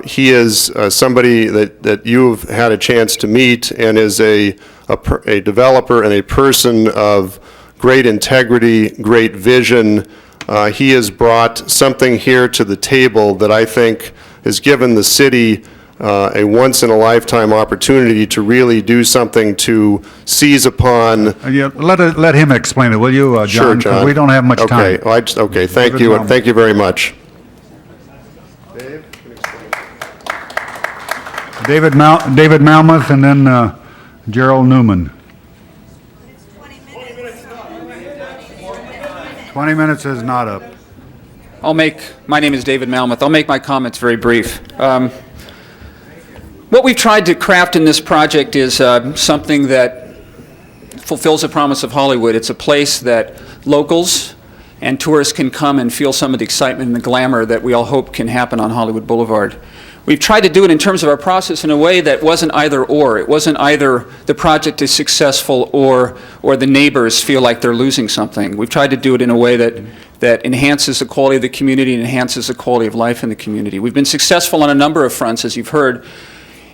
He is somebody that you've had a chance to meet, and is a developer and a person of great integrity, great vision. He has brought something here to the table that I think has given the city a once-in-a-lifetime opportunity to really do something to seize upon. Yeah, let him explain it, will you, John? Sure, 'Cause John. we don't have much time. Okay, thank David you, Malmuth. and thank you very much. David Malmuth, and then Gerald Newman. 20 minutes is not up. My name is David Malmuth. I'll make my comments very brief. What we've tried to craft in this project is something that fulfills the promise of Hollywood. It's a place that locals and tourists can come and feel some of the excitement and the glamour that we all hope can happen on Hollywood Boulevard. We've tried to do it in terms of our process in a way that wasn't either or. It wasn't either the project is successful or the neighbors feel like they're losing something. We've tried to do it in a way that enhances the quality of the community and enhances the quality of life in the community. We've been successful on a number of fronts, as you've heard.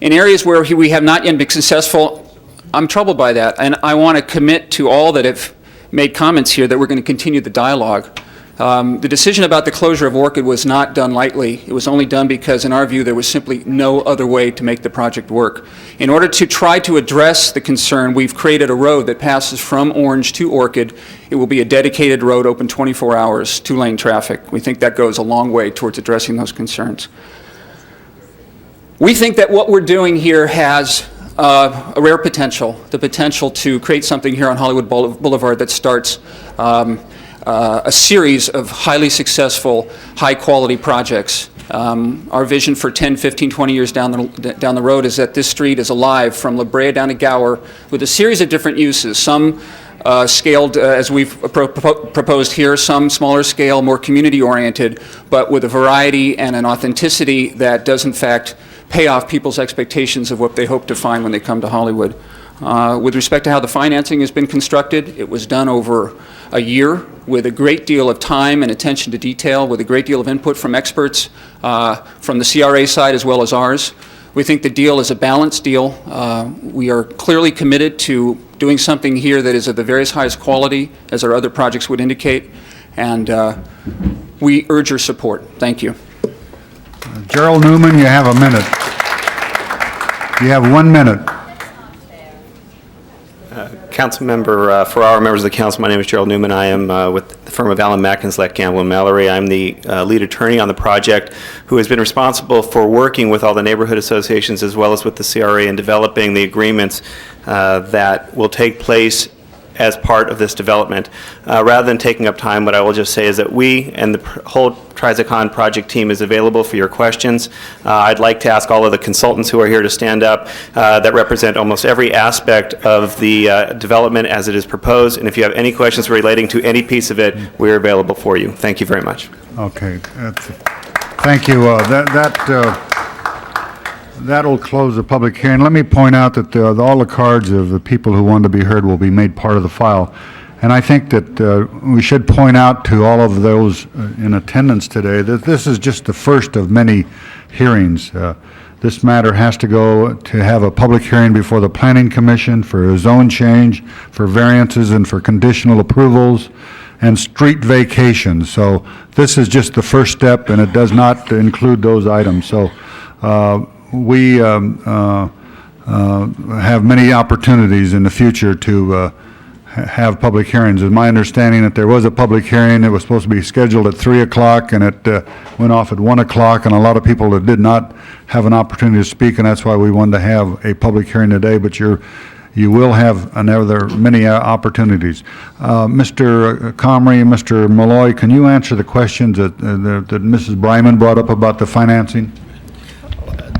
In areas where we have not yet been successful, I'm troubled by that, and I want to commit to all that have made comments here that we're going to continue the dialogue. The decision about the closure of Orchid was not done lightly. It was only done because, in our view, there was simply no other way to make the project work. In order to try to address the concern, we've created a road that passes from Orange to Orchid. It will be a dedicated road, open 24 hours, two-lane traffic. We think that goes a long way towards addressing those concerns. We think that what we're doing here has a rare potential, the potential to create something here on Hollywood Boulevard that starts a series of highly successful, high-quality projects. Our vision for 10, 15, 20 years down the road is that this street is alive from La Brea down to Gower with a series of different uses, some scaled as we've proposed here, some smaller scale, more community-oriented, but with a variety and an authenticity that does in fact pay off people's expectations of what they hope to find when they come to Hollywood. With respect to how the financing has been constructed, it was done over a year with a great deal of time and attention to detail, with a great deal of input from experts from the CRA side as well as ours. We think the deal is a balanced deal. We are clearly committed to doing something here that is of the very highest quality, as our other projects would indicate, and we urge your support. Thank you. Gerald Newman, you have a minute. You have 1 minute. Council member Ferraro, members of the council, my name is Gerald Newman. I am with the firm of Allen Mackensleck, Gamble and Mallory. I'm the lead attorney on the project who has been responsible for working with all the neighborhood associations as well as with the CRA in developing the agreements that will take place as part of this development. Rather than taking up time, what I will just say is that we and the whole TriZaCon project team is available for your questions. I'd like to ask all of the consultants who are here to stand up that represent almost every aspect of the development as it is proposed, and if you have any questions relating to any piece of it, we're available for you. Thank you very much. Okay. Thank you. That'll close the public hearing. Let me point out that all the cards of the people who want to be heard will be made part of the file. And I think that we should point out to all of those in attendance today that this is just the first of many hearings. This matter has to go to have a public hearing before the Planning Commission for a zone change, for variances and for conditional approvals, and street vacations. So this is just the first step, and it does not include those items. So we have many opportunities in the future to have public hearings. It's my understanding that there was a public hearing. It was supposed to be scheduled at 3 o'clock, and it went off at 1 o'clock, and a lot of people that did not have an opportunity to speak, and that's why we wanted to have a public hearing today. But you will have many opportunities. Mr. Comrie, Mr. Malloy, can you answer the questions that Mrs. Bryman brought up about the financing?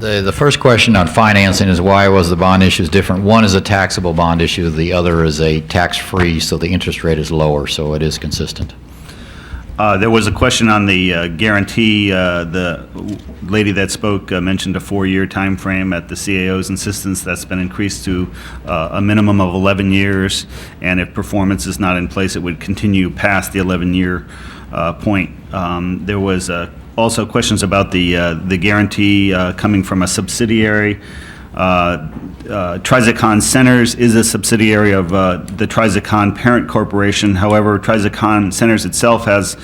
The first question on financing is why was the bond issues different? One is a taxable bond issue, the other is a tax-free, so the interest rate is lower, so it is consistent. There was a question on the guarantee. The lady that spoke mentioned a 4-year time frame at the CAO's insistence. That's been increased to a minimum of 11 years, and if performance is not in place, it would continue past the 11-year point. There was also questions about the guarantee coming from a subsidiary. TriZaCon Centers is a subsidiary of the TriZaCon parent corporation. However, TriZaCon Centers itself has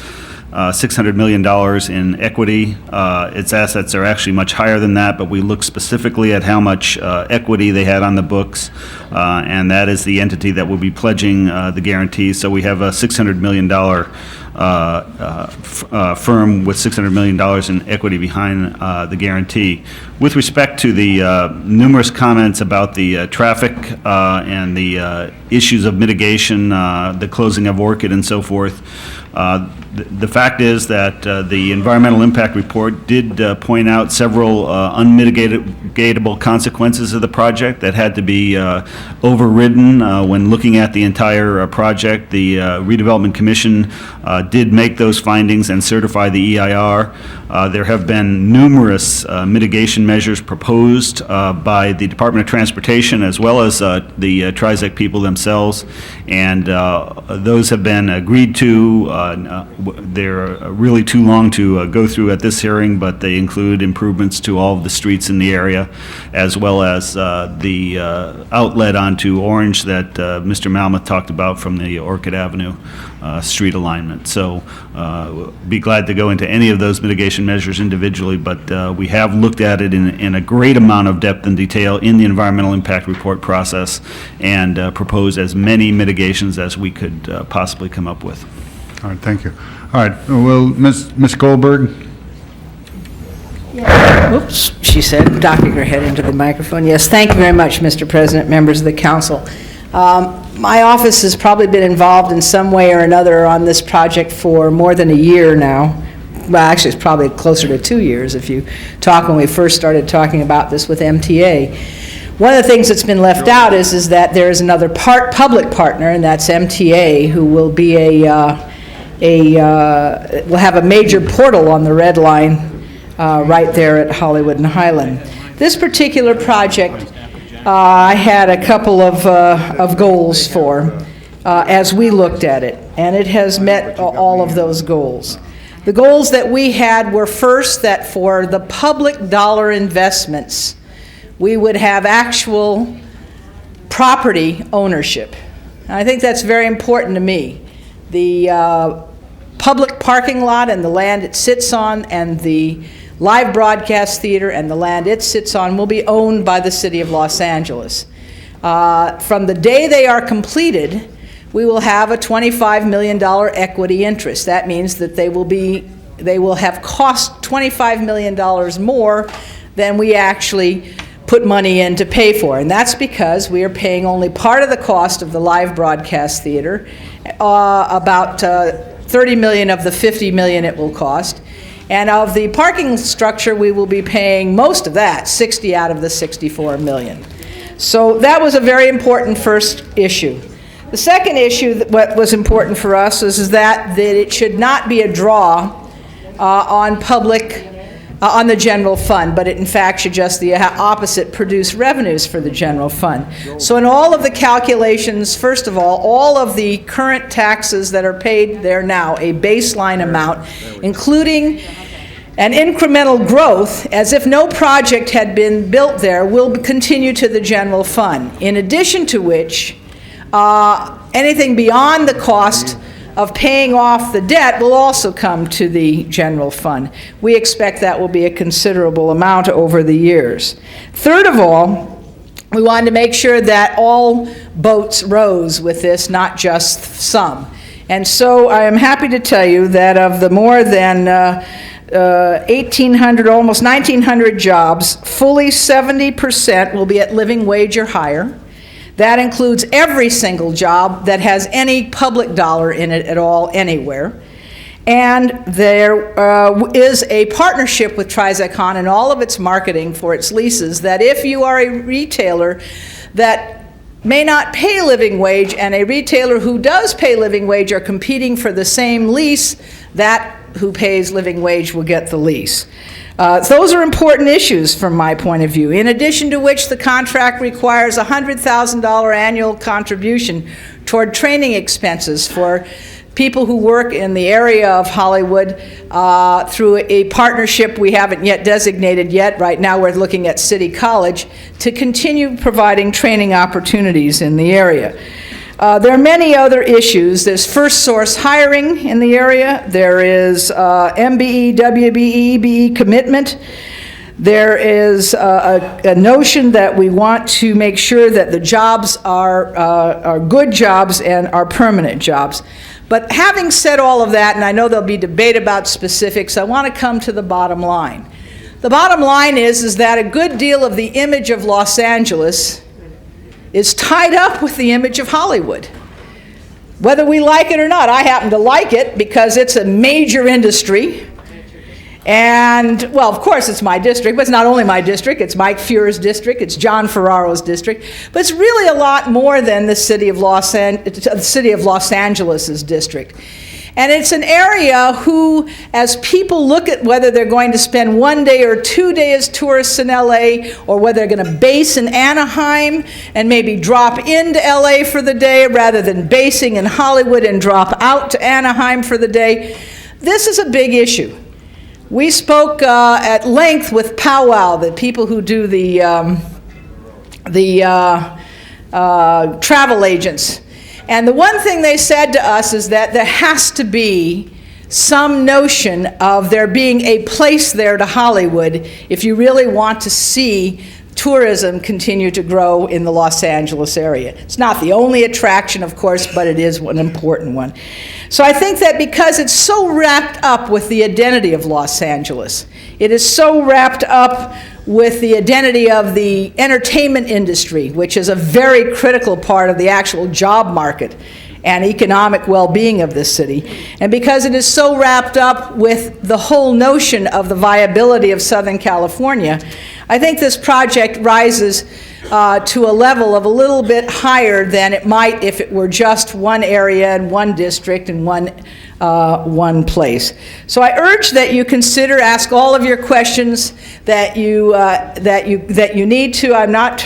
$600 million in equity. Its assets are actually much higher than that, but we looked specifically at how much equity they had on the books, and that is the entity that will be pledging the guarantee. So we have a $600 million firm with $600 million in equity behind the guarantee. With respect to the numerous comments about the traffic and the issues of mitigation, the closing of Orchid and so forth, the fact is that the environmental impact report did point out several unmitigatable consequences of the project that had to be overridden when looking at the entire project. The Redevelopment Commission did make those findings and certify the EIR. There have been numerous mitigation measures proposed by the Department of Transportation as well as the TriZac people themselves, and those have been agreed to. They're really too long to go through at this hearing, but they include improvements to all of the streets in the area, as well as the outlet onto Orange that Mr. Malmuth talked about from the Orchid Avenue street alignment. So be glad to go into any of those mitigation measures individually, but we have looked at it in a great amount of depth and detail in the environmental impact report process and proposed as many mitigations as we could possibly come up with. All right, thank you. All right, well, Ms. Goldberg. Oops, she said, docking her head into the microphone. Yes, thank you very much, Mr. President, members of the council. My office has probably been involved in some way or another on this project for more than a year now. Well, actually, it's probably closer to 2 years if you talk when we first started talking about this with MTA. One of the things that's been left out is that there is another public partner, and that's MTA, who will be will have a major portal on the Red Line right there at Hollywood and Highland. This particular project, I had a couple of goals for as we looked at it, and it has met all of those goals. The goals that we had were first that for the public dollar investments, we would have actual property ownership. And I think that's very important to me. The public parking lot and the land it sits on and the live broadcast theater and the land it sits on will be owned by the City of Los Angeles. From the day they are completed, we will have a $25 million equity interest. That means that they will have cost $25 million more than we actually put money in to pay for. And that's because we are paying only part of the cost of the live broadcast theater, about 30 million of the 50 million it will cost. And of the parking structure, we will be paying most of that, 60 out of the 64 million. So that was a very important first issue. The second issue, what was important for us, is that it should not be a draw on the general fund, but it in fact should just the opposite, produce revenues for the general fund. So in all of the calculations, first of all of the current taxes that are paid there now, a baseline amount, including an incremental growth, as if no project had been built there, will continue to the general fund. In addition to which, anything beyond the cost of paying off the debt will also come to the general fund. We expect that will be a considerable amount over the years. Third of all, we wanted to make sure that all boats rose with this, not just some. And so I am happy to tell you that of the more than 1,800, almost 1,900 jobs, fully 70% will be at living wage or higher. That includes every single job that has any public dollar in it at all, anywhere. And there is a partnership with Trizecon in all of its marketing for its leases, that if you are a retailer that may not pay living wage and a retailer who does pay living wage are competing for the same lease, that who pays living wage will get the lease. Those are important issues from my point of view, in addition to which the contract requires a $100,000 annual contribution toward training expenses for people who work in the area of Hollywood through a partnership we haven't yet designated yet. Right now we're looking at City College to continue providing training opportunities in the area. There are many other issues. There's first source hiring in the area. There is MBE, WBE, BE commitment. There is a notion that we want to make sure that the jobs are good jobs and are permanent jobs. But having said all of that, and I know there'll be debate about specifics, I want to come to the bottom line. The bottom line is that a good deal of the image of Los Angeles is tied up with the image of Hollywood. Whether we like it or not, I happen to like it because it's a major industry. And, well, of course it's my district, but it's not only my district, it's Mike Fuhr's district, it's John Ferraro's district, but it's really a lot more than the city of Los Angeles' district. And it's an area who, as people look at whether they're going to spend 1 day or 2 days tourists in LA, or whether they're going to base in Anaheim and maybe drop into LA for the day rather than basing in Hollywood and drop out to Anaheim for the day, this is a big issue. We spoke at length with Powwow, the people who do the travel agents. And the one thing they said to us is that there has to be some notion of there being a place there to Hollywood if you really want to see tourism continue to grow in the Los Angeles area. It's not the only attraction, of course, but it is an important one. So I think that because it's so wrapped up with the identity of Los Angeles, it is so wrapped up with the identity of the entertainment industry, which is a very critical part of the actual job market and economic well-being of this city. And because it is so wrapped up with the whole notion of the viability of Southern California, I think this project rises to a level of a little bit higher than it might if it were just one area and one district and one place. So I urge that you consider, ask all of your questions that you need to. I'm not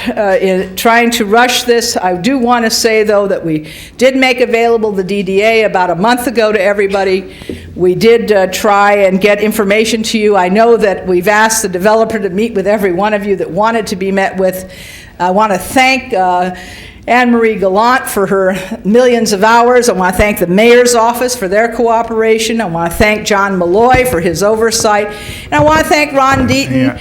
trying to rush this. I do want to say, though, that we did make available the DDA about a month ago to everybody. We did try and get information to you. I know that we've asked the developer to meet with every one of you that wanted to be met with. I want to thank Anne-Marie Gallant for her millions of hours. I want to thank the mayor's office for their cooperation. I want to thank John Malloy for his oversight. And I want to thank Ron Deaton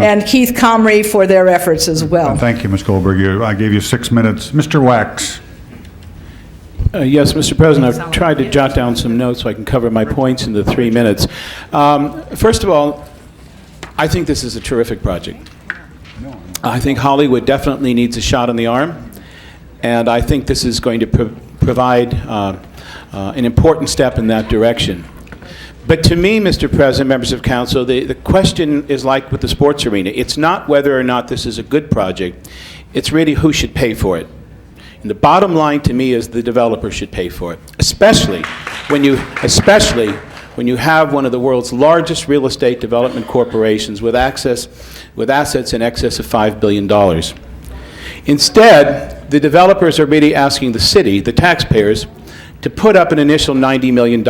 and Keith Comrie for their efforts as well. Thank you, Ms. Goldberg. I gave you 6 minutes. Mr. Wax. Yes, Mr. President, I've tried to jot down some notes so I can cover my points in the 3 minutes. First of all, I think this is a terrific project. I think Hollywood definitely needs a shot in the arm, and I think this is going to provide an important step in that direction. But to me, Mr. President, members of council, the question is like with the sports arena. It's not whether or not this is a good project. It's really who should pay for it. And the bottom line to me is the developer should pay for it, especially when you have one of the world's largest real estate development corporations with assets in excess of $5 billion. Instead, the developers are really asking the city, the taxpayers, to put up an initial $90 million.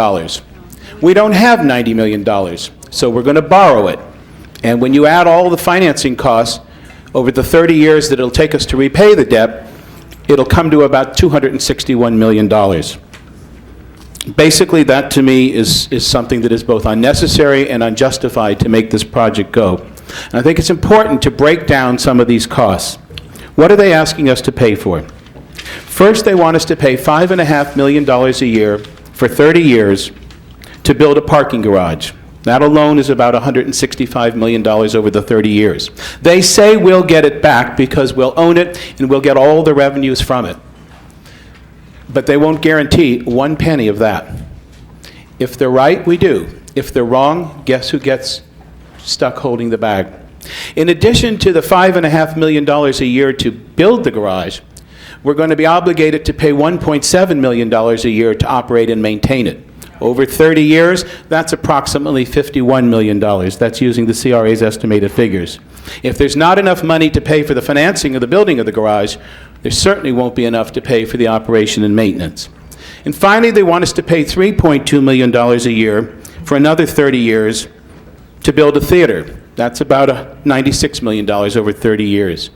We don't have $90 million, so we're going to borrow it. And when you add all the financing costs over the 30 years that it'll take us to repay the debt, it'll come to about $261 million. Basically, that to me is something that is both unnecessary and unjustified to make this project go. And I think it's important to break down some of these costs. What are they asking us to pay for? First, they want us to pay $5.5 million a year for 30 years to build a parking garage. That alone is about $165 million over the 30 years. They say we'll get it back because we'll own it and we'll get all the revenues from it. But they won't guarantee one penny of that. If they're right, we do. If they're wrong, guess who gets stuck holding the bag? In addition to the $5.5 million a year to build the garage, we're going to be obligated to pay $1.7 million a year to operate and maintain it. Over 30 years, that's approximately $51 million. That's using the CRA's estimated figures. If there's not enough money to pay for the financing of the building of the garage, there certainly won't be enough to pay for the operation and maintenance. And finally, they want us to pay $3.2 million a year for another 30 years to build a theater. That's about $96 million over 30 years.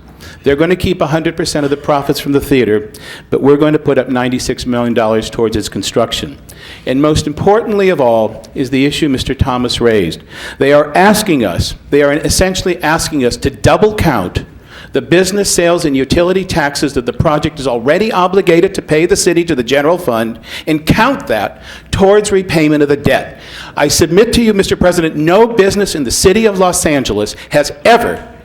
They're going to keep 100% of the profits from the theater, but we're going to put up $96 million towards its construction. And most importantly of all is the issue Mr. Thomas raised. They are essentially asking us to double count the business sales and utility taxes that the project is already obligated to pay the city to the general fund and count that towards repayment of the debt. I submit to you, Mr. President, no business in the city of Los Angeles has ever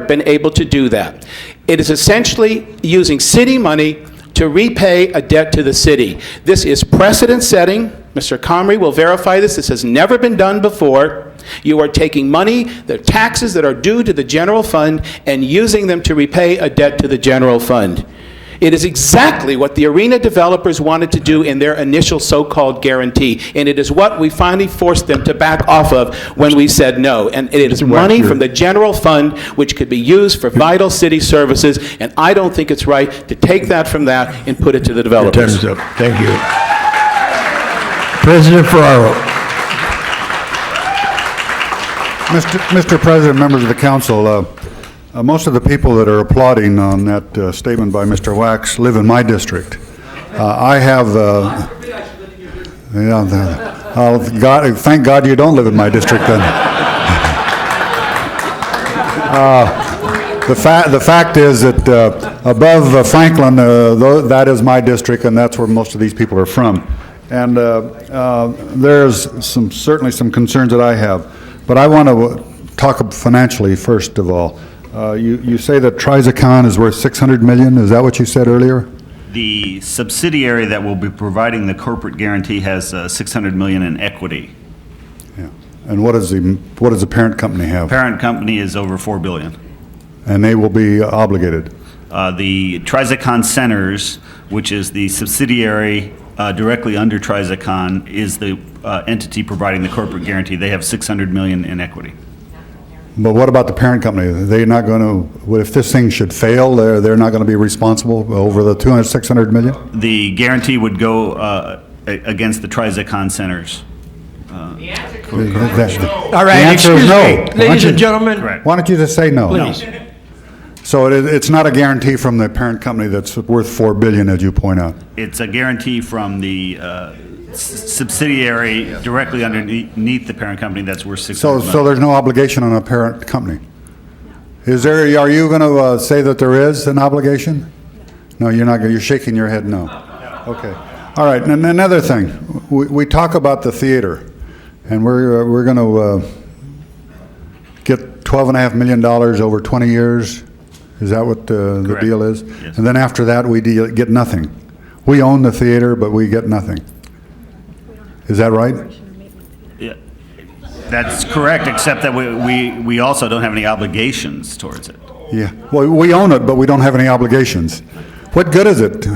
been able to do that. It is essentially using city money to repay a debt to the city. This is precedent setting. Mr. Comrie will verify this. This has never been done before. You are taking money, the taxes that are due to the general fund, and using them to repay a debt to the general fund. It is exactly what the arena developers wanted to do in their initial so-called guarantee, and it is what we finally forced them to back off of when we said no. And it is money from the general fund which could be used for vital city services, and I don't think it's right to take that from that and put it to the developers. Your time's up. Thank you. President Ferraro. Mr. President, members of the council, most of the people that are applauding on that statement by Mr. Wax live in my district. I have, thank God you don't live in my district then. The fact is that above Franklin, that is my district, and that's where most of these people are from. And there's certainly some concerns that I have. But I want to talk financially first of all. You say that Trizicon is worth $600 million. Is that what you said earlier? The subsidiary that will be providing the corporate guarantee has $600 million in equity. Yeah. And what does the parent company have? Parent company is over $4 billion. And they will be obligated? The Trizicon Centers, which is the subsidiary directly under Trizicon, is the entity providing the corporate guarantee. They have $600 million in equity. But what about the parent company? They're not going to, if this thing should fail, they're not going to be responsible over the $600 million? The guarantee would go against the Trizicon Centers. All right, excuse me, ladies and gentlemen. Why don't you just say no? Please. So it's not a guarantee from the parent company that's worth $4 billion, as you point out? It's a guarantee from the subsidiary directly underneath the parent company that's worth $600 million. So there's no obligation on a parent company? Are you going to say that there is an obligation? No, you're not. You're shaking your head no. Okay. All right. And another thing, we talk about the theater, and we're going to get $12.5 million over 20 years? Is that what the Correct. deal is? Yes. And then after that, we get nothing. We own the theater, but we get nothing. Is that right? Yeah, that's correct, except that we also don't have any obligations towards it. Yeah. Well, we own it, but we don't have any obligations. What good is it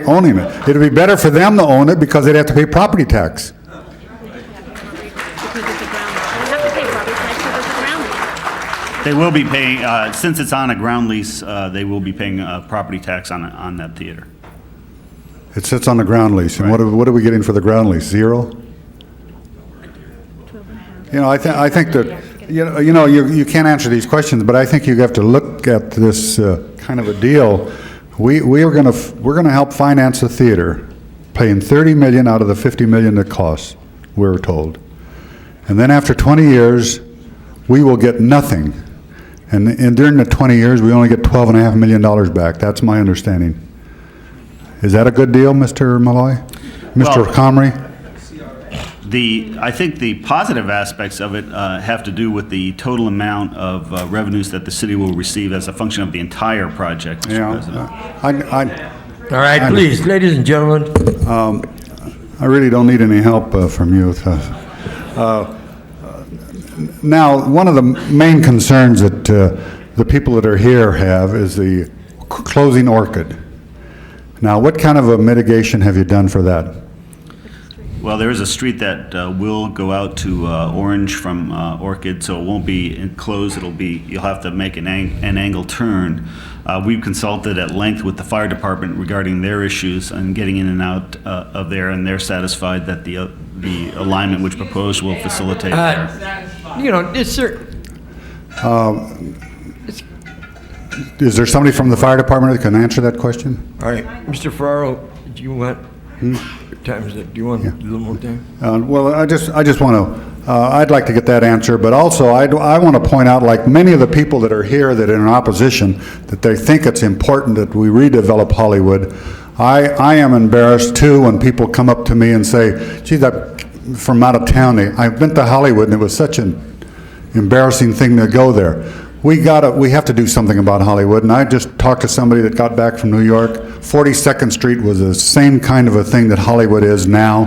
owning it? It'd be better for them to own it because they'd have to pay property tax. They will be paying, since it's on a ground lease, they will be paying property tax on that theater. It sits on the ground lease, and what are we getting for the ground lease? Zero? You know, I think that, you can't answer these questions, but I think you have to look at this kind of a deal. We're gonna help finance the theater, paying $30 million out of the $50 million it costs, we're told. And then after 20 years, we will get nothing. And during the 20 years, we only get $12.5 million back. That's my understanding. Is that a good deal, Mr. Malloy? Mr. Comrie? I think the positive aspects of it have to do with the total amount of revenues that the city will receive as a function of the entire project, Mr. President. All right, please, ladies and gentlemen. I really don't need any help from you. Now, one of the main concerns that the people that are here have is the closing Orchid. Now, what kind of a mitigation have you done for that? Well, there is a street that will go out to Orange from Orchid, so it won't be enclosed. You'll have to make an angle turn. We've consulted at length with the fire department regarding their issues and getting in and out of there, and they're satisfied that the alignment which proposed will facilitate there. Is there somebody from the fire department that can answer that question? All right, Mr. Ferraro, do you want, what time is it? Do you want a little more time? Well, I just want to, I'd like to get that answer, but also I want to point out, like many of the people that are here that are in opposition, that they think it's important that we redevelop Hollywood. I am embarrassed too when people come up to me and say, geez, from out of town, I've been to Hollywood and it was such an embarrassing thing to go there. We have to do something about Hollywood, and I just talked to somebody that got back from New York. 42nd Street was the same kind of a thing that Hollywood is now,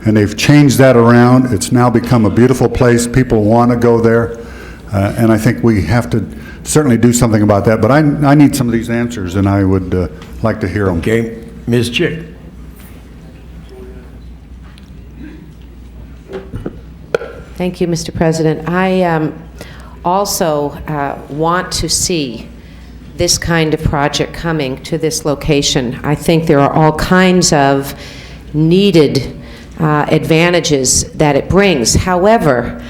and they've changed that around. It's now become a beautiful place. People want to go there, and I think we have to certainly do something about that. But I need some of these answers, and I would like to hear them. Okay, Ms. Chick. Thank you, Mr. President. I also want to see this kind of project coming to this location. I think there are all kinds of needed advantages that it brings. However,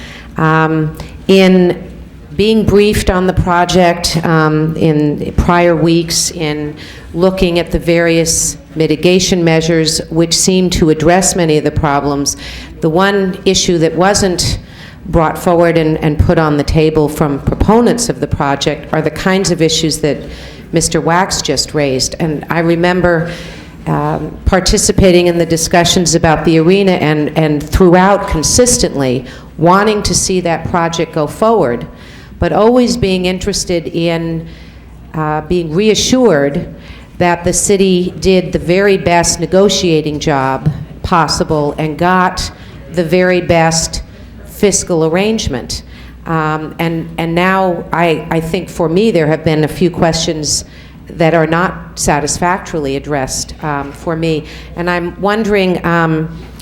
in being briefed on the project in prior weeks, in looking at the various mitigation measures which seem to address many of the problems, the one issue that wasn't brought forward and put on the table from proponents of the project are the kinds of issues that Mr. Wax just raised. And I remember participating in the discussions about the arena and throughout consistently wanting to see that project go forward, but always being interested in being reassured that the city did the very best negotiating job possible and got the very best fiscal arrangement. And now I think for me there have been a few questions that are not satisfactorily addressed for me. And I'm wondering,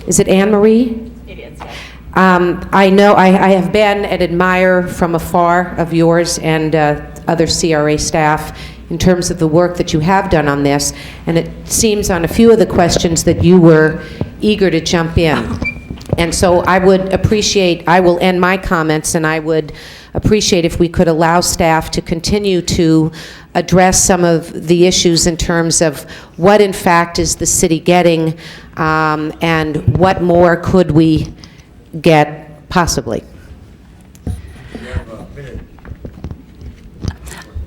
is it Anne Marie? It is, yes. I know I have been an admirer from afar of yours and other CRA staff in terms of the work that you have done on this, and it seems on a few of the questions that you were eager to jump in. And so I would appreciate, I will end my comments, and I would appreciate if we could allow staff to continue to address some of the issues in terms of what in fact is the city getting, and what more could we get possibly.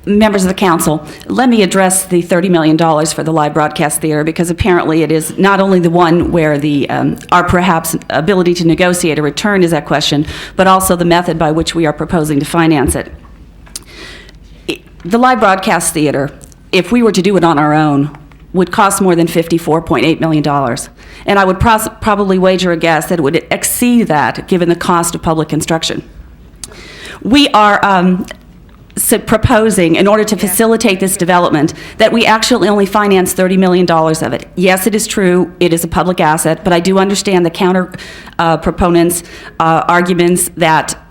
Members of the council, let me address the $30 million for the live broadcast theater, because apparently it is not only the one where our perhaps ability to negotiate a return is at question, but also the method by which we are proposing to finance it. The live broadcast theater, if we were to do it on our own, would cost more than $54.8 million. And I would probably wager a guess that it would exceed that, given the cost of public construction. We are proposing, in order to facilitate this development, that we actually only finance $30 million of it. Yes, it is true, it is a public asset, but I do understand the counter proponents' arguments that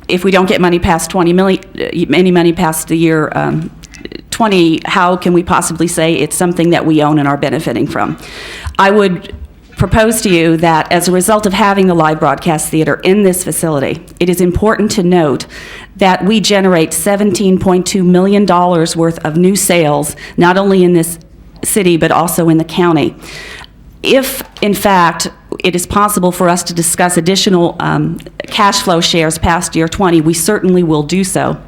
if we don't get money past any money past the year 20, how can we possibly say it's something that we own and are benefiting from? I would propose to you that as a result of having the live broadcast theater in this facility, it is important to note that we generate $17.2 million worth of new sales, not only in this city, but also in the county. If, in fact, it is possible for us to discuss additional cash flow shares past year 20, we certainly will do so.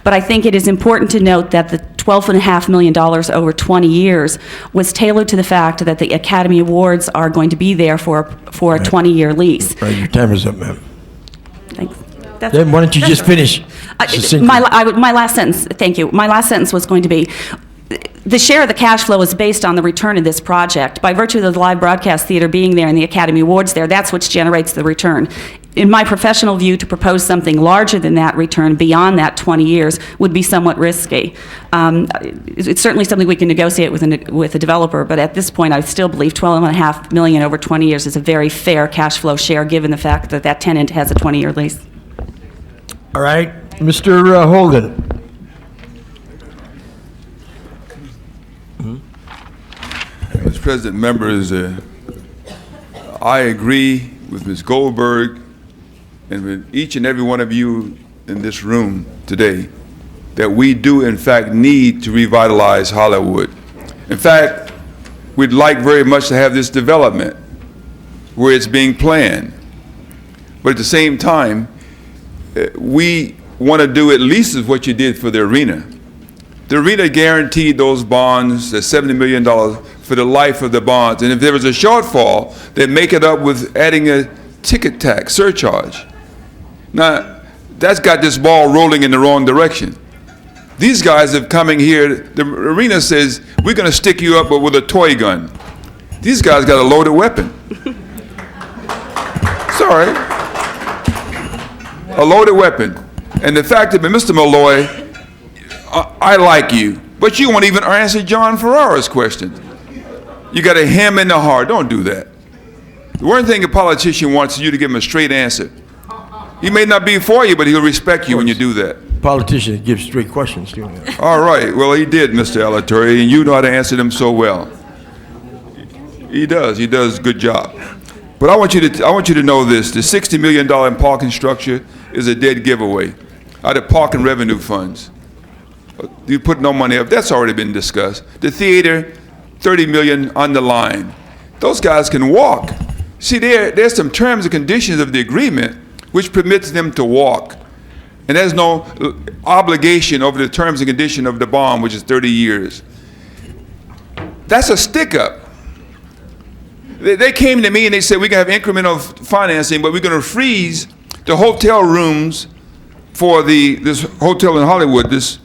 But I think it is important to note that the $12.5 million over 20 years was tailored to the fact that the Academy Awards are going to be there for a 20-year lease. Right, your time is up, ma'am. Thanks. Then why don't you just finish? My last sentence, thank you. My last sentence was going to be, the share of the cash flow is based on the return of this project. By virtue of the live broadcast theater being there and the Academy Awards there, that's what generates the return. In my professional view, to propose something larger than that return beyond that 20 years would be somewhat risky. It's certainly something we can negotiate with a developer, but at this point, I still believe $12.5 million over 20 years is a very fair cash flow share, given the fact that that tenant has a 20-year lease. All right, Mr. Holden. Mr. President, members, I agree with Ms. Goldberg and with each and every one of you in this room today that we do, in fact, need to revitalize Hollywood. In fact, we'd like very much to have this development where it's being planned. But at the same time, we want to do at least as what you did for the arena. The arena guaranteed those bonds, the $70 million for the life of the bonds. And if there was a shortfall, they'd make it up with adding a ticket tax surcharge. Now, that's got this ball rolling in the wrong direction. These guys have coming here, the arena says, we're going to stick you up with a toy gun. These guys got a loaded weapon. Sorry. A loaded weapon. And the fact that, Mr. Malloy, I like you, but you won't even answer John Ferrara's question. You got a hem in the heart. Don't do that. The one thing a politician wants is you to give him a straight answer. He may not be for you, but he'll respect you when you do that. Politicians give straight questions, do they? All right. Well, he did, Mr. Alatorre, and you know how to answer them so well. He does. He does a good job. But I want you to know this. The $60 million in parking structure is a dead giveaway out of parking revenue funds. You put no money up. That's already been discussed. The theater, $30 million on the line. Those guys can walk. See, there's some terms and conditions of the agreement which permits them to walk. And there's no obligation over the terms and condition of the bond, which is 30 years. That's a stick-up. They came to me and they said, we're going to have incremental financing, but we're going to freeze the hotel rooms for this hotel in Hollywood, what's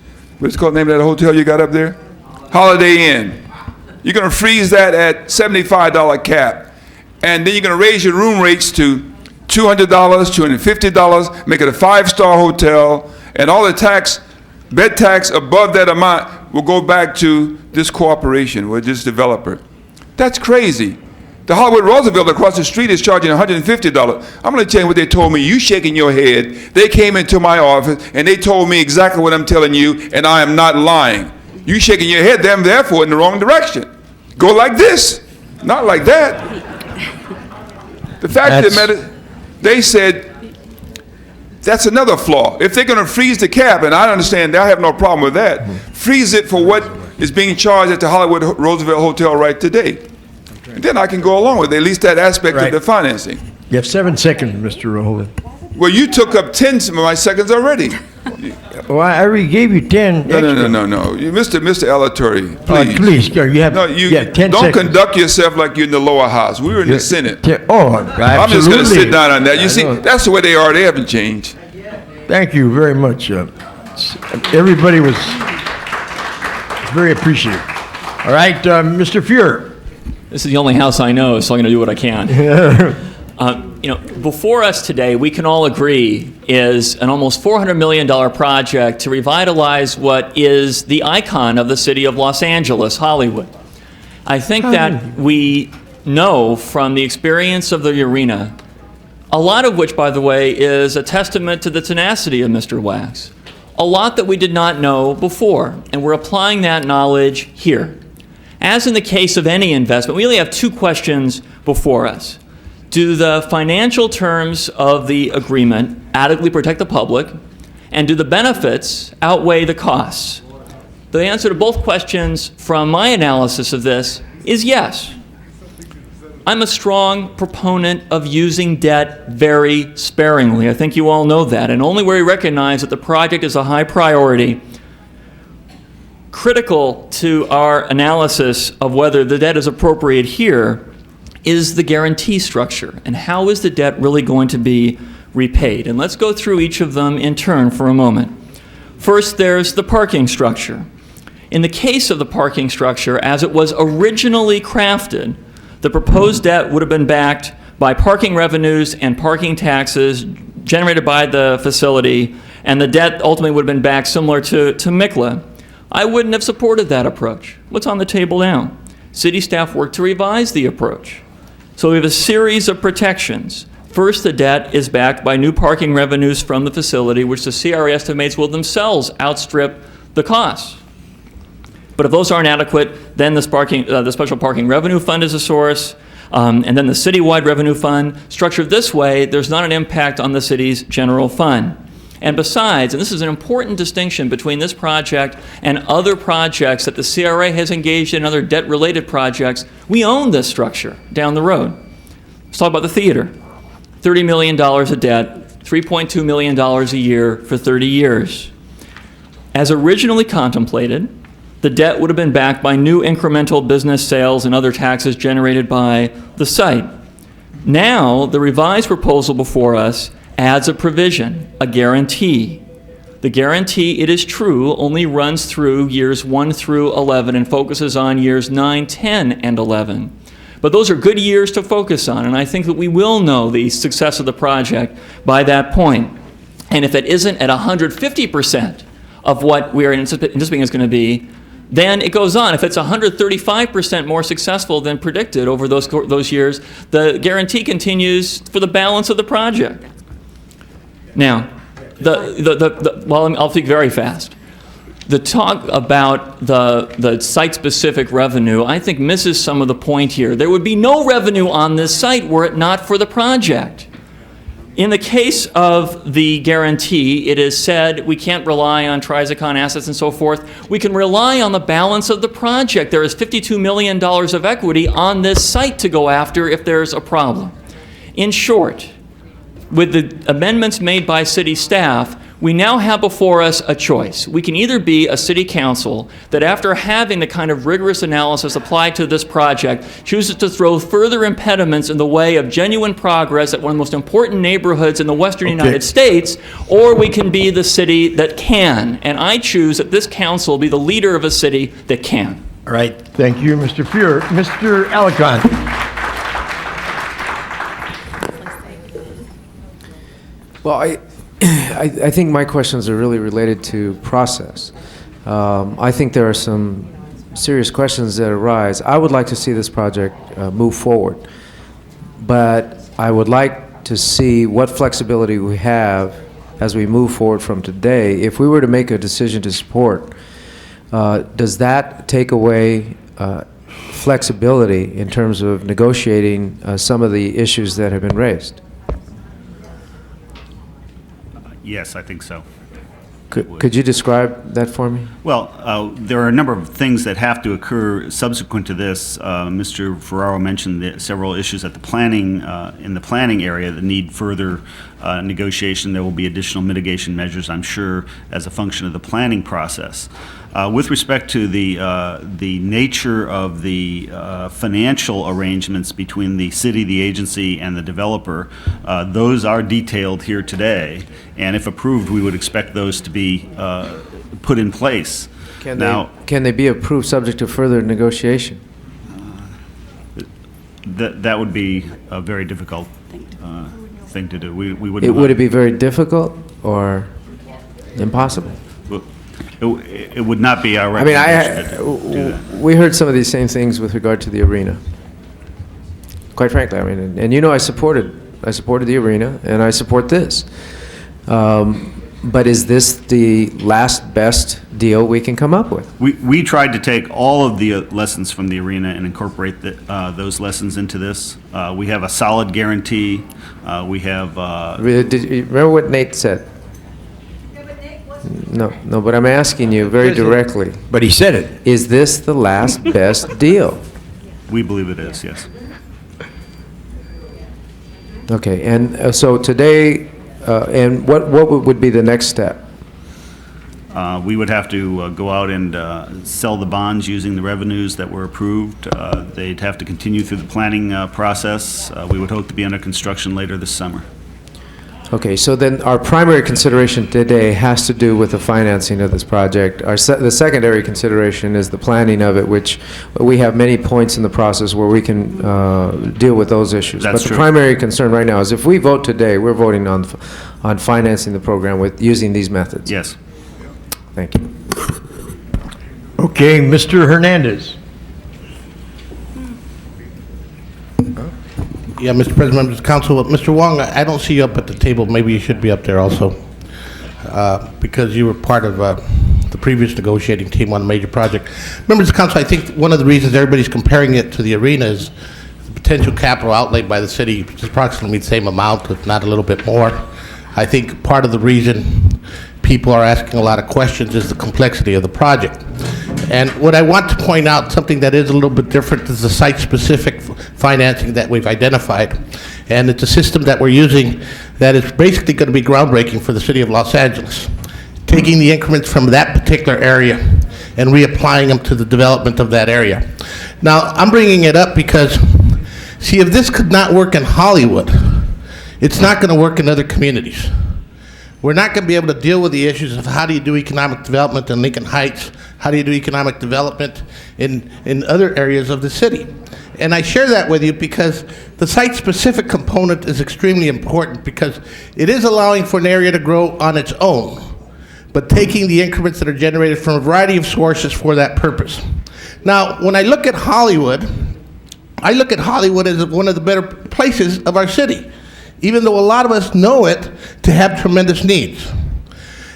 it called, the name of that hotel you got up there? Holiday Inn. You're going to freeze that at $75 cap. And then you're going to raise your room rates to $200, $250, make it a 5-star hotel, and all the tax, bed tax above that amount will go back to this corporation or this developer. That's crazy. The Hollywood Roosevelt across the street is charging $150. I'm going to tell you what they told me. You shaking your head. They came into my office and they told me exactly what I'm telling you, and I am not lying. You shaking your head, therefore in the wrong direction. Go like this, not like that. The fact of the matter, they said that's another flaw. If they're going to freeze the cap, and I understand that, I have no problem with that, freeze it for what is being charged at the Hollywood Roosevelt Hotel right today. And then I can go along with at least that aspect of the financing. You have 7 seconds, Mr. Holden. Well, you took up 10 of my seconds already. Well, I already gave you 10. No. Mr. Alatorre, please. Please, you have 10 don't seconds. Conduct yourself like you're in the lower house. We were in the Senate. I'm just going to sit down on that. You see, that's the way they are. They haven't changed. Thank you very much. Everybody was very appreciated. All right, Mr. Fuhr. This is the only house I know, so I'm going to do what I can. Before us today, we can all agree, is an almost $400 million project to revitalize what is the icon of the city of Los Angeles, Hollywood. I think that we know from the experience of the arena, a lot of which, by the way, is a testament to the tenacity of Mr. Wax. A lot that we did not know before, and we're applying that knowledge here. As in the case of any investment, we only have two questions before us. Do the financial terms of the agreement adequately protect the public, and do the benefits outweigh the costs? The answer to both questions from my analysis of this is yes. I'm a strong proponent of using debt very sparingly. I think you all know that, and only where we recognize that the project is a high priority. Critical to our analysis of whether the debt is appropriate here is the guarantee structure, and how is the debt really going to be repaid? And let's go through each of them in turn for a moment. First, there's the parking structure. In the case of the parking structure, as it was originally crafted, the proposed debt would have been backed by parking revenues and parking taxes generated by the facility, and the debt ultimately would have been backed similar to MICLA. I wouldn't have supported that approach. What's on the table now? City staff worked to revise the approach. So we have a series of protections. First, the debt is backed by new parking revenues from the facility, which the CRA estimates will themselves outstrip the costs. But if those aren't adequate, then the special parking revenue fund is a source, and then the citywide revenue fund. Structured this way, there's not an impact on the city's general fund. And besides, and this is an important distinction between this project and other projects that the CRA has engaged in, other debt-related projects, we own this structure down the road. Let's talk about the theater. $30 million of debt, $3.2 million a year for 30 years. As originally contemplated, the debt would have been backed by new incremental business sales and other taxes generated by the site. Now, the revised proposal before us adds a provision, a guarantee. The guarantee, it is true, only runs through years 1 through 11 and focuses on years 9, 10, and 11. But those are good years to focus on, and I think that we will know the success of the project by that point. And if it isn't at 150% of what we are anticipating is going to be, then it goes on. If it's 135% more successful than predicted over those years, the guarantee continues for the balance of the project. Now, I'll speak very fast. The talk about the site-specific revenue, I think, misses some of the point here. There would be no revenue on this site were it not for the project. In the case of the guarantee, it is said we can't rely on Trizicon assets and so forth. We can rely on the balance of the project. There is $52 million of equity on this site to go after if there's a problem. In short, with the amendments made by city staff, we now have before us a choice. We can either be a city council that, after having the kind of rigorous analysis applied to this project, chooses to throw further impediments in the way of genuine progress at one of the most important neighborhoods in the western United States, or we can be the city that can. And I choose that this council be the leader of a city that can. All right. Thank you, Mr. Fuhr. Mr. Alicant. Well, I think my questions are really related to process. I think there are some serious questions that arise. I would like to see this project move forward, but I would like to see what flexibility we have as we move forward from today. If we were to make a decision to support, does that take away flexibility in terms of negotiating some of the issues that have been raised? Yes, I think so. Could you describe that for me? Well, there are a number of things that have to occur subsequent to this. Mr. Ferraro mentioned several issues at the planning, in the planning area that need further negotiation. There will be additional mitigation measures, I'm sure, as a function of the planning process. With respect to the nature of the financial arrangements between the city, the agency, and the developer, those are detailed here today, and if approved, we would expect those to be put in place. Can they be approved subject to further negotiation? That would be a very difficult thing to do. We wouldn't. Would it be very difficult or impossible? It would not be our I mean, recommendation to do that. we heard some of these same things with regard to the arena. Quite frankly, I mean, and you know, I supported the arena, and I support this. But is this the last best deal we can come up with? We tried to take all of the lessons from the arena and incorporate those lessons into this. We have a solid guarantee. We have. Did you remember what Nate said? No, but I'm asking you very directly. But he said it. Is this the last best deal? We believe it is, yes. Okay, and so today, and what would be the next step? We would have to go out and sell the bonds using the revenues that were approved. They'd have to continue through the planning process. We would hope to be under construction later this summer. Okay, so then our primary consideration today has to do with the financing of this project. The secondary consideration is the planning of it, which we have many points in the process where we can deal with those issues. That's But true. the primary concern right now is if we vote today, we're voting on financing the program with using these methods. Yes. Thank you. Okay, Mr. Hernandez. Yeah, Mr. President, members of the council, Mr. Wong, I don't see you up at the table. Maybe you should be up there also, because you were part of the previous negotiating team on a major project. Members of the council, I think one of the reasons everybody's comparing it to the arena is the potential capital outlay by the city, which is approximately the same amount, if not a little bit more. I think part of the reason people are asking a lot of questions is the complexity of the project. And what I want to point out, something that is a little bit different, is the site-specific financing that we've identified. And it's a system that we're using that is basically going to be groundbreaking for the city of Los Angeles, taking the increments from that particular area and reapplying them to the development of that area. Now, I'm bringing it up because, see, if this could not work in Hollywood, it's not going to work in other communities. We're not going to be able to deal with the issues of how do you do economic development in Lincoln Heights, how do you do economic development in other areas of the city. And I share that with you because the site-specific component is extremely important because it is allowing for an area to grow on its own, but taking the increments that are generated from a variety of sources for that purpose. Now, when I look at Hollywood, I look at Hollywood as one of the better places of our city, even though a lot of us know it to have tremendous needs.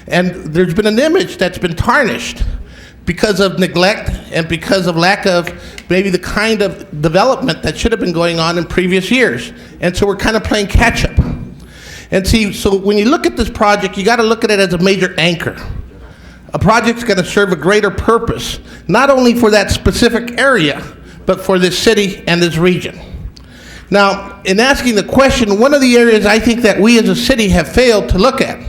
And there's been an image that's been tarnished because of neglect and because of lack of maybe the kind of development that should have been going on in previous years. And so we're kind of playing catch up. And see, so when you look at this project, you got to look at it as a major anchor. A project's going to serve a greater purpose, not only for that specific area, but for this city and this region. Now, in asking the question, one of the areas I think that we as a city have failed to look at,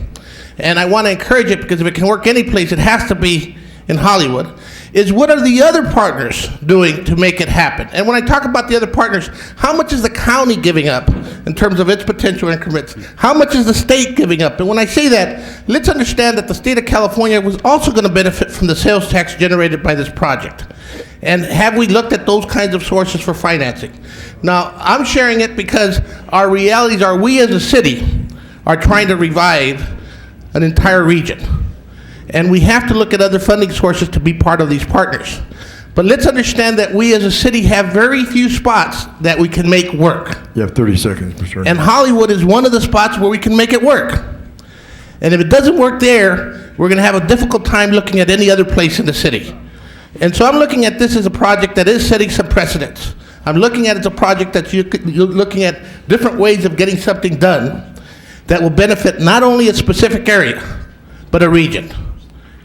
and I want to encourage it because if it can work any place, it has to be in Hollywood, is what are the other partners doing to make it happen? And when I talk about the other partners, how much is the county giving up in terms of its potential increments? How much is the state giving up? And when I say that, let's understand that the state of California was also going to benefit from the sales tax generated by this project. And have we looked at those kinds of sources for financing? Now, I'm sharing it because our realities are we as a city are trying to revive an entire region. And we have to look at other funding sources to be part of these partners. But let's understand that we as a city have very few spots that we can make work. You have 30 seconds, Mr. And Hollywood is one of the spots where we can make it work. And if it doesn't work there, we're going to have a difficult time looking at any other place in the city. And so I'm looking at this as a project that is setting some precedents. I'm looking at it as a project that you're looking at different ways of getting something done that will benefit not only a specific area, but a region.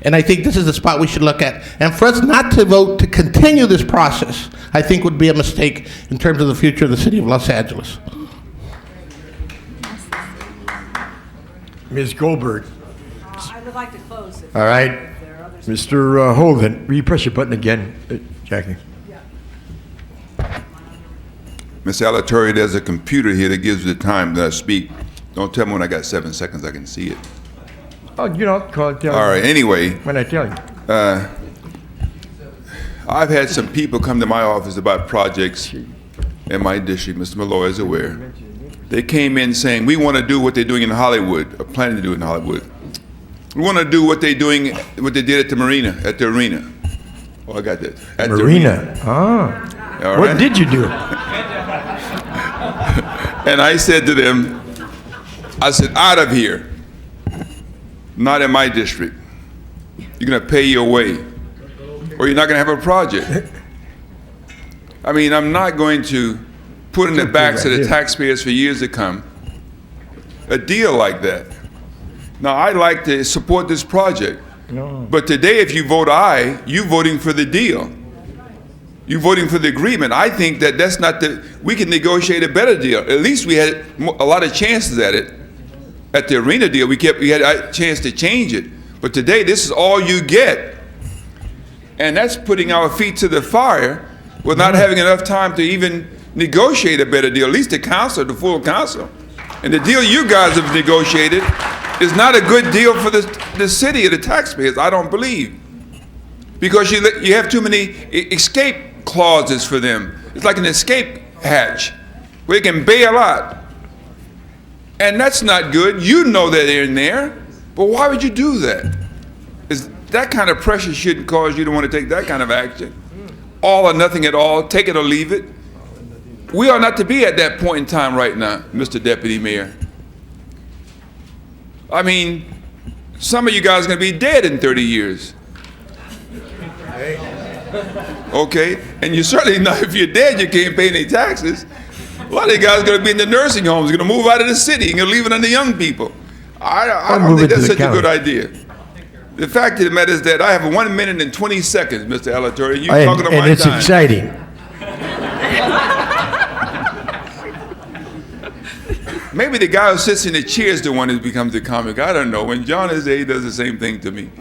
And I think this is the spot we should look at. And for us not to vote to continue this process, I think would be a mistake in terms of the future of the city of Los Angeles. Ms. Goldberg. I would like to close it. All right. Mr. Holden, will you press your button again, Jackie? Ms. Alatorre, there's a computer here that gives you the time that I speak. Don't tell me when I got 7 seconds, I can see it. Oh, you know, call it. All right, anyway. When I tell you. I've had some people come to my office about projects in my district, Mr. Malloy is aware. They came in saying, we want to do what they're doing in Hollywood, or planning to do in Hollywood. We want to do what they did at the marina, at the arena. Oh, I got that. At Marina. Ah. All What right. did you do? And I said to them, I said, out of here. Not in my district. You're going to pay your way, or you're not going to have a project. I mean, I'm not going to put in the backs of the taxpayers for years to come a deal like that. Now, I'd like to support this project, but today, if you vote aye, you're voting for the deal. You're voting for the agreement. I think that that's not we can negotiate a better deal. At least we had a lot of chances at it. At the arena deal, we had a chance to change it. But today, this is all you get. And that's putting our feet to the fire with not having enough time to even negotiate a better deal, at least the council, the full council. And the deal you guys have negotiated is not a good deal for the city or the taxpayers, I don't believe. Because you have too many escape clauses for them. It's like an escape hatch where they can bail out. And that's not good. You know that they're in there, but why would you do that? That kind of pressure shouldn't cause you to want to take that kind of action. All or nothing at all, take it or leave it. We are not to be at that point in time right now, Mr. Deputy Mayor. I mean, some of you guys are going to be dead in 30 years. Okay? And you certainly know if you're dead, you can't pay any taxes. A lot of you guys are going to be in the nursing homes, going to move out of the city, and going to leave it on the young people. I don't think that's such a good idea. The fact of the matter is that I have 1 minute and 20 seconds, Mr. Alatorre. You're talking to my time. And it's exciting. Maybe the guy who sits in the chair is the one who becomes the comic. I don't know. When John is there, he does the same thing to me.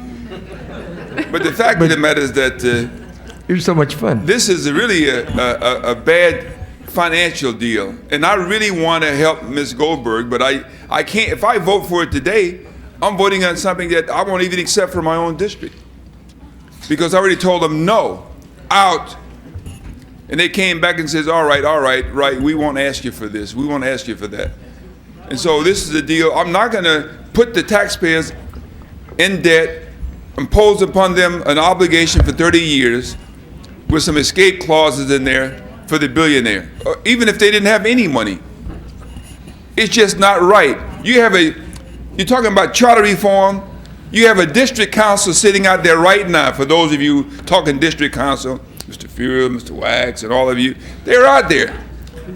But the fact of the matter is that you're so much fun. This is really a bad financial deal, and I really want to help Ms. Goldberg, but I can't. If I vote for it today, I'm voting on something that I won't even accept for my own district, because I already told them no, out. And they came back and says, all right, we won't ask you for this, we won't ask you for that. And so this is the deal. I'm not going to put the taxpayers in debt, impose upon them an obligation for 30 years with some escape clauses in there for the billionaire, or even if they didn't have any money. It's just not right. You're talking about charter reform. You have a district council sitting out there right now, for those of you talking district council, Mr. Fuhrer, Mr. Wax, and all of you, they're out there.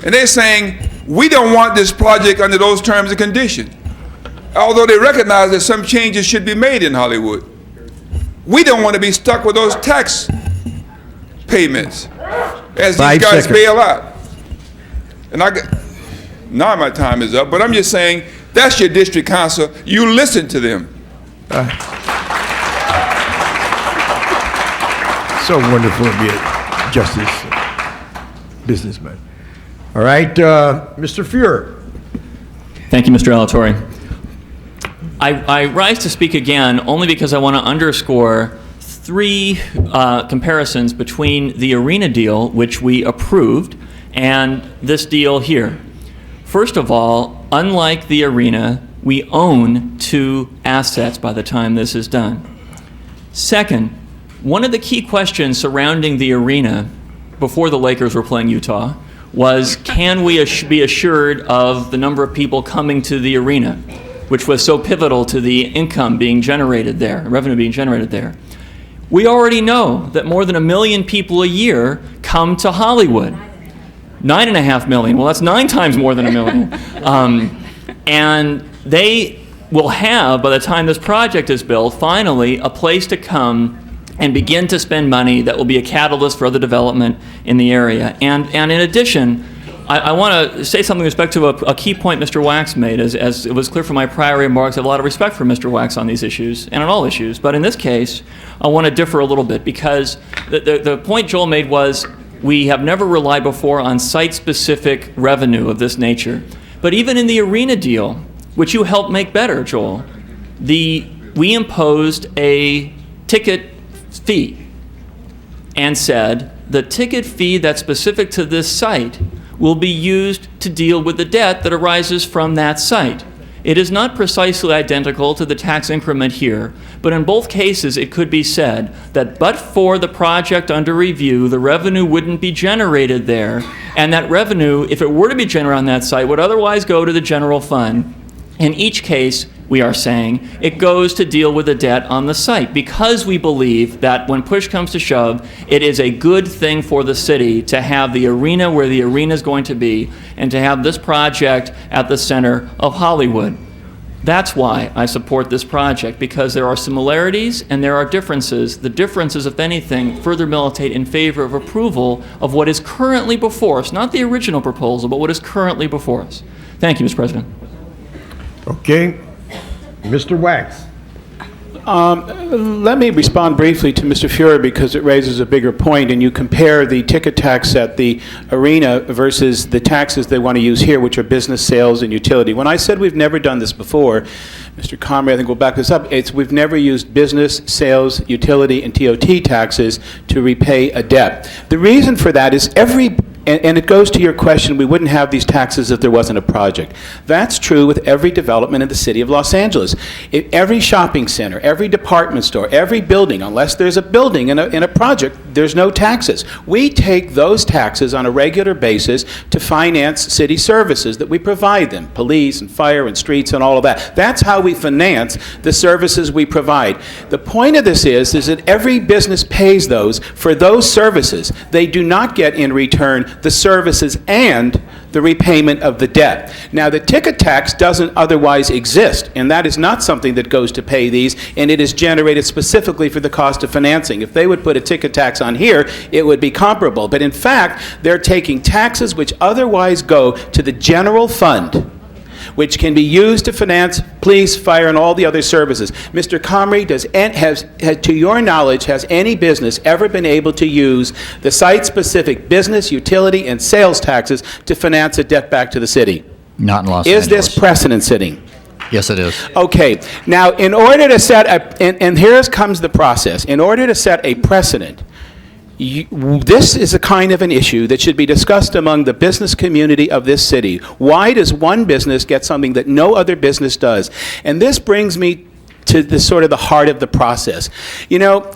And they're saying, we don't want this project under those terms and conditions. Although they recognize that some changes should be made in Hollywood. We don't want to be stuck with those tax payments as these guys bail out. And now my time is up, but I'm just saying, that's your district council. You listen to them. So wonderful to be a justice businessman. All right, Mr. Fuhrer. Thank you, Mr. Alatorre. I rise to speak again only because I want to underscore three comparisons between the arena deal, which we approved, and this deal here. First of all, unlike the arena, we own 2 assets by the time this is done. Second, one of the key questions surrounding the arena before the Lakers were playing Utah was, can we be assured of the number of people coming to the arena, which was so pivotal to the income being generated there, revenue being generated there. We already know that more than 1 million people a year come to Hollywood. 9.5 million, well, that's 9 times more than 1 million. And they will have, by the time this project is built, finally a place to come and begin to spend money that will be a catalyst for other development in the area. And in addition, I want to say something with respect to a key point Mr. Wax made. As it was clear from my prior remarks, I have a lot of respect for Mr. Wax on these issues, and on all issues. But in this case, I want to differ a little bit, because the point Joel made was, we have never relied before on site-specific revenue of this nature. But even in the arena deal, which you helped make better, Joel, we imposed a ticket fee. and said the ticket fee that's specific to this site will be used to deal with the debt that arises from that site. It is not precisely identical to the tax increment here, but in both cases it could be said that but for the project under review, the revenue wouldn't be generated there, and that revenue, if it were to be generated on that site, would otherwise go to the general fund. In each case, we are saying, it goes to deal with the debt on the site because we believe that when push comes to shove, it is a good thing for the city to have the arena where the arena is going to be and to have this project at the center of Hollywood. That's why I support this project, because there are similarities and there are differences. The differences, if anything, further militate in favor of approval of what is currently before us, not the original proposal, but what is currently before us. Thank you, Mr. President. Okay. Mr. Wax. Let me respond briefly to Mr. Fuhrer because it raises a bigger point, and you compare the ticket tax at the arena versus the taxes they want to use here, which are business, sales, and utility. When I said we've never done this before, Mr. Comrie, I think we'll back this up, we've never used business, sales, utility, and TOT taxes to repay a debt. The reason for that is and it goes to your question, we wouldn't have these taxes if there wasn't a project. That's true with every development in the city of Los Angeles. Every shopping center, every department store, every building, unless there's a building in a project, there's no taxes. We take those taxes on a regular basis to finance city services that we provide them, police and fire and streets and all of that. That's how we finance the services we provide. The point of this is that every business pays those for those services. They do not get in return the services and the repayment of the debt. Now, the ticket tax doesn't otherwise exist, and that is not something that goes to pay these, and it is generated specifically for the cost of financing. If they would put a ticket tax on here, it would be comparable. But in fact, they're taking taxes which otherwise go to the general fund, which can be used to finance police, fire, and all the other services. Mr. Comrie, to your knowledge, has any business ever been able to use the site-specific business, utility, and sales taxes to finance a debt back to the city? Not in Los Angeles. Is this precedent setting? Yes, it is. Okay. Now, in order to set and here comes the process. In order to set a precedent, this is a kind of an issue that should be discussed among the business community of this city. Why does one business get something that no other business does? And this brings me to the sort of the heart of the process. You know,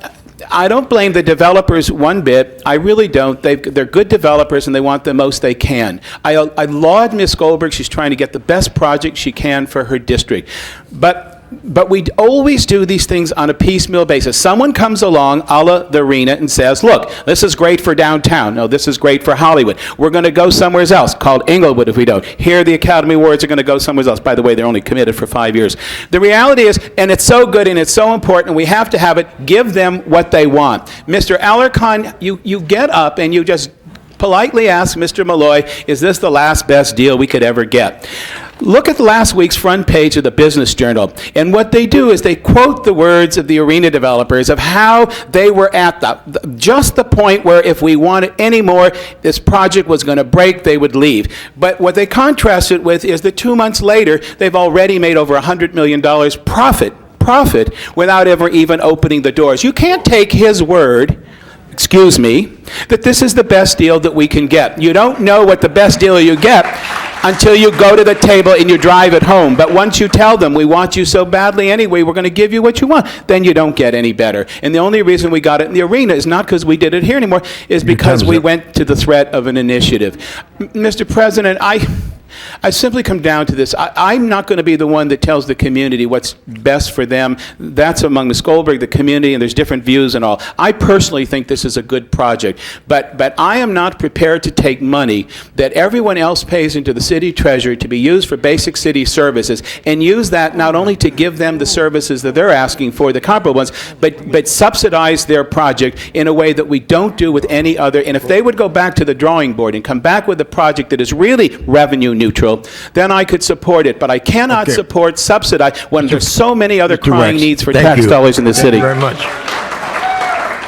I don't blame the developers one bit. I really don't. They're good developers and they want the most they can. I laud Ms. Goldberg. She's trying to get the best project she can for her district. But we always do these things on a piecemeal basis. Someone comes along, a la the arena, and says, look, this is great for downtown. No, this is great for Hollywood. We're going to go somewhere else, called Inglewood if we don't. Here, the Academy Awards are going to go somewhere else. By the way, they're only committed for 5 years. The reality is, and it's so good and it's so important, and we have to have it, give them what they want. Mr. Alarcon, you get up and you just politely ask Mr. Malloy, is this the last best deal we could ever get? Look at last week's front page of the Business Journal, and what they do is they quote the words of the arena developers of how they were at just the point where if we wanted any more, this project was going to break, they would leave. But what they contrast it with is that 2 months later, they've already made over $100 million profit without ever even opening the doors. You can't take his word, excuse me, that this is the best deal that we can get. You don't know what the best deal you get until you go to the table and you drive it home. But once you tell them, we want you so badly anyway, we're going to give you what you want, then you don't get any better. And the only reason we got it in the arena is not because we did it here anymore, is because we went to the threat of an initiative. Mr. President, I simply come down to this. I'm not going to be the one that tells the community what's best for them. That's among Ms. Goldberg, the community, and there's different views and all. I personally think this is a good project, but I am not prepared to take money that everyone else pays into the city treasury to be used for basic city services and use that not only to give them the services that they're asking for, the comparable ones, but subsidize their project in a way that we don't do with any other. And if they would go back to the drawing board and come back with a project that is really revenue neutral, then I could support it. But I cannot support subsidize when there's so many other crying needs for tax dollars in the city. Thank you very much.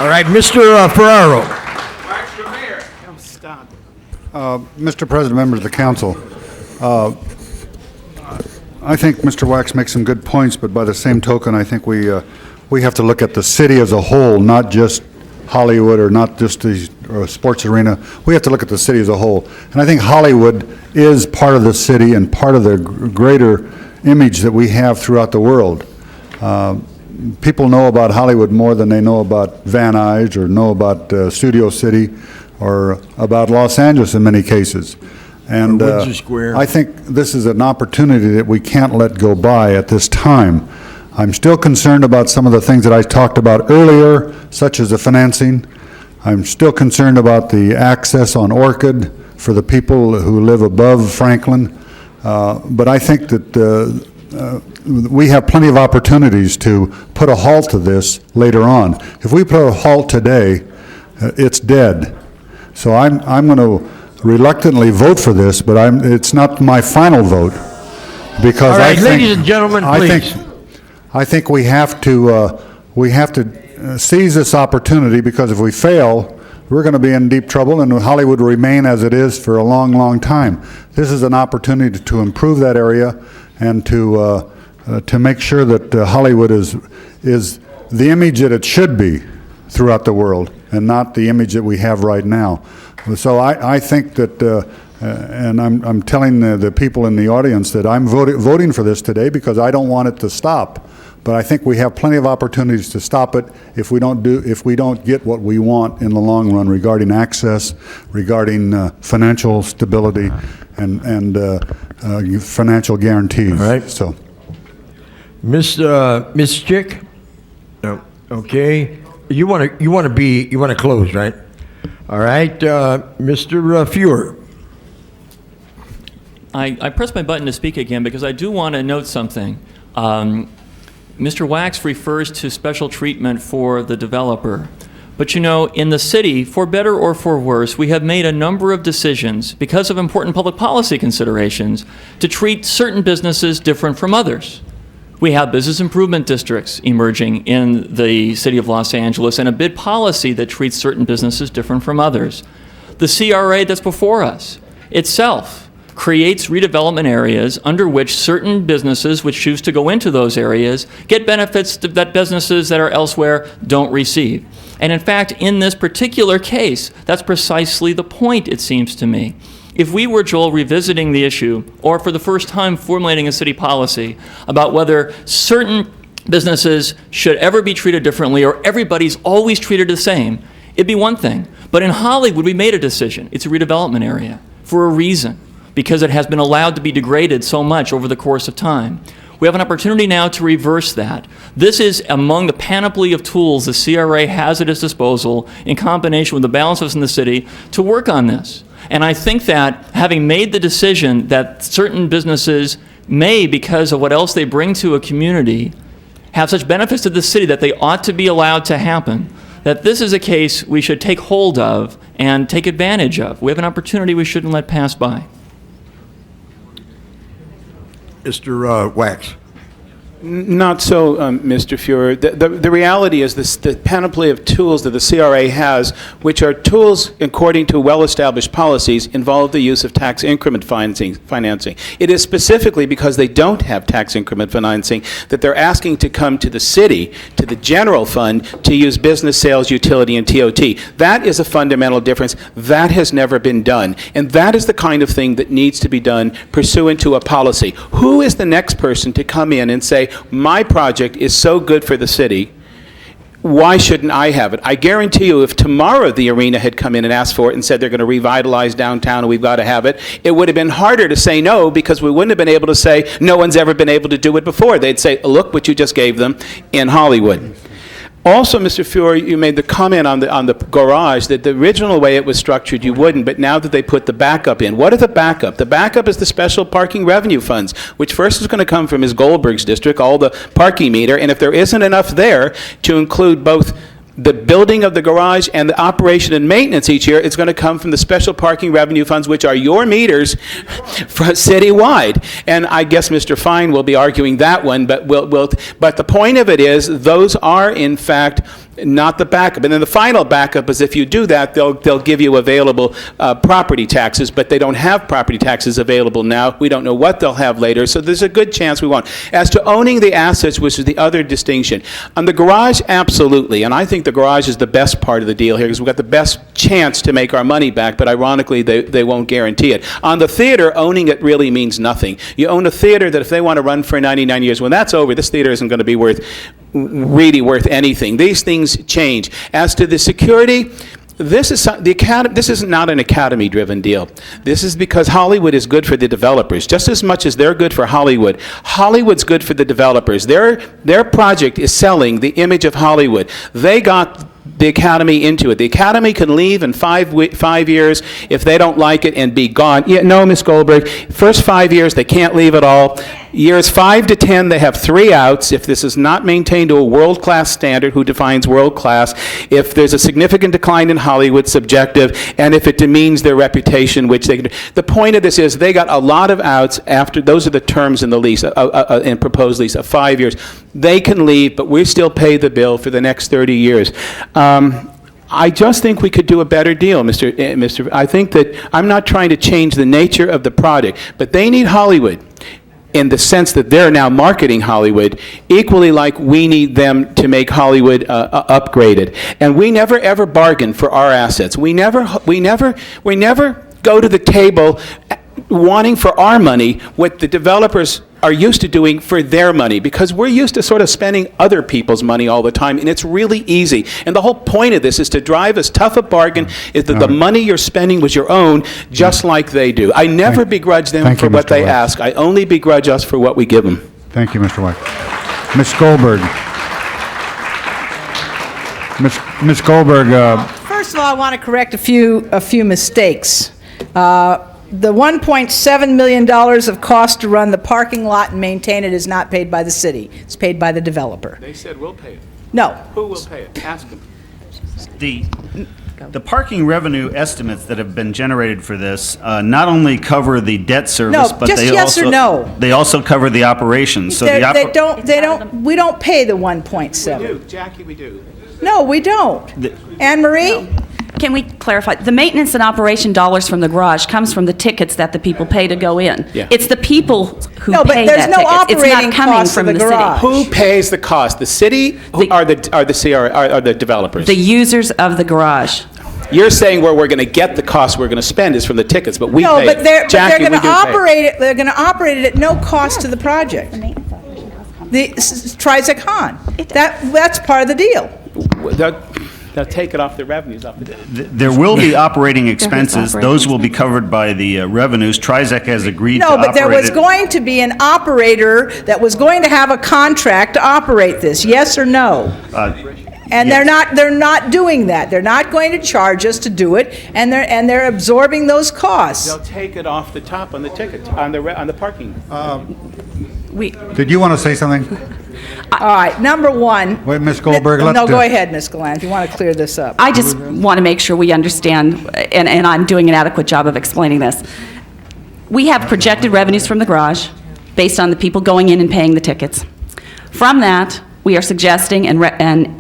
All right, Mr. Ferraro. Mr. President, members of the council, I think Mr. Wax makes some good points, but by the same token, I think we have to look at the city as a whole, not just Hollywood or not just the sports arena. We have to look at the city as a whole. And I think Hollywood is part of the city and part of the greater image that we have throughout the world. People know about Hollywood more than they know about Van Nuys or know about Studio City or about Los Angeles in many cases. And Windsor Square. I think this is an opportunity that we can't let go by at this time. I'm still concerned about some of the things that I talked about earlier, such as the financing. I'm still concerned about the access on Orchid for the people who live above Franklin. But I think that we have plenty of opportunities to put a halt to this later on. If we put a halt today, it's dead. So I'm going to reluctantly vote for this, but it's not my final vote because All right, I think, ladies and gentlemen, please. I think we have to seize this opportunity, because if we fail, we're going to be in deep trouble, and Hollywood will remain as it is for a long, long time. This is an opportunity to improve that area and to make sure that Hollywood is the image that it should be throughout the world, and not the image that we have right now. So I think that, and I'm telling the people in the audience that I'm voting for this today because I don't want it to stop. But I think we have plenty of opportunities to stop it if we don't get what we want in the long run regarding access, regarding financial stability, and financial guarantees. All right. So, Ms. Chick, no, okay. You want to close, right? All right, Mr. Fuhr. I pressed my button to speak again because I do want to note something. Mr. Wax refers to special treatment for the developer. But you know, in the city, for better or for worse, we have made a number of decisions because of important public policy considerations to treat certain businesses different from others. We have business improvement districts emerging in the city of Los Angeles and a bid policy that treats certain businesses different from others. The CRA that's before us itself creates redevelopment areas under which certain businesses which choose to go into those areas get benefits that businesses that are elsewhere don't receive. And in fact, in this particular case, that's precisely the point, it seems to me. If we were, Joel, revisiting the issue, or for the first time formulating a city policy about whether certain businesses should ever be treated differently or everybody's always treated the same, it'd be one thing. But in Hollywood, we made a decision. It's a redevelopment area for a reason, because it has been allowed to be degraded so much over the course of time. We have an opportunity now to reverse that. This is among the panoply of tools the CRA has at its disposal in combination with the balance of us in the city to work on this. And I think that having made the decision that certain businesses may, because of what else they bring to a community, have such benefits to the city that they ought to be allowed to happen, that this is a case we should take hold of and take advantage of. We have an opportunity we shouldn't let pass by. Mr. Wax. Not so, Mr. Fuhrer. The reality is the panoply of tools that the CRA has, which are tools according to well-established policies, involve the use of tax increment financing. It is specifically because they don't have tax increment financing that they're asking to come to the city, to the general fund, to use business sales, utility, and TOT. That is a fundamental difference. That has never been done. And that is the kind of thing that needs to be done pursuant to a policy. Who is the next person to come in and say, my project is so good for the city, why shouldn't I have it? I guarantee you, if tomorrow the arena had come in and asked for it and said they're going to revitalize downtown and we've got to have it, it would have been harder to say no, because we wouldn't have been able to say no one's ever been able to do it before. They'd say, look what you just gave them in Hollywood. Also, Mr. Fuhrer, you made the comment on the garage that the original way it was structured, you wouldn't, but now that they put the backup in. What are the backup? The backup is the special parking revenue funds, which first is going to come from Ms. Goldberg's district, all the parking meter, and if there isn't enough there to include both the building of the garage and the operation and maintenance each year, it's going to come from the special parking revenue funds, which are your meters citywide. And I guess Mr. Fine will be arguing that one, but but the point of it is those are, in fact, not the backup. And then the final backup is if you do that, they'll give you available property taxes, but they don't have property taxes available now. We don't know what they'll have later, so there's a good chance we won't. As to owning the assets, which is the other distinction, on the garage, absolutely, and I think the garage is the best part of the deal here because we've got the best chance to make our money back, but ironically, they won't guarantee it. On the theater, owning it really means nothing. You own a theater that if they want to run for 99 years, when that's over, this theater isn't going to be really worth anything. These things change. As to the security, this is not an Academy-driven deal. This is because Hollywood is good for the developers, just as much as they're good for Hollywood. Hollywood's good for the developers. Their project is selling the image of Hollywood. They got the Academy into it. The Academy can leave in 5 years if they don't like it and be gone. Yeah, no, Ms. Goldberg, first 5 years they can't leave at all. Years 5 to 10 they have 3 outs if this is not maintained to a world-class standard. Who defines world-class? If there's a significant decline in Hollywood, subjective, and if it demeans their reputation, which they can do. The point of this is they got a lot of outs after, those are the terms in the lease, in proposed lease, of 5 years. They can leave, but we still pay the bill for the next 30 years. I just think we could do a better deal, Mr. I think that I'm not trying to change the nature of the product, but they need Hollywood in the sense that they're now marketing Hollywood, equally like we need them to make Hollywood upgraded. And we never ever bargain for our assets. We never go to the table wanting for our money what the developers are used to doing for their money, because we're used to sort of spending other people's money all the time, and it's really easy. And the whole point of this is to drive as tough a bargain is that the money you're spending was your own, just like they do. I never begrudge them for what they ask. I only begrudge us for what we give them. Thank you, Mr. White. Ms. Goldberg. Ms. Goldberg. First of all, I want to correct a few mistakes. The $1.7 million of cost to run the parking lot and maintain it is not paid by the city. It's paid by the developer. They said we'll pay it. No. Who will pay it? Ask them. The parking revenue estimates that have been generated for this not only cover the debt service, No, but just they yes also or no. they also cover the operations. So We don't pay the 1.7. We do, Jackie, we do. No, we don't. Anne Marie? Can we clarify? The maintenance and operation dollars from the garage comes from the tickets that the people pay to go in. Yeah. It's the people who No, but pay there's that no ticket. It's operating not coming costs from of the the garage. city. Who pays the cost? The city are the developers? The users of the garage. You're saying where we're going to get the cost we're going to spend is from the tickets, but we No, pay but it. they're Jackie, going we to do pay it. operate it. They're going to operate it at no cost to the project. The Trizac Han. That's part of the deal. They'll take it off the revenues. There will be operating expenses. Those will be covered by the revenues. Trizac has agreed to No, operate but there was it. going to be an operator that was going to have a contract to operate this. Yes or no? And yes. they're not doing that. They're not going to charge us to do it, and they're absorbing those costs. They'll take it off the top on the ticket, on the parking. Did you want to say something? All right, number one. Wait, Ms. Goldberg, No, go ahead, Ms. Galan, if you want to clear this up. I just want to make sure we understand, and I'm doing an adequate job of explaining this. We have projected revenues from the garage based on the people going in and paying the tickets. From that, we are suggesting and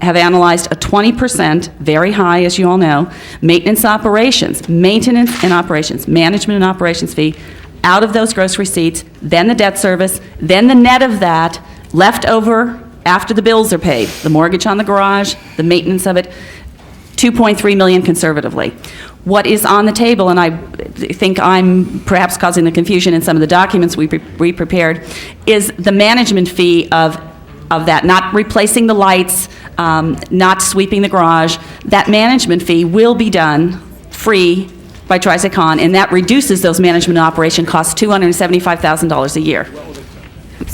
have analyzed a 20%, very high, as you all know, maintenance and operations management and operations fee out of those gross receipts, then the debt service, then the net of that left over after the bills are paid, the mortgage on the garage, the maintenance of it, $2.3 million conservatively. What is on the table, and I think I'm perhaps causing the confusion in some of the documents we prepared, is the management fee of that, not replacing the lights, not sweeping the garage. That management fee will be done free by Trizac Han, and that reduces those management and operation costs $275,000 a year.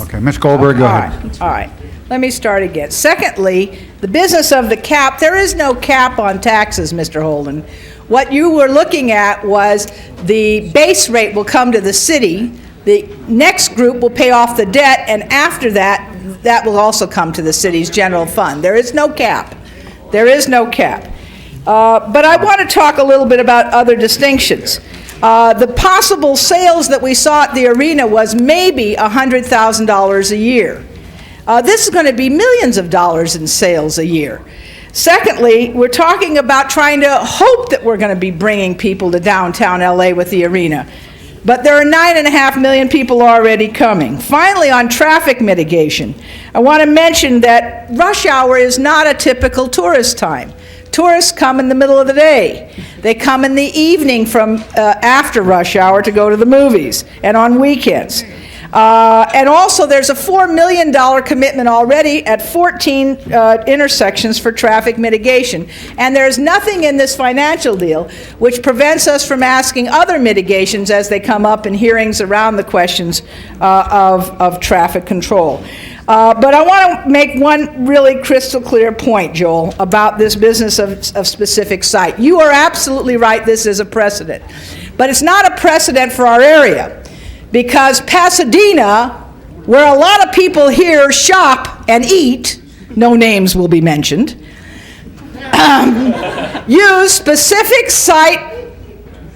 Okay, Ms. Goldberg, go ahead. All right, let me start again. Secondly, the business of the cap, there is no cap on taxes, Mr. Holden. What you were looking at was the base rate will come to the city, the next group will pay off the debt, and after that, that will also come to the city's general fund. There is no cap. There is no cap. But I want to talk a little bit about other distinctions. The possible sales that we saw at the arena was maybe $100,000 a year. This is going to be millions of dollars in sales a year. Secondly, we're talking about trying to hope that we're going to be bringing people to downtown LA with the arena. But there are 9.5 million people already coming. Finally, on traffic mitigation, I want to mention that rush hour is not a typical tourist time. Tourists come in the middle of the day. They come in the evening from after rush hour to go to the movies, and on weekends. And also, there's a $4 million commitment already at 14 intersections for traffic mitigation. And there's nothing in this financial deal which prevents us from asking other mitigations as they come up in hearings around the questions of traffic control. But I want to make one really crystal clear point, Joel, about this business of specific site. You are absolutely right, this is a precedent. But it's not a precedent for our area. Because Pasadena, where a lot of people here shop and eat, no names will be mentioned, use specific site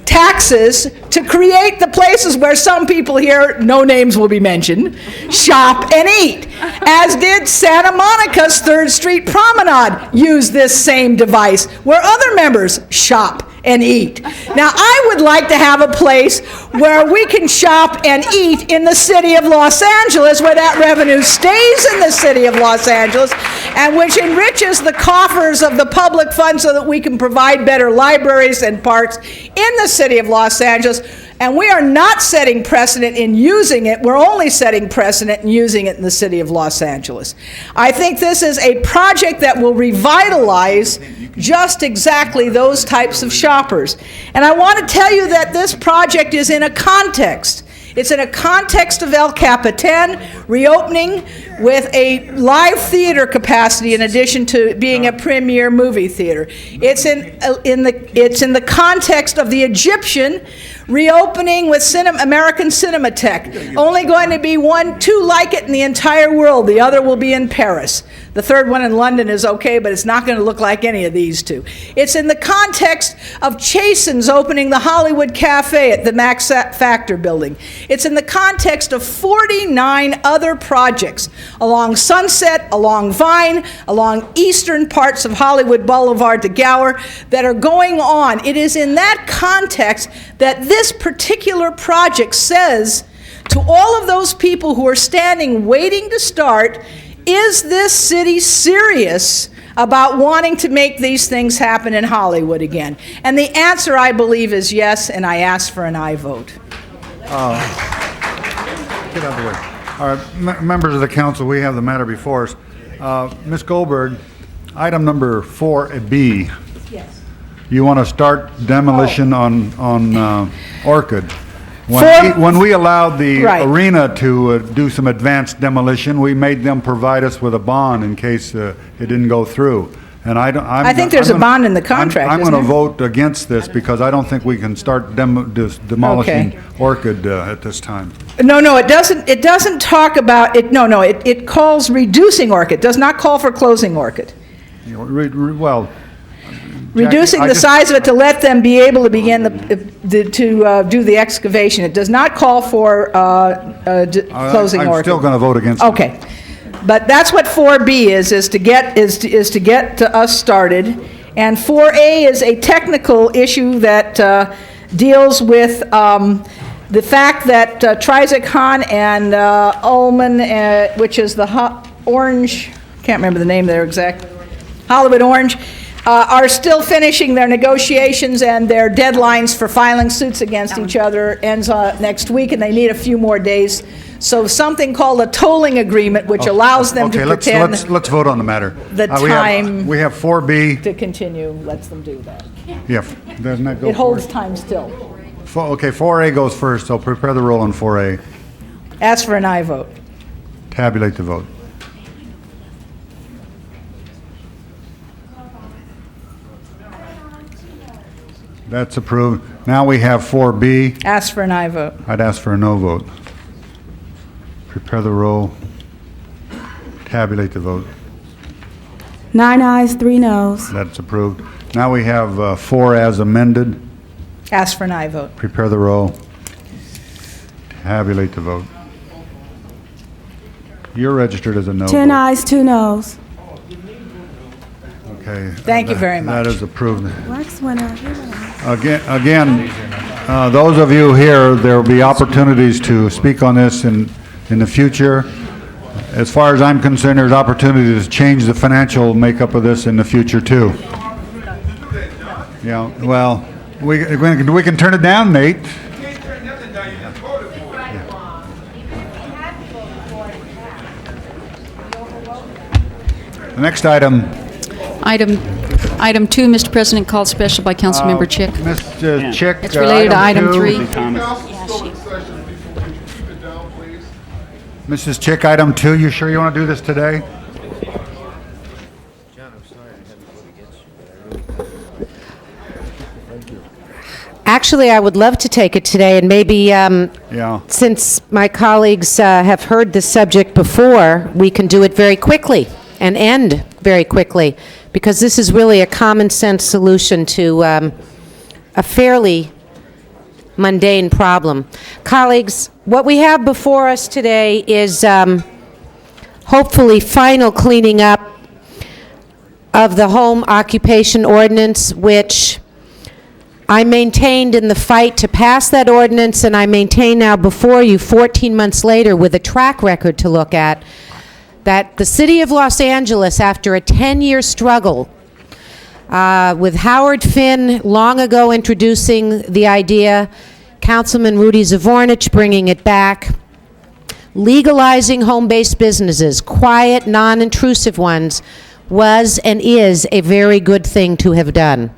taxes to create the places where some people here, no names will be mentioned, shop and eat. As did Santa Monica's 3rd Street Promenade use this same device, where other members shop and eat. Now, I would like to have a place where we can shop and eat in the city of Los Angeles, where that revenue stays in the city of Los Angeles, and which enriches the coffers of the public fund so that we can provide better libraries and parks in the city of Los Angeles. And we are not setting precedent in using it. We're only setting precedent in using it in the city of Los Angeles. I think this is a project that will revitalize just exactly those types of shoppers. And I want to tell you that this project is in a context. It's in a context of El Capitan reopening with a live theater capacity in addition to being a premier movie theater. It's in the context of the Egyptian reopening with American Cinematheque. Only going to be 2 like it in the entire world. The other will be in Paris. The third one in London is okay, but it's not going to look like any of these two. It's in the context of Chasen's opening the Hollywood Cafe at the Max Factor building. It's in the context of 49 other projects along Sunset, along Vine, along eastern parts of Hollywood Boulevard to Gower that are going on. It is in that context that this particular project says to all of those people who are standing waiting to start, is this city serious about wanting to make these things happen in Hollywood again? And the answer, I believe, is yes, and I ask for an aye vote. Get out of the way. All right, members of the council, we have the matter before us. Ms. Goldberg, item number 4B. Yes. You want to start demolition on Orchid. When we allowed the arena to do some advanced demolition, we made them provide us with a bond in case it didn't go through. And I think there's a bond in the contract. I'm going to vote against this because I don't think we can start demolishing Orchid at this time. No, it doesn't. It doesn't talk about it. No, it calls reducing Orchid. Does not call for closing Orchid. Well. Reducing the size of it to let them be able to begin to do the excavation. It does not call for closing Orchid. I'm still going to vote against it. Okay. But that's what 4B is to get us started. And 4A is a technical issue that deals with the fact that Trizec-Hahn and Ullman, which is the Orange, can't remember the name there exactly, Hollywood Orange, are still finishing their negotiations, and their deadlines for filing suits against each other ends next week, and they need a few more days. So something called a tolling agreement, which allows them to pretend let's vote on the matter. The time we have 4B. to continue lets them do that. Yeah, doesn't that go It holds first? time still. Okay, 4A goes first, so prepare the roll on 4A. Ask for an aye vote. Tabulate the vote. That's approved. Now we have 4B. Ask for an aye vote. I'd ask for a no vote. Prepare the roll. Tabulate the vote. 9 ayes, 3 noes. That's approved. Now we have 4 as amended. Ask for an aye vote. Prepare the roll. Tabulate the vote. You're registered as a no 10 vote. ayes, 2 noes. Okay. Thank you very much. That is approved. Wax winner. Again, those of you here, there will be opportunities to speak on this in the future. As far as I'm concerned, there's opportunity to change the financial makeup of this in the future, too. Yeah, well, we can turn it down, Nate. The next item. Item 2, Mr. President, called special by Councilmember Chick. Mr. Chick. It's related to item 3. Mrs. Chick, item 2, you sure you want to do this today? Actually, I would love to take it today, and maybe Yeah. since my colleagues have heard the subject before, we can do it very quickly and end very quickly, because this is really a common sense solution to a fairly mundane problem. Colleagues, what we have before us today is hopefully final cleaning up of the home occupation ordinance, which I maintained in the fight to pass that ordinance, and I maintain now before you 14 months later with a track record to look at, that the City of Los Angeles, after a 10-year struggle with Howard Finn long ago introducing the idea, Councilman Rudy Zavornich bringing it back, legalizing home-based businesses, quiet, non-intrusive ones, was and is a very good thing to have done.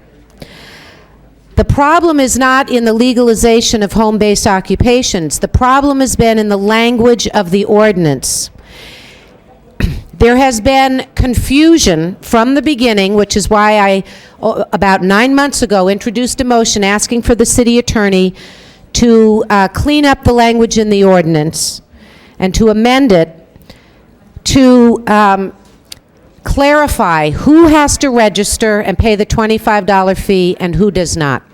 The problem is not in the legalization of home-based occupations. The problem has been in the language of the ordinance. There has been confusion from the beginning, which is why I, about 9 months ago, introduced a motion asking for the city attorney to clean up the language in the ordinance and to amend it to clarify who has to register and pay the $25 fee and who does not.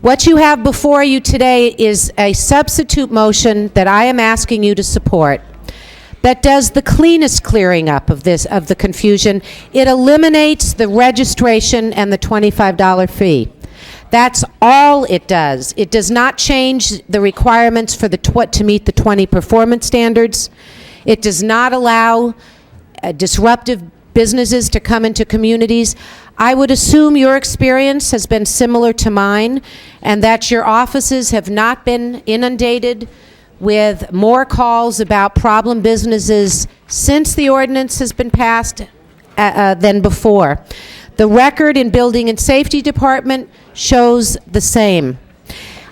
What you have before you today is a substitute motion that I am asking you to support that does the cleanest clearing up of the confusion. It eliminates the registration and the $25 fee. That's all it does. It does not change the requirements for to meet the 20 performance standards. It does not allow disruptive businesses to come into communities. I would assume your experience has been similar to mine, and that your offices have not been inundated with more calls about problem businesses since the ordinance has been passed than before. The record in Building and Safety Department shows the same.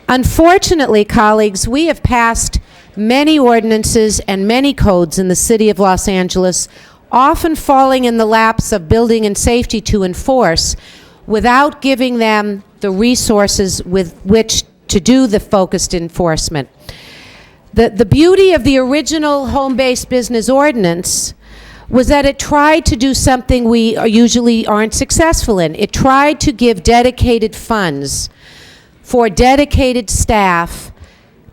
Unfortunately, colleagues, we have passed many ordinances and many codes in the City of Los Angeles, often falling in the laps of Building and Safety to enforce without giving them the resources with which to do the focused enforcement. The beauty of the original home-based business ordinance was that it tried to do something we usually aren't successful in. It tried to give dedicated funds for dedicated staff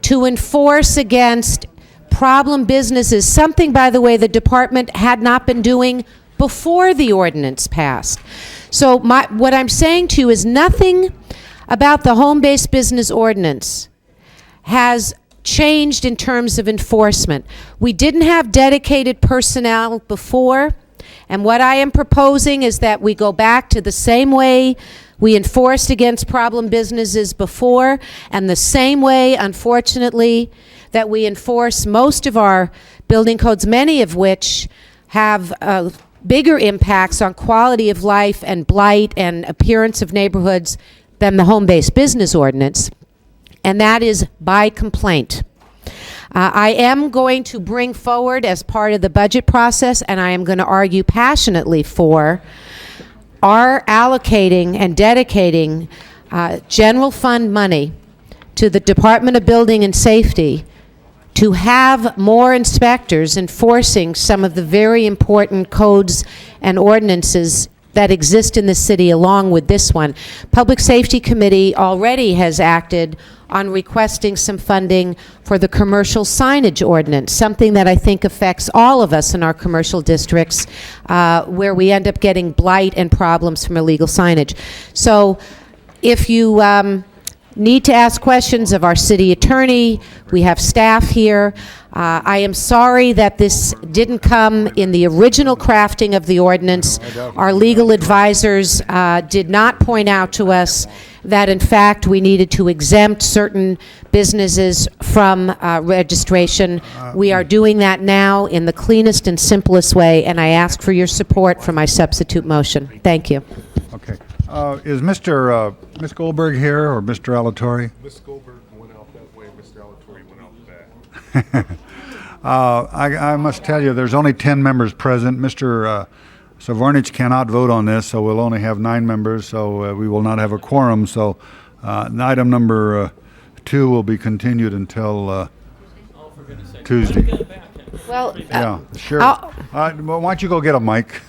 to enforce against problem businesses, something, by the way, the department had not been doing before the ordinance passed. So what I'm saying to you is nothing about the home-based business ordinance has changed in terms of enforcement. We didn't have dedicated personnel before, and what I am proposing is that we go back to the same way we enforced against problem businesses before, and the same way, unfortunately, that we enforce most of our building codes, many of which have bigger impacts on quality of life and blight and appearance of neighborhoods than the home-based business ordinance, and that is by complaint. I am going to bring forward as part of the budget process, and I am going to argue passionately for our allocating and dedicating general fund money to the Department of Building and Safety to have more inspectors enforcing some of the very important codes and ordinances that exist in the city along with this one. Public Safety Committee already has acted on requesting some funding for the commercial signage ordinance, something that I think affects all of us in our commercial districts, where we end up getting blight and problems from illegal signage. So if you need to ask questions of our city attorney, we have staff here. I am sorry that this didn't come in the original crafting of the ordinance. Our legal advisors did not point out to us that, in fact, we needed to exempt certain businesses from registration. We are doing that now in the cleanest and simplest way, and I ask for your support for my substitute motion. Thank you. Okay. Is Ms. Goldberg here, or Mr. Alatorre? Ms. Goldberg went out that way, Mr. Alatorre went out back. I must tell you, there's only 10 members present. Mr. Savornich cannot vote on this, so we'll only have 9 members, so we will not have a quorum. So item number 2 will be continued until Tuesday. Well, yeah, sure. Well, why don't you go get a mic?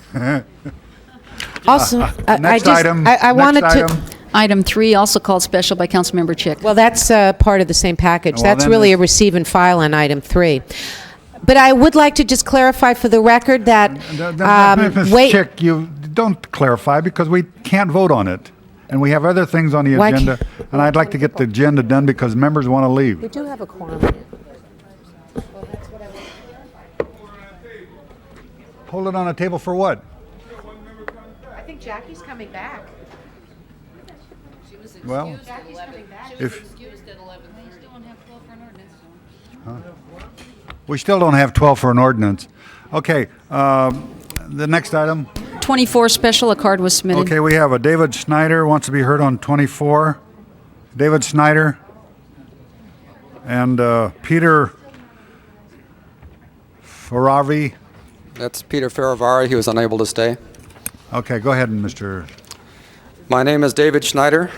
Also, next item. I wanted next to. item. Item 3, also called special by Councilmember Chick. Well, that's part of the same package. Well, That's then really a this- receive and file on item 3. But I would like to just clarify for the record that, Ms. wait, Chick, you don't clarify because we can't vote on it. And we have other things on the Why agenda. And I'd like to get the agenda done because members want to leave. we do have a quorum. Hold it on a table for what? I think Jackie's coming back. Well, if, we still don't have 12 for an ordinance. Okay, the next item. 24, special, a card was submitted. Okay, we have a David Snyder wants to be heard on 24. David Snyder. And Peter Faravi. That's Peter Faravari. He was unable to stay. Okay, go ahead, Mr. My name is David Schneider.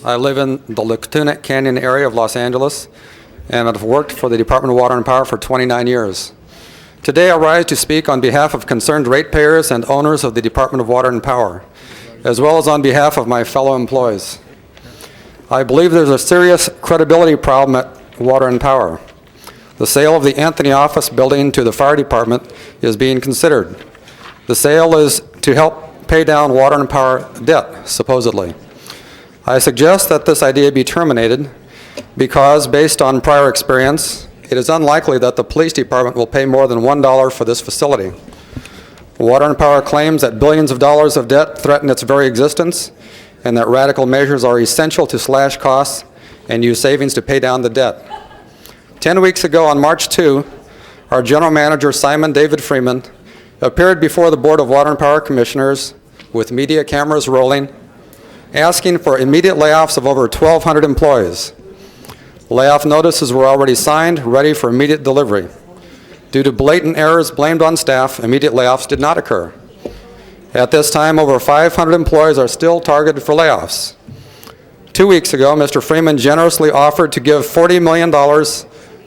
I live in the Latunet Canyon area of Los Angeles, and I've worked for the Department of Water and Power for 29 years. Today I rise to speak on behalf of concerned ratepayers and owners of the Department of Water and Power, as well as on behalf of my fellow employees. I believe there's a serious credibility problem at Water and Power. The sale of the Anthony office building to the fire department is being considered. The sale is to help pay down Water and Power debt, supposedly. I suggest that this idea be terminated because, based on prior experience, it is unlikely that the police department will pay more than $1 for this facility. Water and Power claims that billions of dollars of debt threaten its very existence and that radical measures are essential to slash costs and use savings to pay down the debt. 10 weeks ago, on March 2, our General Manager, Simon David Freeman, appeared before the Board of Water and Power Commissioners with media cameras rolling, asking for immediate layoffs of over 1,200 employees. Layoff notices were already signed, ready for immediate delivery. Due to blatant errors blamed on staff, immediate layoffs did not occur. At this time, over 500 employees are still targeted for layoffs. 2 weeks ago, Mr. Freeman generously offered to give $40 million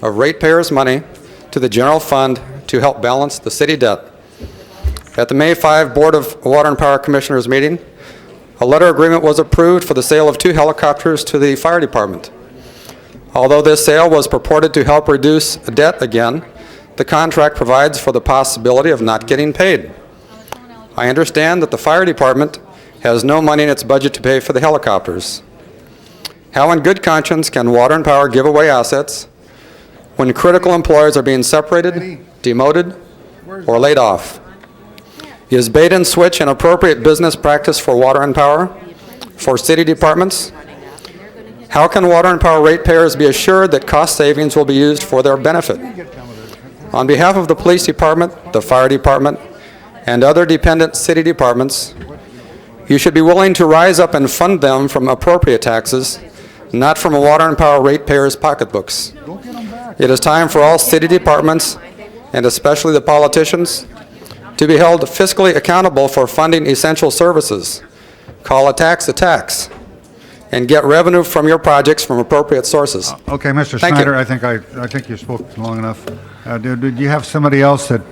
of ratepayers' money to the general fund to help balance the city debt. At the May 5 Board of Water and Power Commissioners meeting, a letter agreement was approved for the sale of 2 helicopters to the fire department. Although this sale was purported to help reduce debt again, the contract provides for the possibility of not getting paid. I understand that the fire department has no money in its budget to pay for the helicopters. How in good conscience can Water and Power give away assets when critical employees are being separated, demoted, or laid off? Is bait and switch an appropriate business practice for Water and Power, for city departments? How can Water and Power ratepayers be assured that cost savings will be used for their benefit? On behalf of the police department, the fire department, and other dependent city departments, you should be willing to rise up and fund them from appropriate taxes, not from Water and Power ratepayers' pocketbooks. It is time for all city departments, and especially the politicians, to be held fiscally accountable for funding essential services. Call a tax, and get revenue from your projects from appropriate sources. Okay, Mr. Thank Snyder, you. I think you spoke long enough. Did you have somebody else that,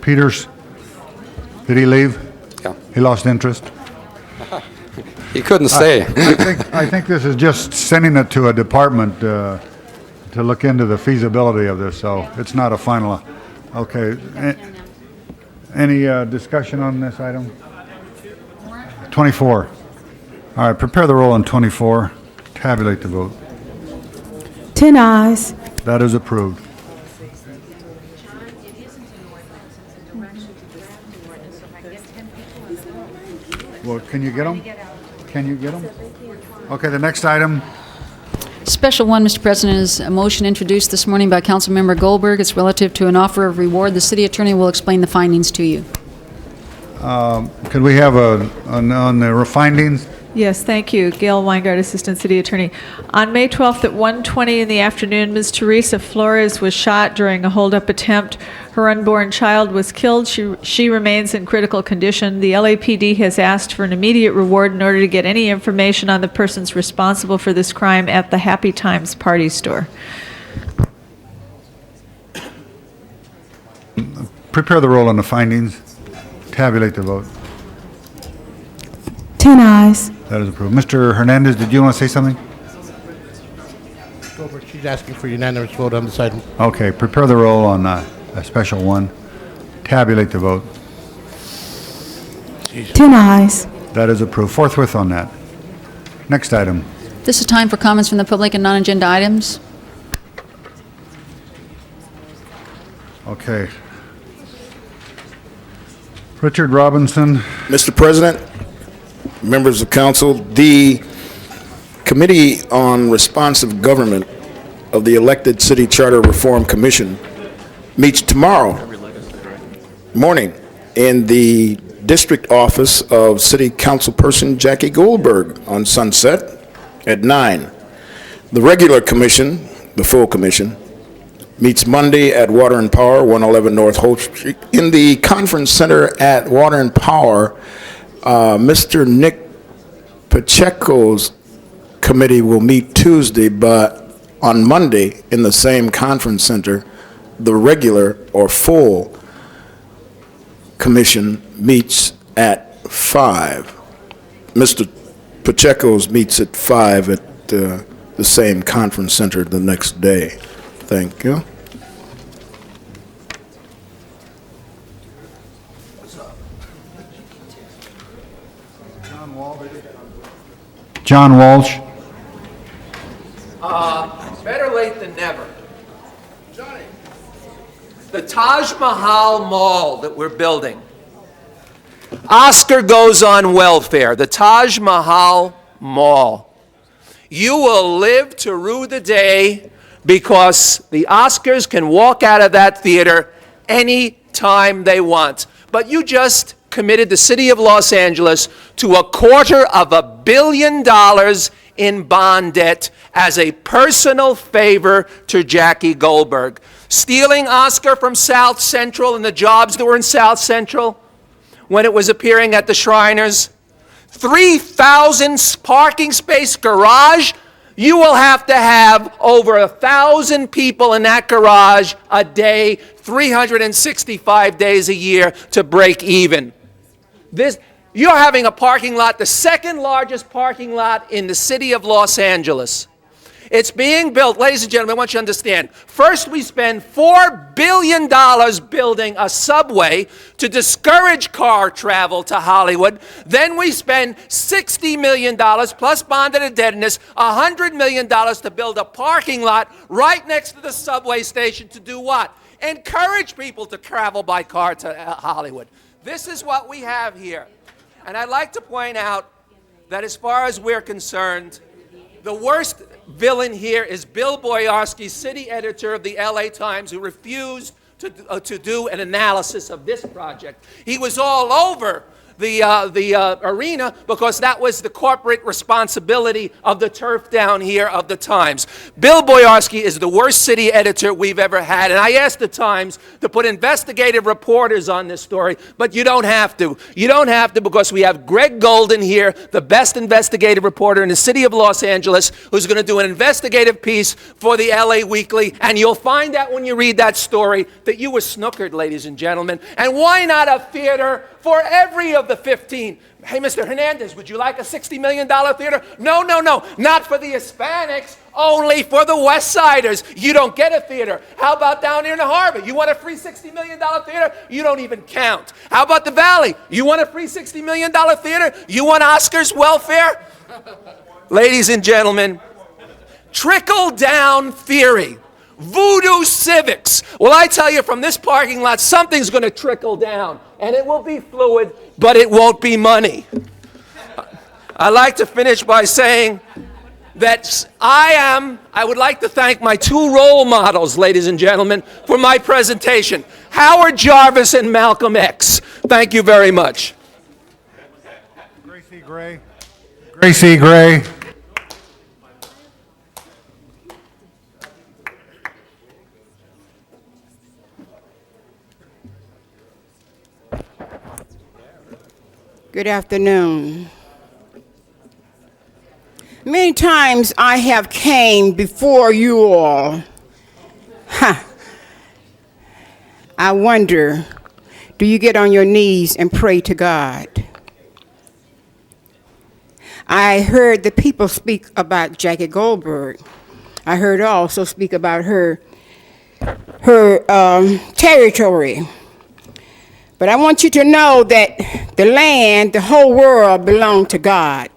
Peters, did he leave? Yeah. He lost interest? He couldn't stay. I think this is just sending it to a department to look into the feasibility of this, so it's not a final. Okay. Any discussion on this item? 24. All right, prepare the roll on 24. Tabulate the vote. 10 eyes. That is approved. Well, can you get them? Can you get them? Okay, the next item. Special one, Mr. President, is a motion introduced this morning by Councilmember Goldberg. It's relative to an offer of reward. The city attorney will explain the findings to you. Could we have on the findings? Yes, thank you. Gail Weingart, Assistant City Attorney. On May 12th at 1:20 in the afternoon, Ms. Teresa Flores was shot during a holdup attempt. Her unborn child was killed. She remains in critical condition. The LAPD has asked for an immediate reward in order to get any information on the persons responsible for this crime at the Happy Times party store. Prepare the roll on the findings. Tabulate the vote. 10 eyes. That is approved. Mr. Hernandez, did you want to say something? She's asking for unanimous vote on this item. Okay, prepare the roll on a special one. Tabulate the vote. 10 eyes. That is approved. Forthwith on that. Next item. This is time for comments from the public and non-agenda items. Okay. Richard Robinson. Mr. President, members of council, the Committee on Responsive Government of the elected City Charter Reform Commission meets tomorrow morning in the district office of City Councilperson Jackie Goldberg on Sunset at 9. The regular commission, the full commission, meets Monday at Water and Power, 111 North Holt Street. In the conference center at Water and Power, Mr. Nick Pacheco's committee will meet Tuesday, but on Monday in the same conference center, the regular or full commission meets at 5. Mr. Pacheco's meets at 5 at the same conference center the next day. Thank you. John Walsh. Better late than never. The Taj Mahal Mall that we're building. Oscar goes on welfare. The Taj Mahal Mall. You will live to rue the day because the Oscars can walk out of that theater any time they want. But you just committed the city of Los Angeles to $250 million in bond debt as a personal favor to Jackie Goldberg. Stealing Oscar from South Central and the jobs that were in South Central when it was appearing at the Shriners. 3,000 parking space garage. You will have to have over 1,000 people in that garage a day, 365 days a year to break even. You're having a parking lot, the second largest parking lot in the city of Los Angeles. It's being built, ladies and gentlemen, I want you to understand. First, we spend $4 billion building a subway to discourage car travel to Hollywood. Then we spend $60 million plus bonded indebtedness, $100 million to build a parking lot right next to the subway station to do what? Encourage people to travel by car to Hollywood. This is what we have here. And I'd like to point out that as far as we're concerned, the worst villain here is Bill Boyarsky, city editor of the LA Times, who refused to do an analysis of this project. He was all over the arena because that was the corporate responsibility of the turf down here of the Times. Bill Boyarsky is the worst city editor we've ever had, and I asked the Times to put investigative reporters on this story, but you don't have to. You don't have to because we have Greg Golden here, the best investigative reporter in the city of Los Angeles, who's going to do an investigative piece for the LA Weekly, and you'll find out when you read that story that you were snookered, ladies and gentlemen. And why not a theater for every of the 15 Hey, Mr. Hernandez, would you like a $60 million theater? No, no, no, not for the Hispanics, only for the West Siders. You don't get a theater. How about down here in the harbor? You want a free $60 million theater? You don't even count. How about the Valley? You want a free $60 million theater? You want Oscars welfare? Ladies and gentlemen, trickle-down theory. Voodoo civics. Well, I tell you, from this parking lot, something's going to trickle down, and it will be fluid, but it won't be money. I like to finish by saying that I would like to thank my two role models, ladies and gentlemen, for my presentation, Howard Jarvis and Malcolm X. Thank you very much. Gracie Gray. Gracie Gray. Good afternoon. Many times I have came before you all. I wonder, do you get on your knees and pray to God? I heard the people speak about Jackie Goldberg. I heard also speak about her territory. But I want you to know that the land, the whole world belonged to God.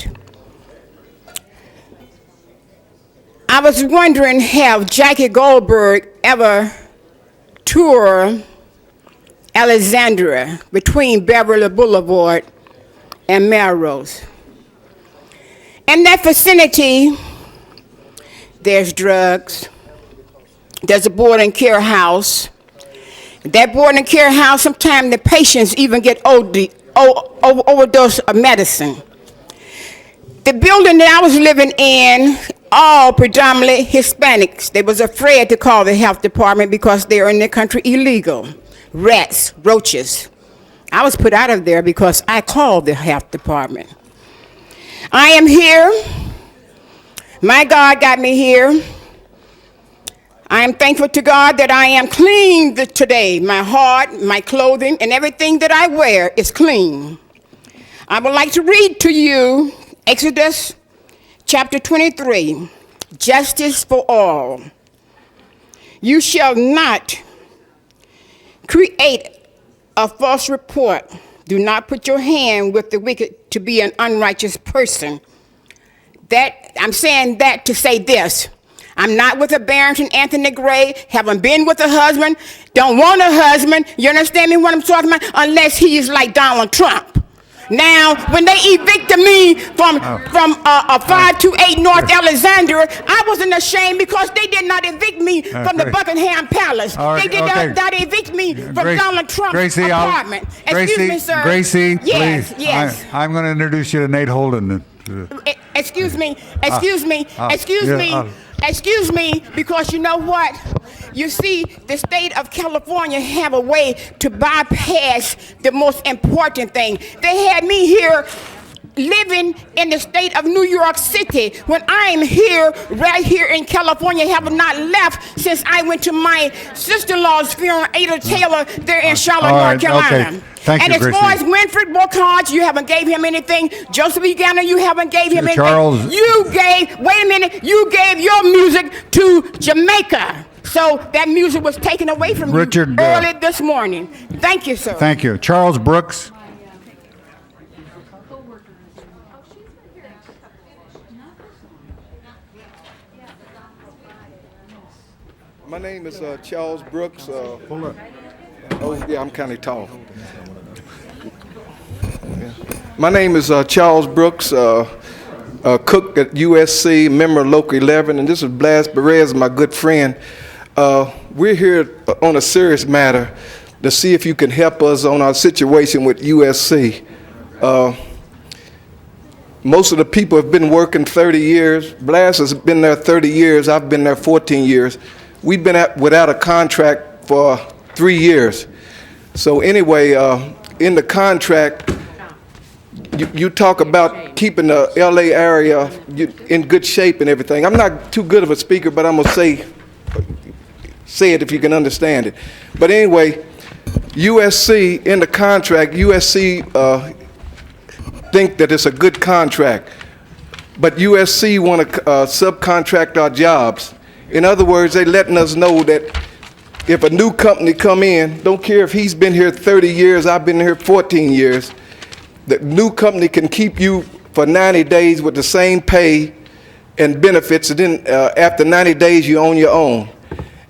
I was wondering, have Jackie Goldberg ever toured Alexandria between Beverly Boulevard and Melrose? In that vicinity, there's drugs, there's a boarding care house. That boarding care house, sometimes the patients even get overdose of medicine. The building that I was living in, all predominantly Hispanics. They was afraid to call the health department because they are in the country illegal. Rats, roaches. I was put out of there because I called the health department. I am here. My God got me here. I am thankful to God that I am clean today. My heart, my clothing, and everything that I wear is clean. I would like to read to you Exodus chapter 23, justice for all. You shall not create a false report. Do not put your hand with the wicked to be an unrighteous person. I'm saying that to say this. I'm not with a Barrington Anthony Gray, haven't been with a husband, don't want a husband, you understand me what I'm talking about? Unless he is like Donald Trump. Now, when they evicted me from 528 North Alexandria, I wasn't ashamed because they did not evict me from the Buckingham Palace. They did not evict me from Donald Trump's apartment. Excuse me, sir. Gracie, yes, please. Yes. I'm going to introduce you to Nate Holden. Excuse me, because you know what? You see, the state of California have a way to bypass the most important thing. They had me here living in the state of New York City when I am here, right here in California, have not left since I went to my sister-in-law's funeral, Ada Taylor, there in Charlotte, North Carolina. Okay. Thank and you, as far as Winfred Bocage, you haven't gave him anything. Joseph E. Gannon, you haven't gave him anything. Charles. You gave your music to Jamaica. So that music was taken away from you early this morning. Thank you, sir. Thank you. Charles Brooks. My name is Charles Brooks. Hold up. Oh, yeah, I'm kind of tall. Yeah. My name is Charles Brooks, cook at USC, member of Local 11, and this is Blas Perez, my good friend. We're here on a serious matter to see if you can help us on our situation with USC. Most of the people have been working 30 years. Blas has been there 30 years. I've been there 14 years. We've been without a contract for 3 years. So anyway, in the contract, you talk about keeping the LA area in good shape and everything. I'm not too good of a speaker, but I'm gonna say it if you can understand it. But anyway, USC, in the contract, USC think that it's a good contract. But USC want to subcontract our jobs. In other words, they letting us know that if a new company come in, don't care if he's been here 30 years, I've been here 14 years, the new company can keep you for 90 days with the same pay and benefits, and then after 90 days you own your own.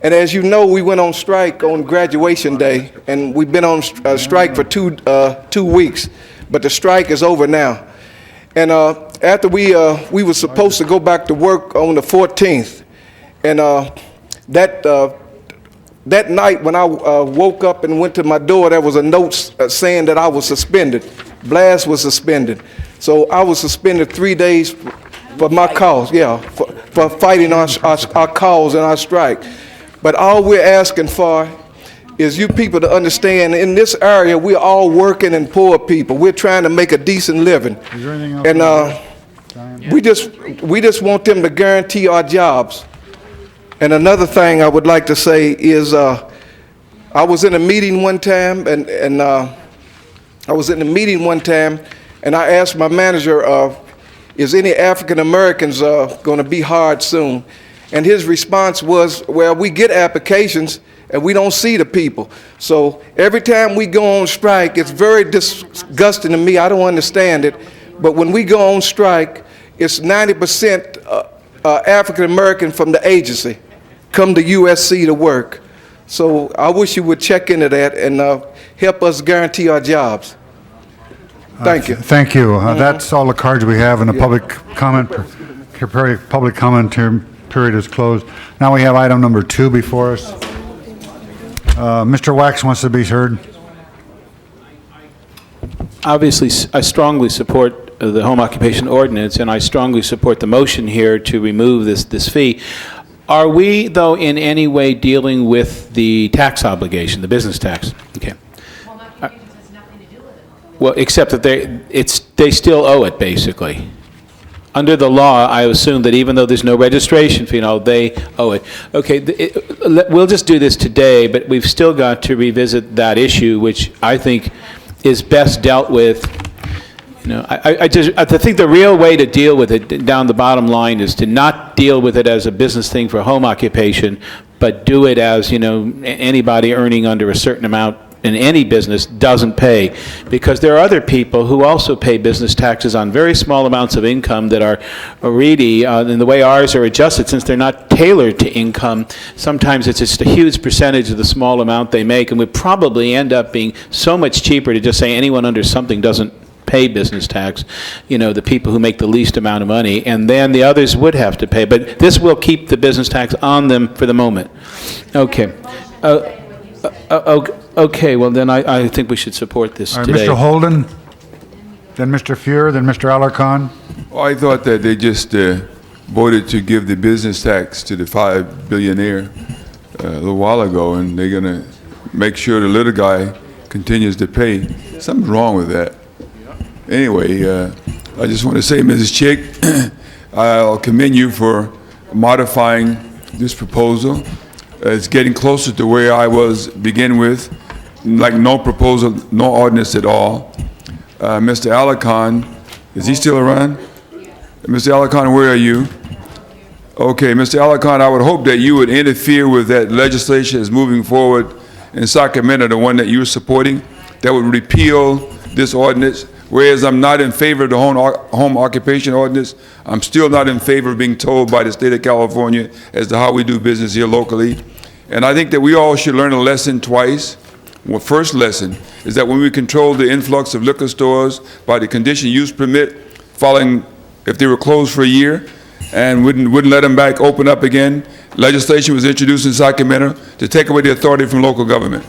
And as you know, we went on strike on graduation day, and we've been on strike for two weeks, but the strike is over now. And after we were supposed to go back to work on the 14th, and that night when I woke up and went to my door, there was a note saying that I was suspended. Blas was suspended. So I was suspended 3 days for my cause, for fighting our cause and our strike. But all we're asking for is you people to understand, in this area, we're all working and poor people. We're trying to make a decent living. Is there anything else? And we just want them to guarantee our jobs. And another thing I would like to say is I was in a meeting one time, and I asked my manager, is any African Americans going to be hired soon? And his response was, well, we get applications and we don't see the people. So every time we go on strike, it's very disgusting to me. I don't understand it. But when we go on strike, it's 90% African American from the agency come to USC to work. So I wish you would check into that and help us guarantee our jobs. Thank you. Thank you. That's all the cards we have in the public comment period is closed. Now we have item number 2 before us. Mr. Wax wants to be heard. Obviously, I strongly support the home occupation ordinance, and I strongly support the motion here to remove this fee. Are we, though, in any way dealing with the tax obligation, the business tax? Okay. Well, except that they still owe it, basically. Under the law, I assume that even though there's no registration fee, they owe it. Okay, we'll just do this today, but we've still got to revisit that issue, which I think is best dealt with. I think the real way to deal with it, down the bottom line, is to not deal with it as a business thing for home occupation, but do it as, anybody earning under a certain amount in any business doesn't pay, because there are other people who also pay business taxes on very small amounts of income that are really, and the way ours are adjusted, since they're not tailored to income, sometimes it's just a huge percentage of the small amount they make, and would probably end up being so much cheaper to just say anyone under something doesn't pay business tax, the people who make the least amount of money, and then the others would have to pay. But this will keep the business tax on them for the moment. Okay. Okay, well then I think we should support this today. Mr. Holden, then Mr. Fuhr, then Mr. Alarcon. I thought that they just voted to give the business tax to the 5 billionaire a little while ago, and they're going to make sure the little guy continues to pay. Something's wrong with that. Anyway, I just want to say, Mrs. Chick, I'll commend you for modifying this proposal. It's getting closer to where I was begin with, like no proposal, no ordinance at all. Mr. Alarcon, is he still around? Mr. Alarcon, where are you? Okay, Mr. Alarcon, I would hope that you would interfere with that legislation that's moving forward in Sacramento, the one that you're supporting, that would repeal this ordinance. Whereas I'm not in favor of the home occupation ordinance, I'm still not in favor of being told by the state of California as to how we do business here locally. And I think that we all should learn a lesson twice. Well, first lesson is that when we control the influx of liquor stores by the conditional use permit, following if they were closed for a year and wouldn't let them back open up again, legislation was introduced in Sacramento to take away the authority from local government.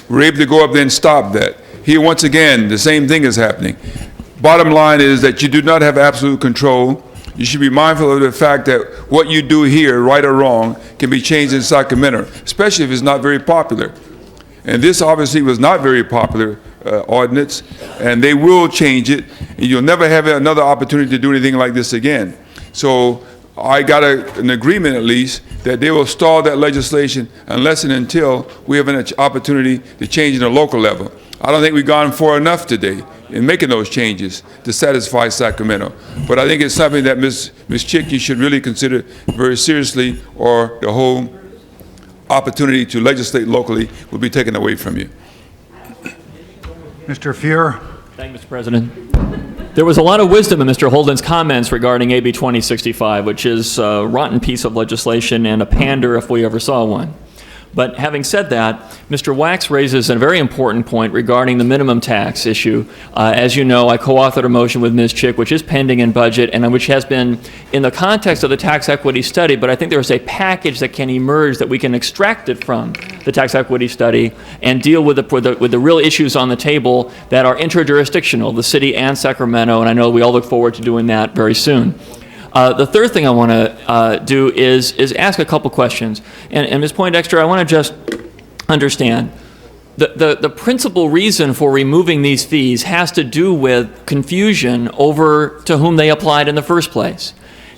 We were able to go up there and stop that. Here, once again, the same thing is happening. Bottom line is that you do not have absolute control. You should be mindful of the fact that what you do here, right or wrong, can be changed in Sacramento, especially if it's not very popular. And this obviously was not very popular ordinance, and they will change it, and you'll never have another opportunity to do anything like this again. So I got an agreement, at least, that they will stall that legislation unless and until we have an opportunity to change it at a local level. I don't think we've gone far enough today. in making those changes to satisfy Sacramento. But I think it's something that Ms. Chick, you should really consider very seriously, or the whole opportunity to legislate locally will be taken away from you. Mr. Fuhr? Thank you, Mr. President. There was a lot of wisdom in Mr. Holden's comments regarding AB 2065, which is a rotten piece of legislation and a pander if we ever saw one. But having said that, Mr. Wax raises a very important point regarding the minimum tax issue. As you know, I co-authored a motion with Ms. Chick, which is pending in budget, and which has been in the context of the tax equity study, but I think there's a package that can emerge that we can extract it from the tax equity study and deal with the real issues on the table that are interjurisdictional, the city and Sacramento, and I know we all look forward to doing that very soon. The third thing I want to do is ask a couple questions. And Ms. Poindexter, I want to just understand. The principal reason for removing these fees has to do with confusion over to whom they applied in the first place.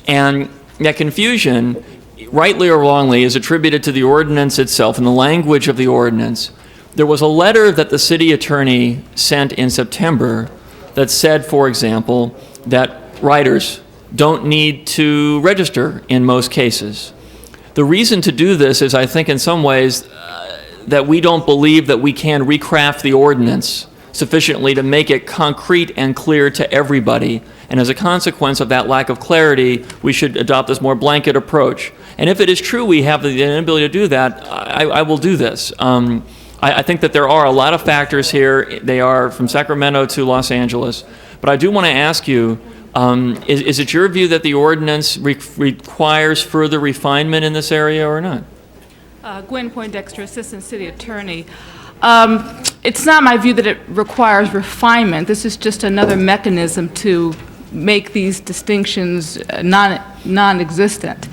And that confusion, rightly or wrongly, is attributed to the ordinance itself and the language of the ordinance. There was a letter that the city attorney sent in September that said, for example, that riders don't need to register in most cases. The reason to do this is, I think, in some ways, that we don't believe that we can recraft the ordinance sufficiently to make it concrete and clear to everybody. And as a consequence of that lack of clarity, we should adopt this more blanket approach. And if it is true we have the inability to do that, I will do this. I think that there are a lot of factors here. They are from Sacramento to Los Angeles. But I do want to ask you, is it your view that the ordinance requires further refinement in this area or not? Gwen Poindexter, Assistant City Attorney. It's not my view that it requires refinement. This is just another mechanism to make these distinctions non-existent.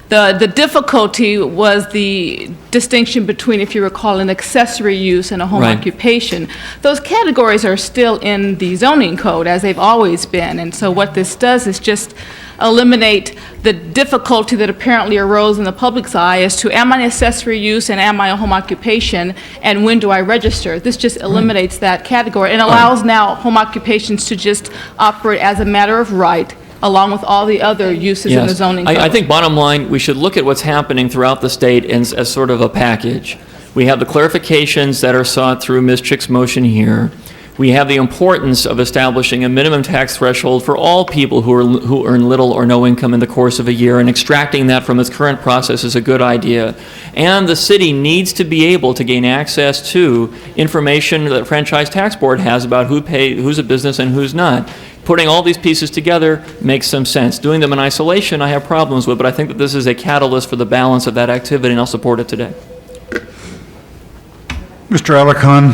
The difficulty was the distinction between, if you recall, an accessory use and a home occupation. Those categories are still in the zoning code, as they've always been. And so what this does is just eliminate the difficulty that apparently arose in the public's eye as to, am I an accessory use and am I a home occupation, and when do I register? This just eliminates that category and allows now home occupations to just operate as a matter of right, along with all the other uses in the zoning code. I think bottom line, we should look at what's happening throughout the state as sort of a package. We have the clarifications that are sought through Ms. Chick's motion here. We have the importance of establishing a minimum tax threshold for all people who earn little or no income in the course of a year, and extracting that from its current process is a good idea. And the city needs to be able to gain access to information that the Franchise Tax Board has about who's a business and who's not. Putting all these pieces together makes some sense. Doing them in isolation, I have problems with, but I think that this is a catalyst for the balance of that activity, and I'll support it today. Mr. Alarcon.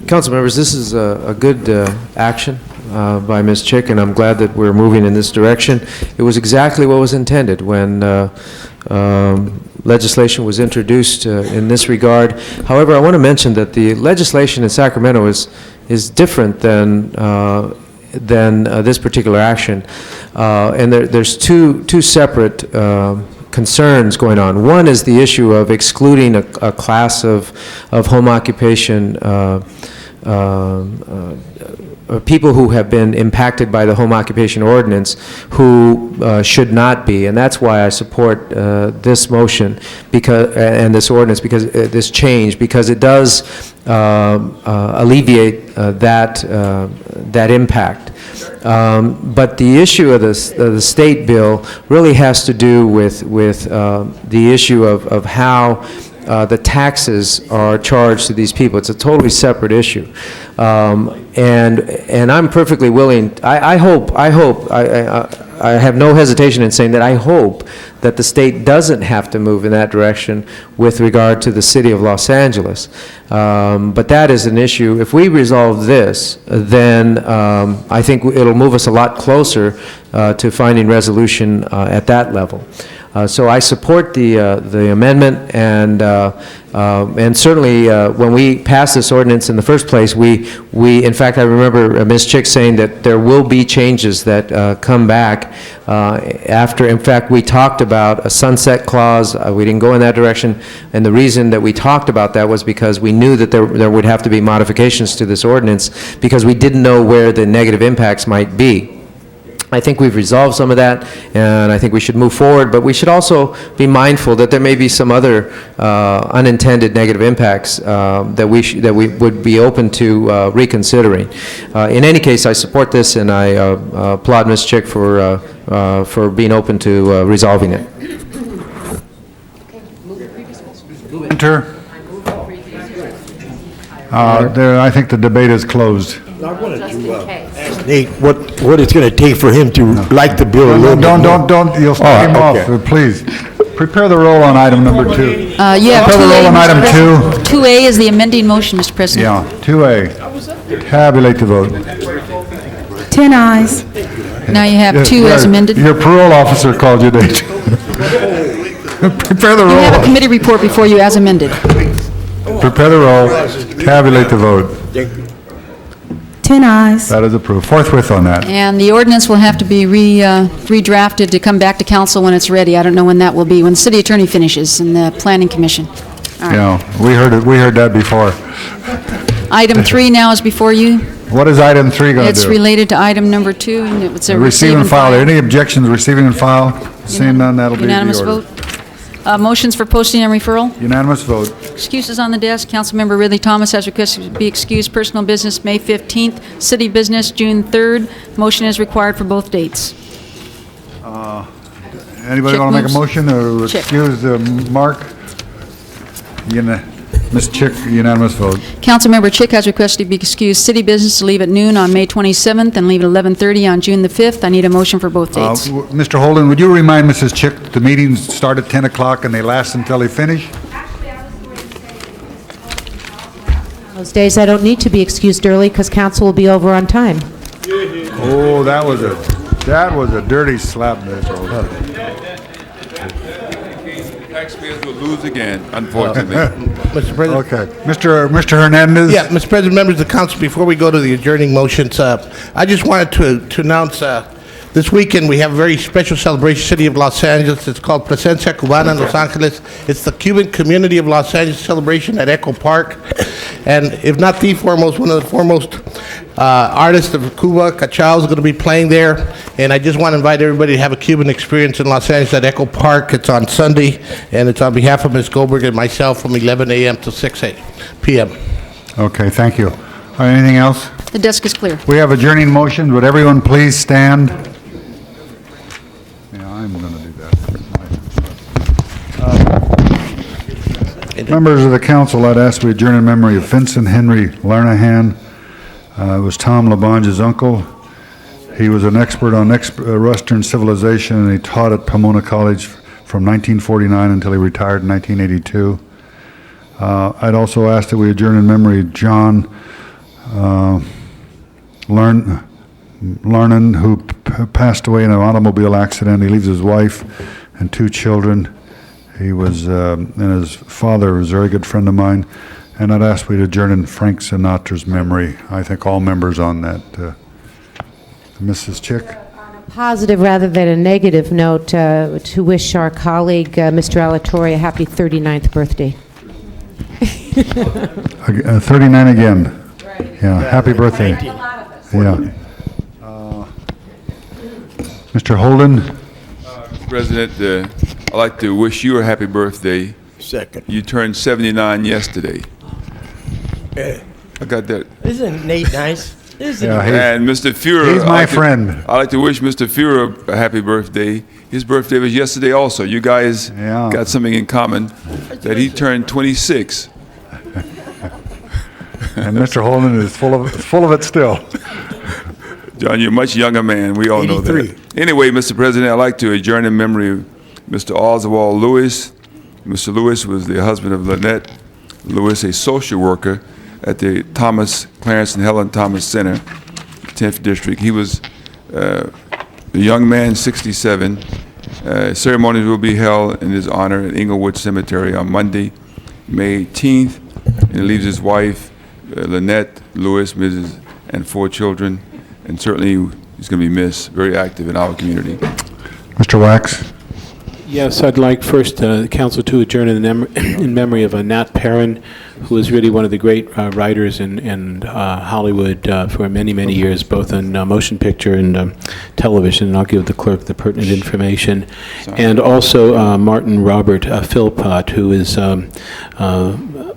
Council members, this is a good action by Ms. Chick, and I'm glad that we're moving in this direction. It was exactly what was intended when legislation was introduced in this regard. However, I want to mention that the legislation in Sacramento is different than this particular action, and there's two separate concerns going on. One is the issue of excluding a class of home occupation people who have been impacted by the home occupation ordinance who should not be, and that's why I support this motion and this ordinance, because this change, because it does alleviate that impact. But the issue of the state bill really has to do with the issue of how the taxes are charged to these people. It's a totally separate issue, and I'm perfectly willing. I have no hesitation in saying that I hope that the state doesn't have to move in that direction with regard to the city of Los Angeles. But that is an issue. If we resolve this, then I think it'll move us a lot closer to finding resolution at that level. So I support the amendment, and certainly when we passed this ordinance in the first place, we in fact, I remember Ms. Chick saying that there will be changes that come back after. In fact, we talked about a sunset clause. We didn't go in that direction, and the reason that we talked about that was because we knew that there would have to be modifications to this ordinance because we didn't know where the negative impacts might be. I think we've resolved some of that, and I think we should move forward, but we should also be mindful that there may be some other unintended negative impacts that we would be open to reconsidering. In any case, I support this, and I applaud Ms. Chick for being open to resolving it. Enter. I think the debate is closed. I wanted to ask Nate what it's going to take for him to like the bill a little bit more. Don't, you'll start him off, please. Prepare the roll on item number 2. Yeah, Prepare the roll on item 2. 2A is the amending motion, Mr. President. Yeah, 2A. Tabulate the vote. 10 ayes. Now you have 2 as amended. Your parole officer called you, Nate. Prepare the roll. You have a committee report before you as amended. Prepare the roll. Tabulate the vote. 10 ayes. That is approved. Forthwith on that. And the ordinance will have to be redrafted to come back to council when it's ready. I don't know when that will be, when the city attorney finishes and the planning commission. All right. Yeah, we heard that before. Item 3 now is before you. What is item 3 going to do? It's related to item number 2, and it's a Receive and file. Are there any objections, receiving and file? Seeing none, that'll be the order. Unanimous vote. Motions for posting and referral. Unanimous vote. Excuses on the desk. Councilmember Ridley Thomas has requested to be excused. Personal business, May 15th. City business, June 3rd. Motion is required for both dates. Anybody Chick want to make a moves. motion to Chick. excuse Mark? Ms. Chick, unanimous vote. Councilmember Chick has requested to be excused. City business to leave at noon on May 27th and leave at 11:30 on June the 5th. I need a motion for both dates. Mr. Holden, would you remind Mrs. Chick that the meetings start at 10 o'clock and they last until they finish? Those days I don't need to be excused early because council will be over on time. Oh, that was a dirty slap, Mr. Holden. Taxpayers will lose again, unfortunately. Mr. President. Okay. Mr. Hernandez? Yeah, Mr. President, members of the council, before we go to the adjourning motions, I just wanted to announce this weekend we have a very special celebration, City of Los Angeles. It's called Presencia Cubana in Los Angeles. It's the Cuban community of Los Angeles celebration at Echo Park. And if not the foremost, one of the foremost artists of Cuba, Cachao, is going to be playing there. And I just want to invite everybody to have a Cuban experience in Los Angeles at Echo Park. It's on Sunday, and it's on behalf of Ms. Goldberg and myself from 11 a.m. to 6 p.m. Okay, thank you. All right, anything else? The desk is clear. We have adjourning motions. Would everyone please stand? Yeah, I'm going to do that. Members of the council, I'd ask we adjourn in memory of Vincent Henry Larnahan. It was Tom LaBonge's uncle. He was an expert on Western civilization, and he taught at Pomona College from 1949 until he retired in 1982. I'd also ask that we adjourn in memory of John Larnan, who passed away in an automobile accident. He leaves his wife and 2 children. He was, and his father was a very good friend of mine. And I'd ask we to adjourn in Frank Sinatra's memory. I think all members on that. Mrs. Chick? Positive rather than a negative note, to wish our colleague, Mr. Alatorre, a happy 39th birthday. 39 again. Yeah, happy birthday. Yeah. Mr. Holden? Mr. President, I'd like to wish you a happy birthday. Second. You turned 79 yesterday. I got that. Isn't Nate nice? Isn't Yeah, he? And Mr. Führer. He's my friend. I'd like to wish Mr. Führer a happy birthday. His birthday was yesterday also. You guys got something in common, that he turned 26. And Mr. Holden is full of it still. John, you're a much younger man. We all know that. Anyway, Mr. President, I'd like to adjourn in memory of Mr. Oswald Lewis. Mr. Lewis was the husband of Lynette Lewis, a social worker at the Clarence and Helen Thomas Center, 10th District. He was a young man, 67. Ceremonies will be held in his honor at Inglewood Cemetery on Monday, May 18th. And he leaves his wife, Lynette Lewis, Mrs., and 4 children. And certainly, he's going to be missed, very active in our community. Mr. Wax? Yes, I'd like first the council to adjourn in memory of Nat Perrin, who was really one of the great writers in Hollywood for many, many years, both in motion picture and television. And I'll give the clerk the pertinent information. And also Martin Robert Philpott, who is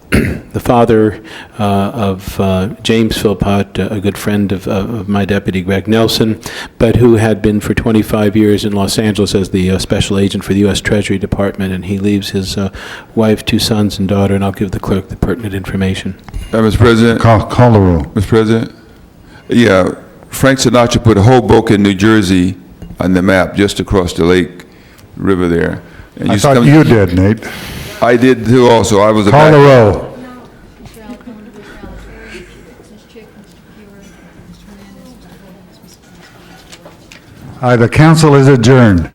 the father of James Philpott, a good friend of my deputy Greg Nelson, but who had been for 25 years in Los Angeles as the special agent for the U.S. Treasury Department, and he leaves his wife, 2 sons and daughter, and I'll give the clerk the pertinent information. Mr. President. Call the roll. Mr. President. Yeah, Frank Sinatra put Hoboken, New Jersey on the map just across the lake river there. And I thought you did, Nate. I did too also. I was a Call the roll. The council is adjourned.